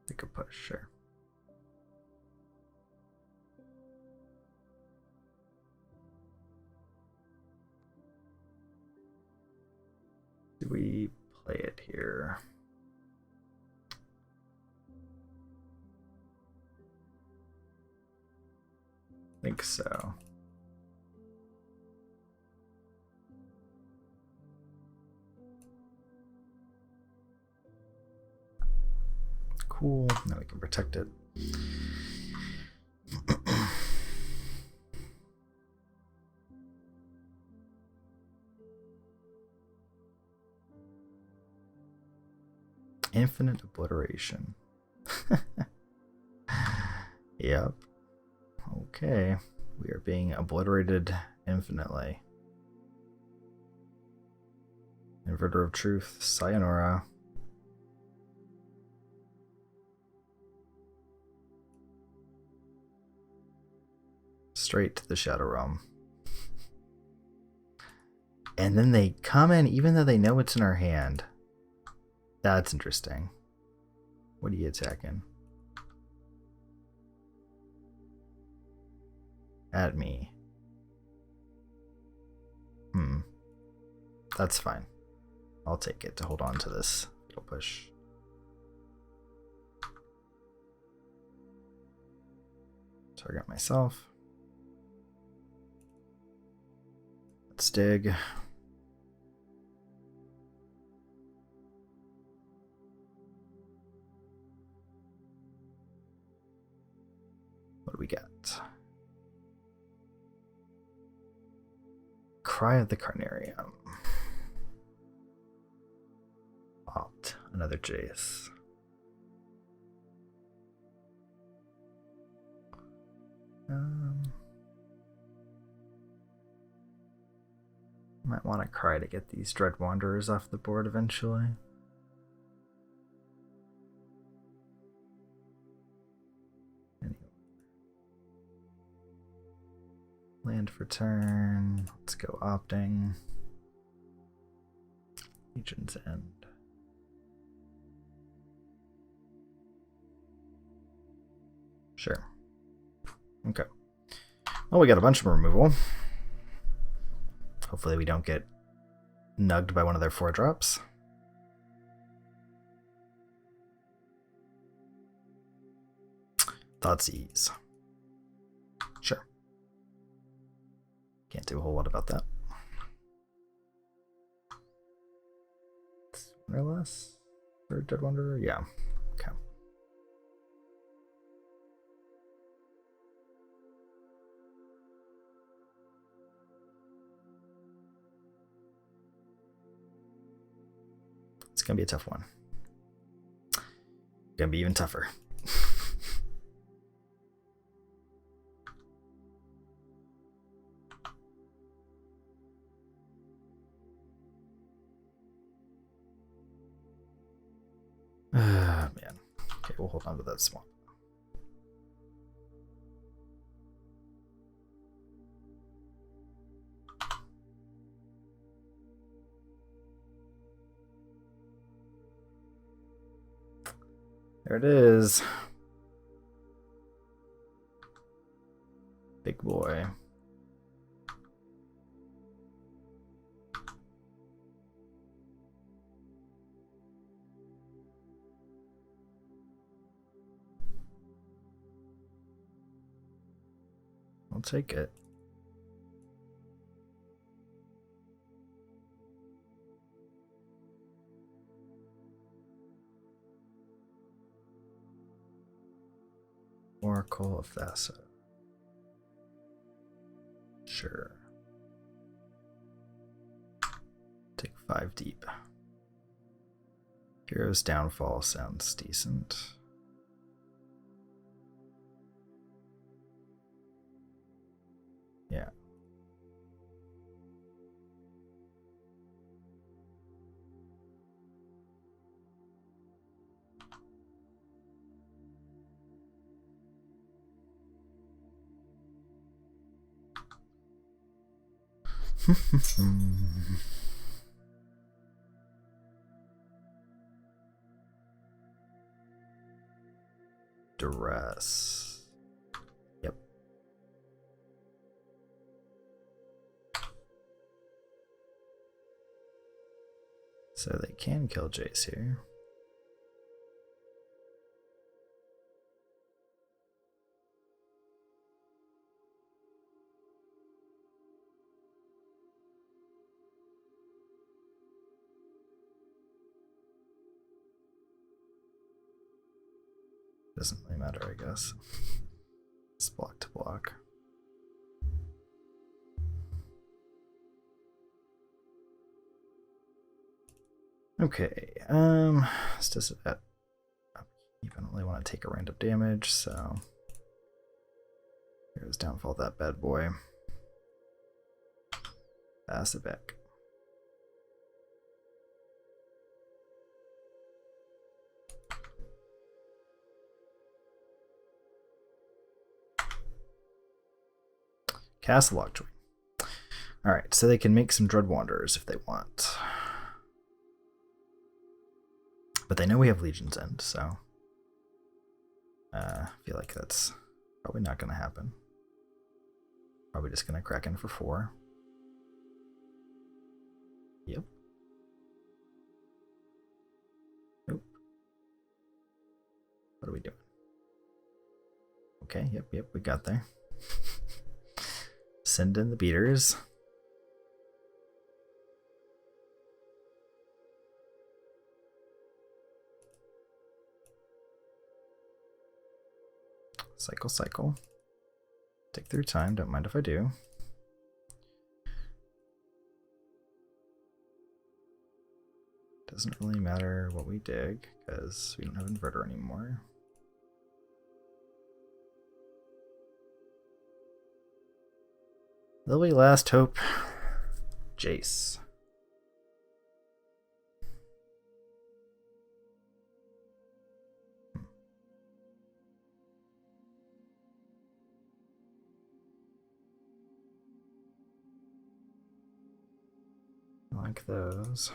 take a push, sure. Do we play it here? I think so. Cool. Now we can protect it. Infinite obliteration. Yep. Okay. We are being obliterated infinitely. Inverter of Truth. Sayonara. Straight to the Shadow Realm. And then they come in even though they know it's in our hand. That's interesting. What are you attacking? At me. That's fine. I'll take it to hold on to this. It'll push. Target myself. Let's dig. What do we got? Cry of the Carnarium. Opt. Another Jace. Might want to cry to get these Dread Wanderers off the board eventually. Anyway. Land for turn. Let's go opting. Legion's End. Sure. Okay. Well, we got a bunch of removal. Hopefully we don't get nugged by one of their 4-drops. Thoughtseize. Sure. Can't do a whole lot about that. One or less? For Dead Wanderer? Yeah. Okay. It's gonna be a tough one. Gonna be even tougher. Man. Okay, we'll hold on to that swamp. There it is. Big boy. I'll take it. Oracle of Thassa. Sure. Take 5 deep. Hero's Downfall sounds decent. Yeah. Duress. Yep. So they can kill Jace here. Doesn't really matter, I guess. It's block to block. Okay, this does it at upkeep. I don't really want to take a random damage, so here's Downfall that bad boy. Pass it back. Castle Lockjoy. Alright, so they can make some Dread Wanderers if they want. But they know we have Legion's End, so I feel like that's probably not going to happen. Probably just going to crack in for 4. Yep. Nope. What are we doing? Okay, yep, we got there. Send in the beaters. Cycle. Take their time, don't mind if I do. Doesn't really matter what we dig, because we don't have Inverter anymore. Lily Last Hope, Jace. Like those.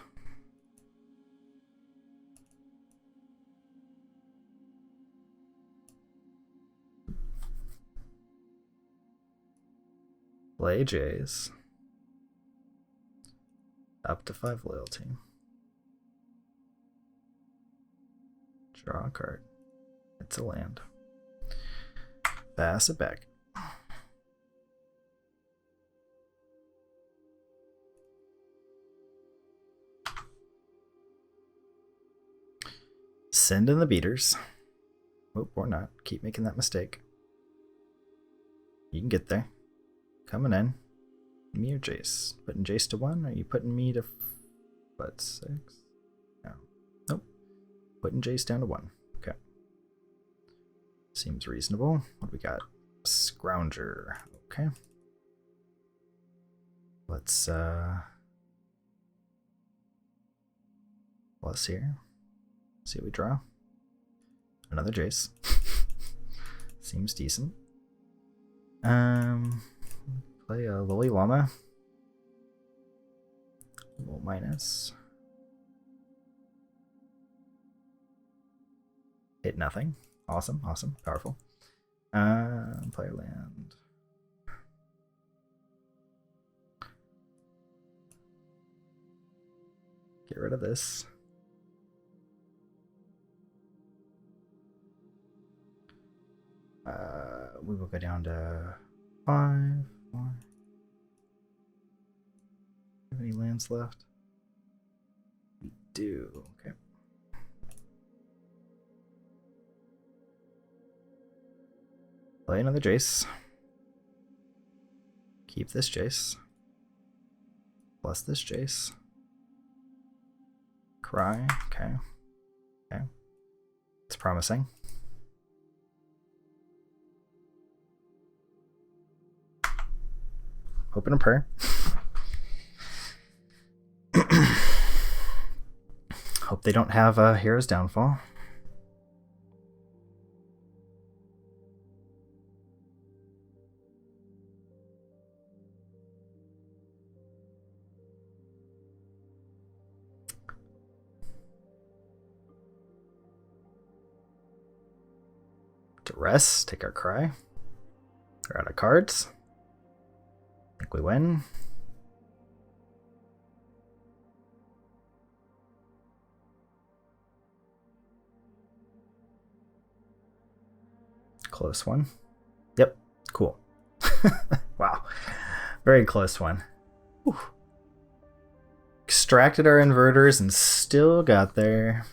Play Jays. Up to 5 loyalty. Draw a card. It's a land. Pass it back. Send in the beaters. Oh, or not. Keep making that mistake. You can get there. Coming in. Me or Jace? Putting Jace to 1? Or are you putting me to what, 6? No. Nope. Putting Jace down to 1. Okay. Seems reasonable. What do we got? Scrounger. Okay. Let's plus here. See what we draw. Another Jace. Seems decent. Play a Lily Llama. Little minus. Hit nothing. Awesome. Powerful. Play a land. Get rid of this. We will go down to 5, 4. Have any lands left? We do. Okay. Play another Jace. Keep this Jace. Plus this Jace. Cry. Okay. Okay. It's promising. Open a prayer. Hope they don't have a Hero's Downfall. To rest, take our cry. We're out of cards. I think we win. Close one. Yep, cool. Wow, very close one. Whew. Extracted our inverters and still got there.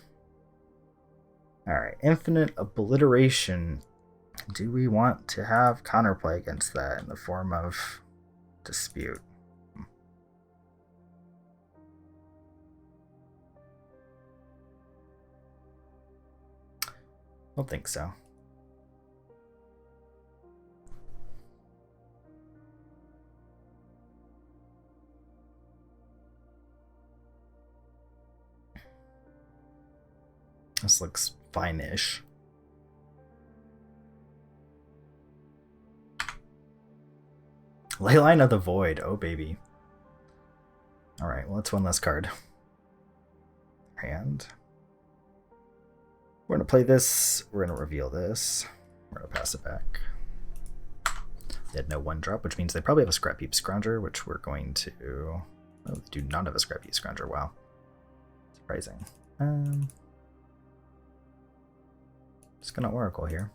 Alright, infinite obliteration. Do we want to have counterplay against that in the form of dispute? Don't think so. This looks fine-ish. Leyline of the Void. Oh, baby. Alright, well, it's one less card. And we're going to play this. We're going to reveal this. We're going to pass it back. They had no 1-drop, which means they probably have a Scrap Heap Scrounger, which we're going to... Oh, they do not have a Scrap Heap Scrounger. Wow. Surprising. Just gonna Oracle here.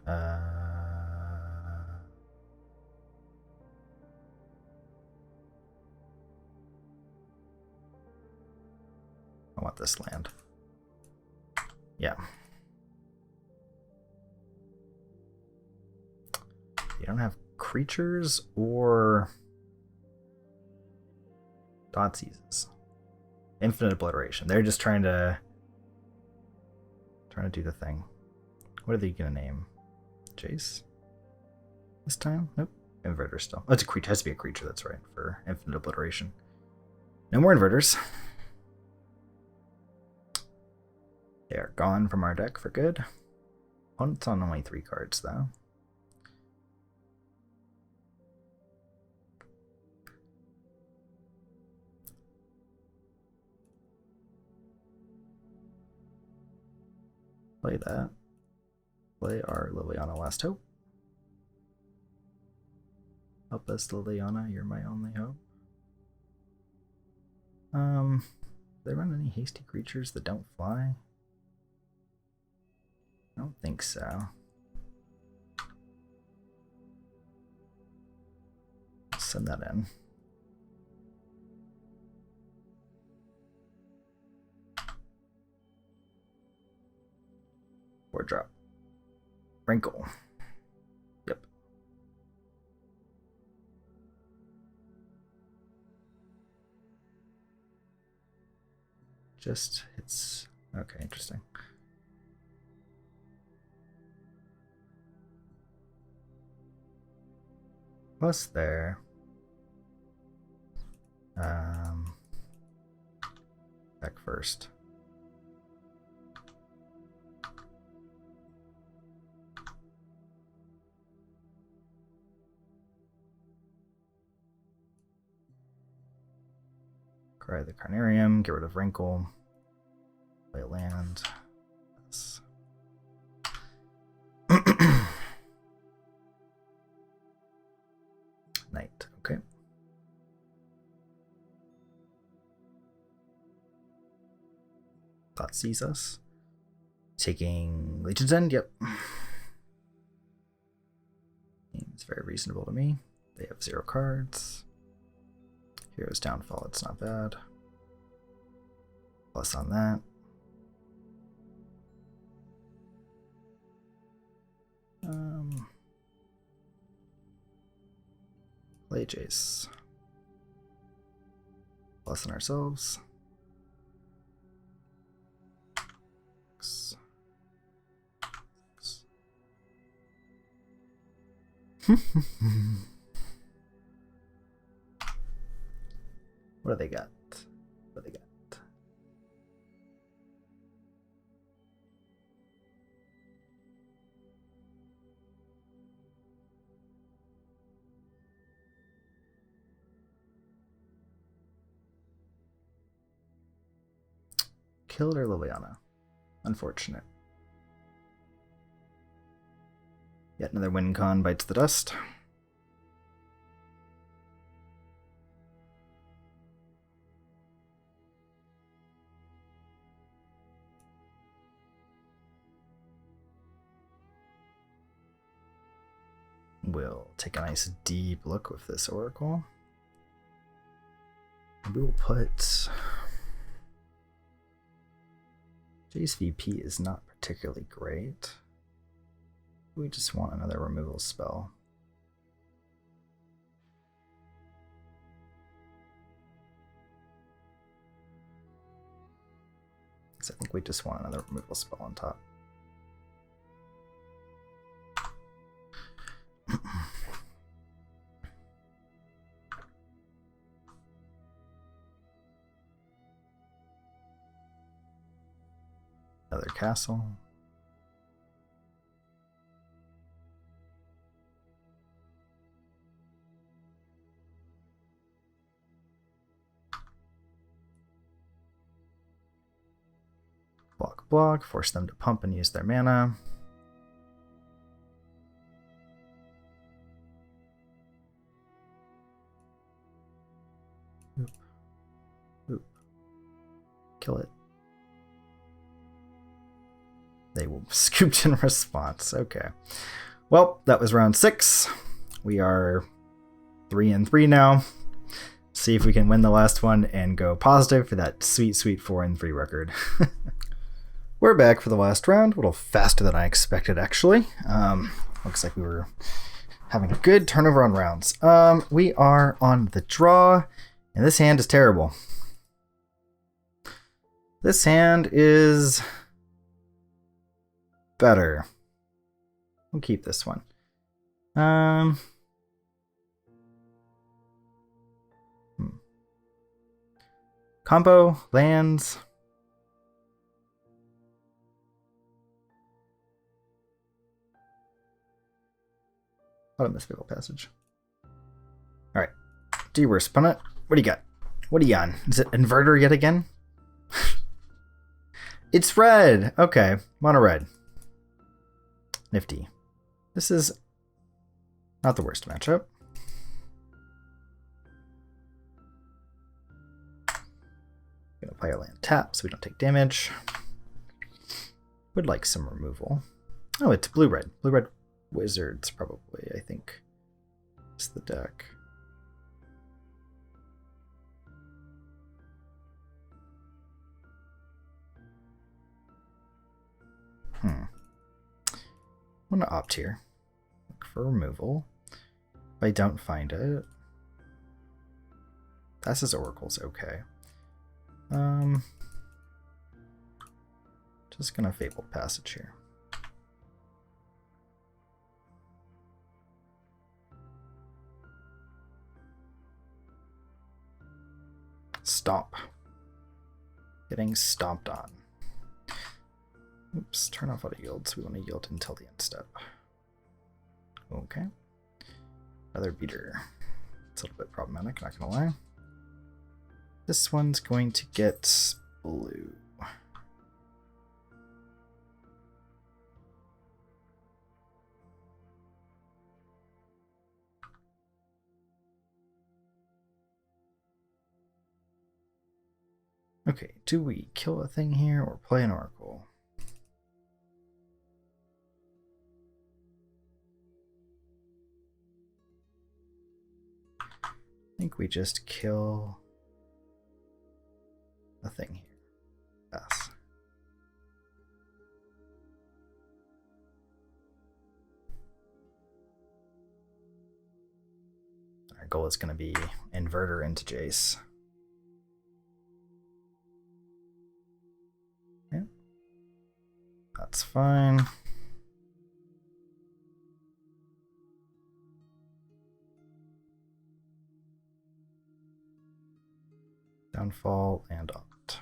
I want this land. Yeah. You don't have creatures or Thoughtseizes. Infinite obliteration. They're just trying to do the thing. What are they gonna name? Jace? This time? Nope. Inverter still. Oh, it's a creature. It has to be a creature, that's right, for infinite obliteration. No more inverters. They are gone from our deck for good. Opponent's on only 3 cards, though. Play that. Play our Liliana Last Hope. Help us, Liliana, you're my only hope. Do they run any hasty creatures that don't fly? I don't think so. Send that in. Or drop. Wrinkle. Yep. Just hits. Okay, interesting. Plus there. Back first. Cry the Carnarium, get rid of Wrinkle, play land. Yes. Knight, okay. Thought sees us. Taking Legion's End, yep. Seems very reasonable to me. They have 0 cards. Hero's Downfall, it's not bad. Plus on that. Play Jace. Lessen ourselves. What do they got? What do they got? Killed our Liliana. Unfortunate. Yet another win con bites the dust. We'll take a nice deep look with this Oracle. We will put... Jace VP is not particularly great. We just want another removal spell. So I think we just want another removal spell on top. Another castle. Block, force them to pump and use their mana. Oop. Oop. Kill it. They will scooped in response. Okay. Well, that was round 6. We are 3-3 now. See if we can win the last one and go positive for that sweet, sweet 4-3 record. We're back for the last round. A little faster than I expected, actually. Looks like we were having a good turnover on rounds. We are on the draw, and this hand is terrible. This hand is better. We'll keep this one. Combo, lands. What a mystical passage. Alright. Do your worst, opponent. What do you got? What are you on? Is it Inverter yet again? It's red! Okay. Mono red. Nifty. This is not the worst matchup. Gonna play our land tap so we don't take damage. Would like some removal. Oh, it's blue-red. Blue-red Wizards, probably, I think. It's the deck. I'm going to opt here. Look for removal. If I don't find it... That's his Oracle's okay. Just going to Fabled Passage here. Stomp. Getting stomped on. Oops, turn off auto yield, so we want to yield until the end step. Okay. Another beater. It's a little bit problematic, not gonna lie. This one's going to get blue. Okay, do we kill a thing here or play an Oracle? I think we just kill a thing here. Pass. goal is going to be inverter into Jace. Yeah, that's fine. Downfall and Alt.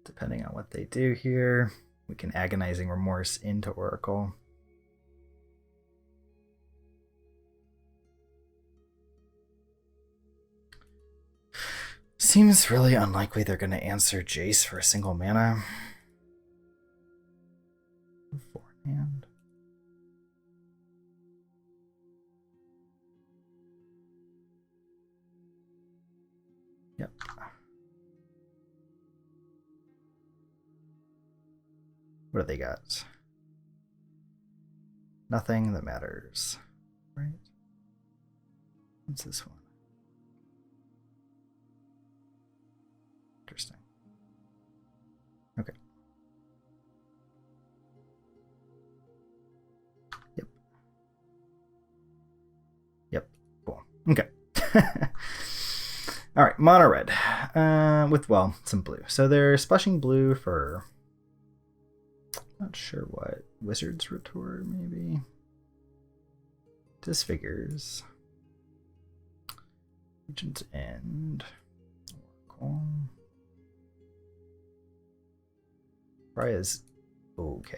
Depending on what they do here, we can Agonizing Remorse into Oracle. Seems really unlikely they're going to answer Jace for a single mana. Beforehand. Yep. What do they got? Nothing that matters, right? What's this one? Interesting. Okay. Yep. Yep. Cool. Okay. All right, mono red with, well, some blue. So they're splashing blue for, not sure what, Wizard's Retort maybe. Disfigures. Regent's End. Oracle. Probably is okay.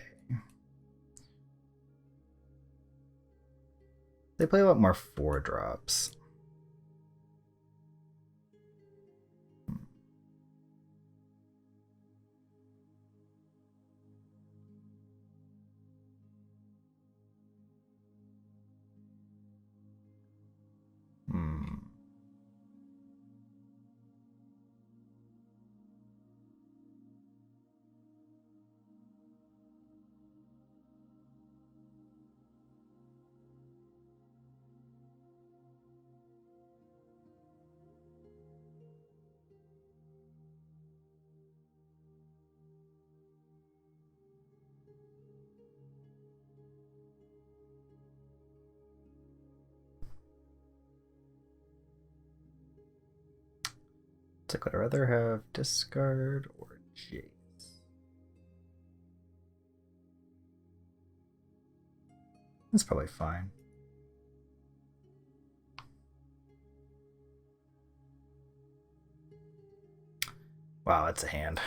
They play a lot more 4-drops. So could I rather have discard or Jace? That's probably fine. Wow, that's a hand.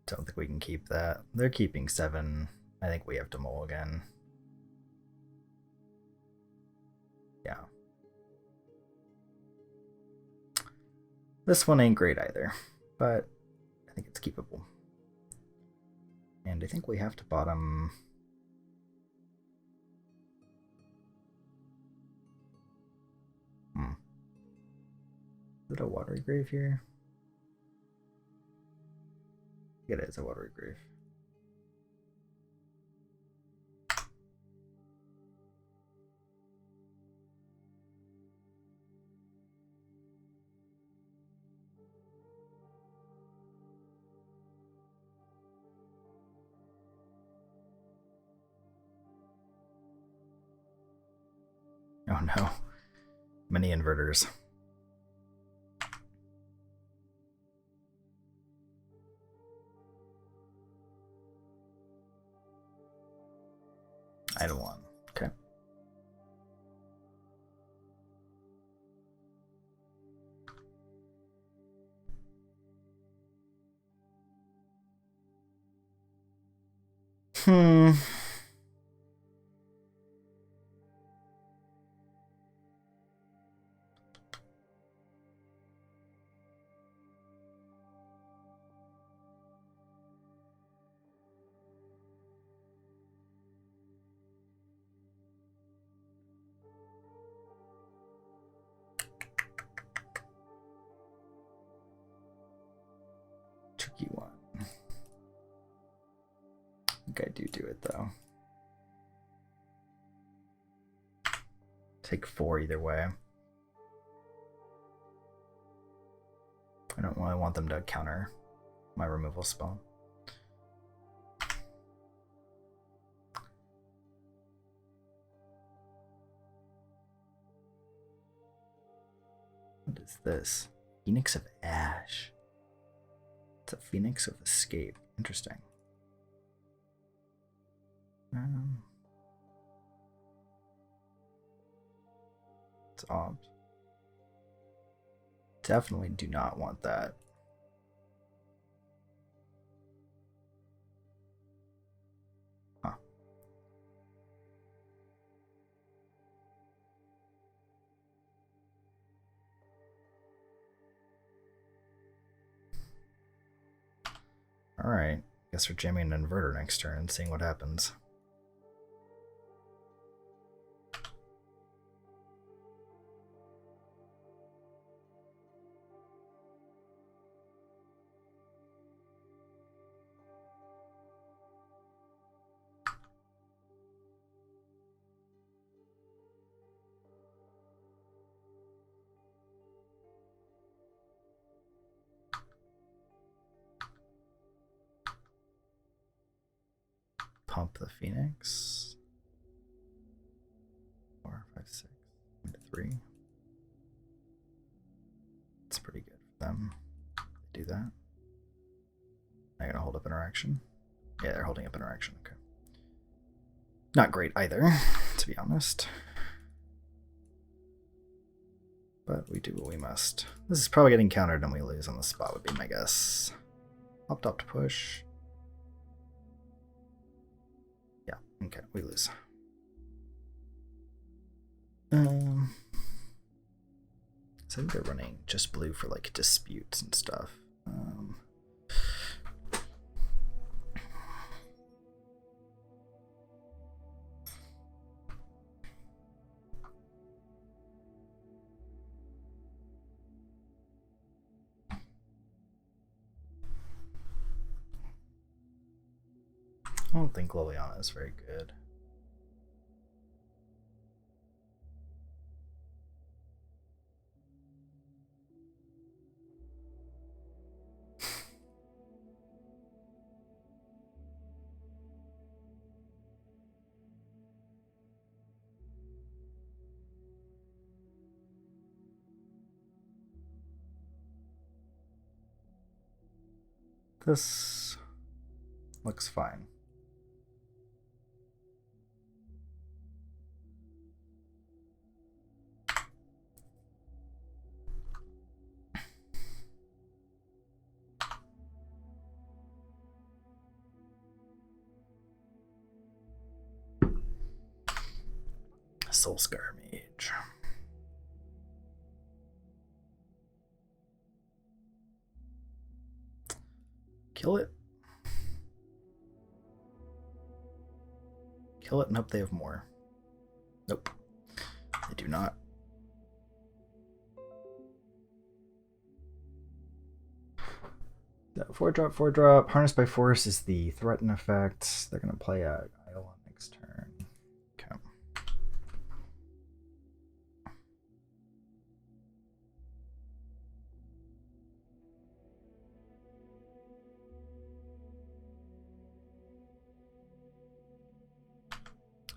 Don't think we can keep that. They're keeping 7. I think we have to mulligan. Yeah. This one ain't great either, but I think it's keepable. And I think we have to bottom. Is it a watery grave here? It is a watery grave. Oh no. Many inverters. I don't want. Okay. Tricky one. I think I do it though. Take 4 either way. I don't really want them to counter my removal spell. What is this? Phoenix of Ash. It's a Phoenix of Escape. Interesting. It's odd. Definitely do not want that. Huh. Alright. Guess we're jamming an inverter next turn and seeing what happens. Pump the Phoenix. 4, 5, 6, 3. It's pretty good for them. They do that. They're gonna hold up interaction. Yeah, they're holding up interaction. Okay. Not great either, to be honest. But we do what we must. This is probably getting countered and we lose on the spot would be my guess. Up to push. Yeah, okay, we lose. So I think they're running just blue for like disputes and stuff. I don't think Liliana is very good. This looks fine. Soulscar Mage. Kill it. Kill it and hope they have more. Nope. They do not. That 4-drop, 4-drop. Harnessed by Force is the threaten effect. They're going to play a Iowa next turn. Okay.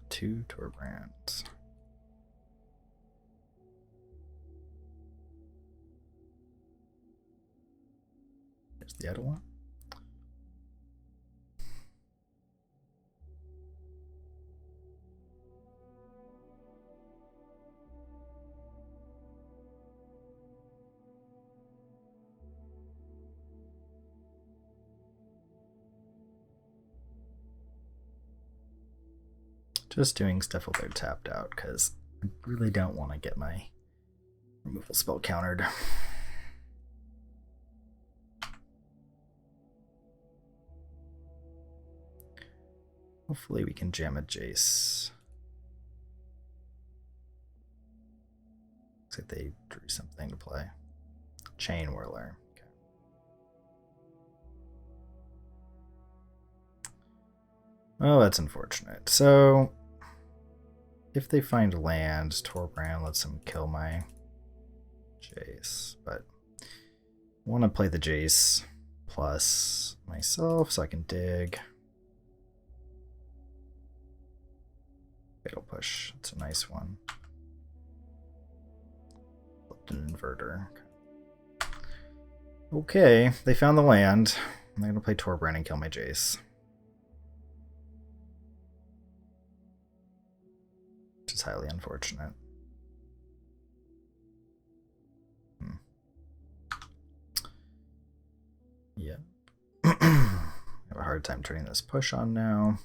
Two Torbrands. There's the other one. Just doing stuff while they're tapped out because I really don't want to get my removal spell countered. Hopefully we can jam a Jace. Looks like they drew something to play. Chain Whirler. Okay. Oh, that's unfortunate. So if they find land, Torbrand lets them kill my Jace, but want to play the Jace plus myself so I can dig. Fatal Push. It's a nice one. Flipped an inverter. Okay, they found the land. I'm going to play Torbrand and kill my Jace. Which is highly unfortunate. Yeah. I have a hard time turning this push on now.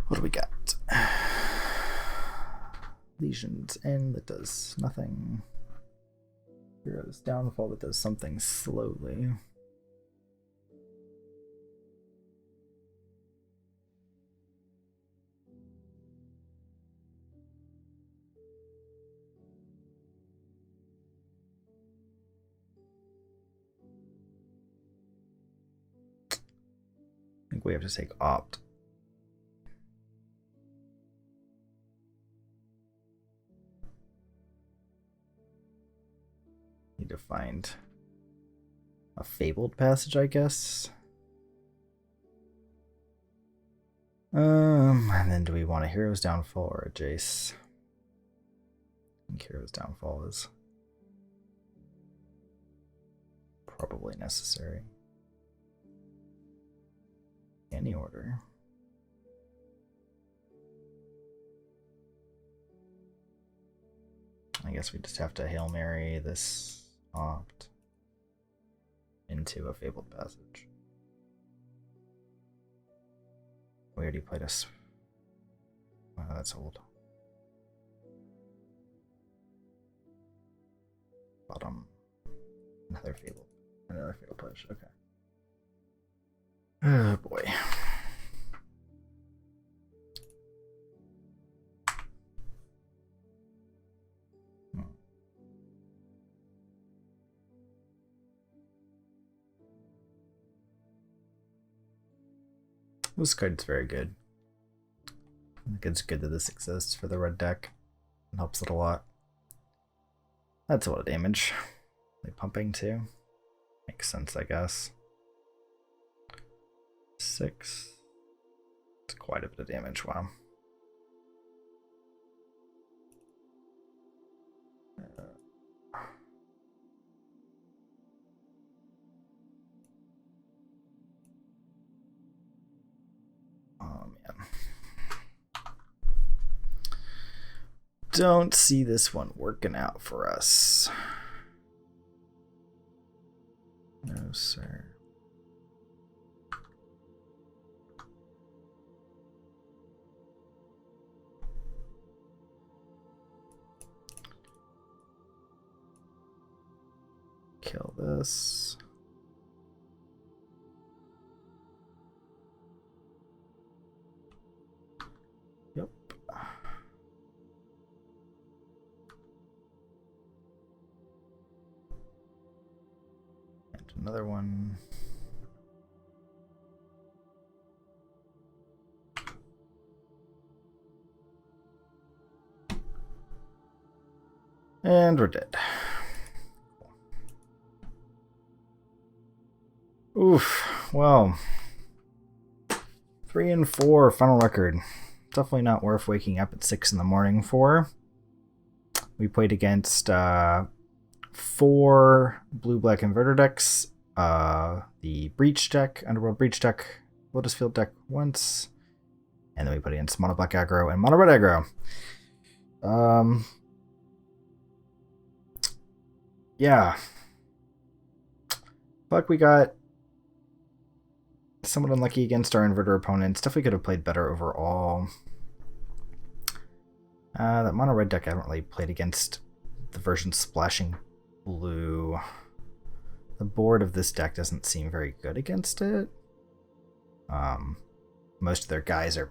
What do we got? Lesions End that does nothing. Hero's Downfall that does something slowly. I think we have to take Opt. Need to find a Fabled Passage, I guess. And then do we want a Hero's Downfall or a Jace? I think Hero's Downfall is probably necessary. Any order. I guess we just have to Hail Mary this Opt into a Fabled Passage. We already played us. Wow, that's old. Bottom. Another Fabled Push. Okay. Oh boy. This card's very good. I think it's good that this exists for the red deck. It helps it a lot. That's a lot of damage. They pumping too. Makes sense, I guess. 6. It's quite a bit of damage, wow. Oh man. Don't see this one working out for us. No, sir. Kill this. Yep. And another one. And we're dead. Oof. Well, 3 and 4 final record. Definitely not worth waking up at 6 in the morning for. We played against 4 blue-black inverter decks, the Breach deck, Underworld Breach deck, Lotus Field deck once, and then we put against mono black aggro and mono red aggro. Yeah. Fuck, we got somewhat unlucky against our inverter opponents. Definitely could have played better overall. That mono red deck I haven't really played against the version splashing blue. The board of this deck doesn't seem very good against it. Most of their guys are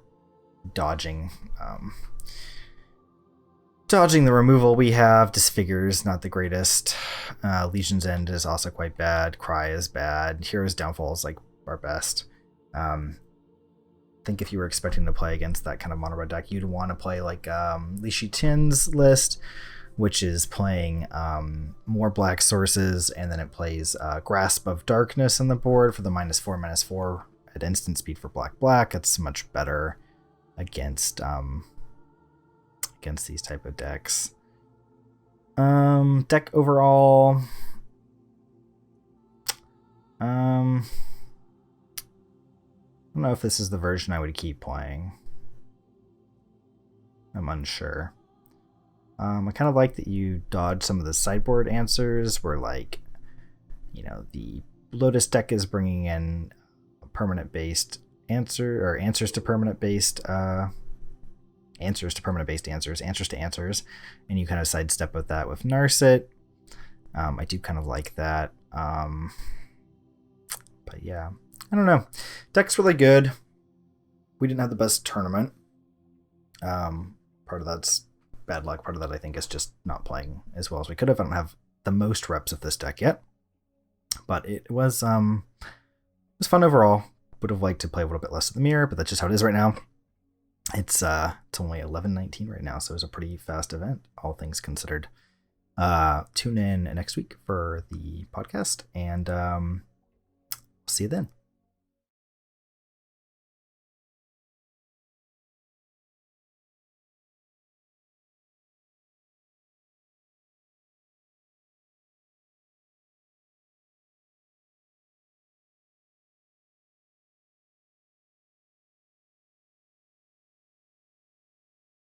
dodging the removal we have. Disfigures, not the greatest. Legion's End is also quite bad. Cry is bad. Hero's Downfall is like our best. I think if you were expecting to play against that kind of mono red deck, you'd want to play like Li Shi Tin's list, which is playing more black sources, and then it plays Grasp of Darkness on the board for the -4/-4 at instant speed for black. It's much better against these type of decks. Deck overall, I don't know if this is the version I would keep playing. I'm unsure. I kind of like that you dodge some of the sideboard answers where, like, the Lotus deck is bringing in permanent based answers to permanent based answers, and you kind of sidestep with that with Narset. I do kind of like that. But yeah, I don't know. Deck's really good. We didn't have the best tournament. Part of that's bad luck. Part of that, I think, is just not playing as well as we could have. I don't have the most reps of this deck yet, but it was fun overall. Would have liked to play a little bit less of the mirror, but that's just how it is right now. It's only 11:19 right now, so it was a pretty fast event, all things considered. Tune in next week for the podcast, and see you then.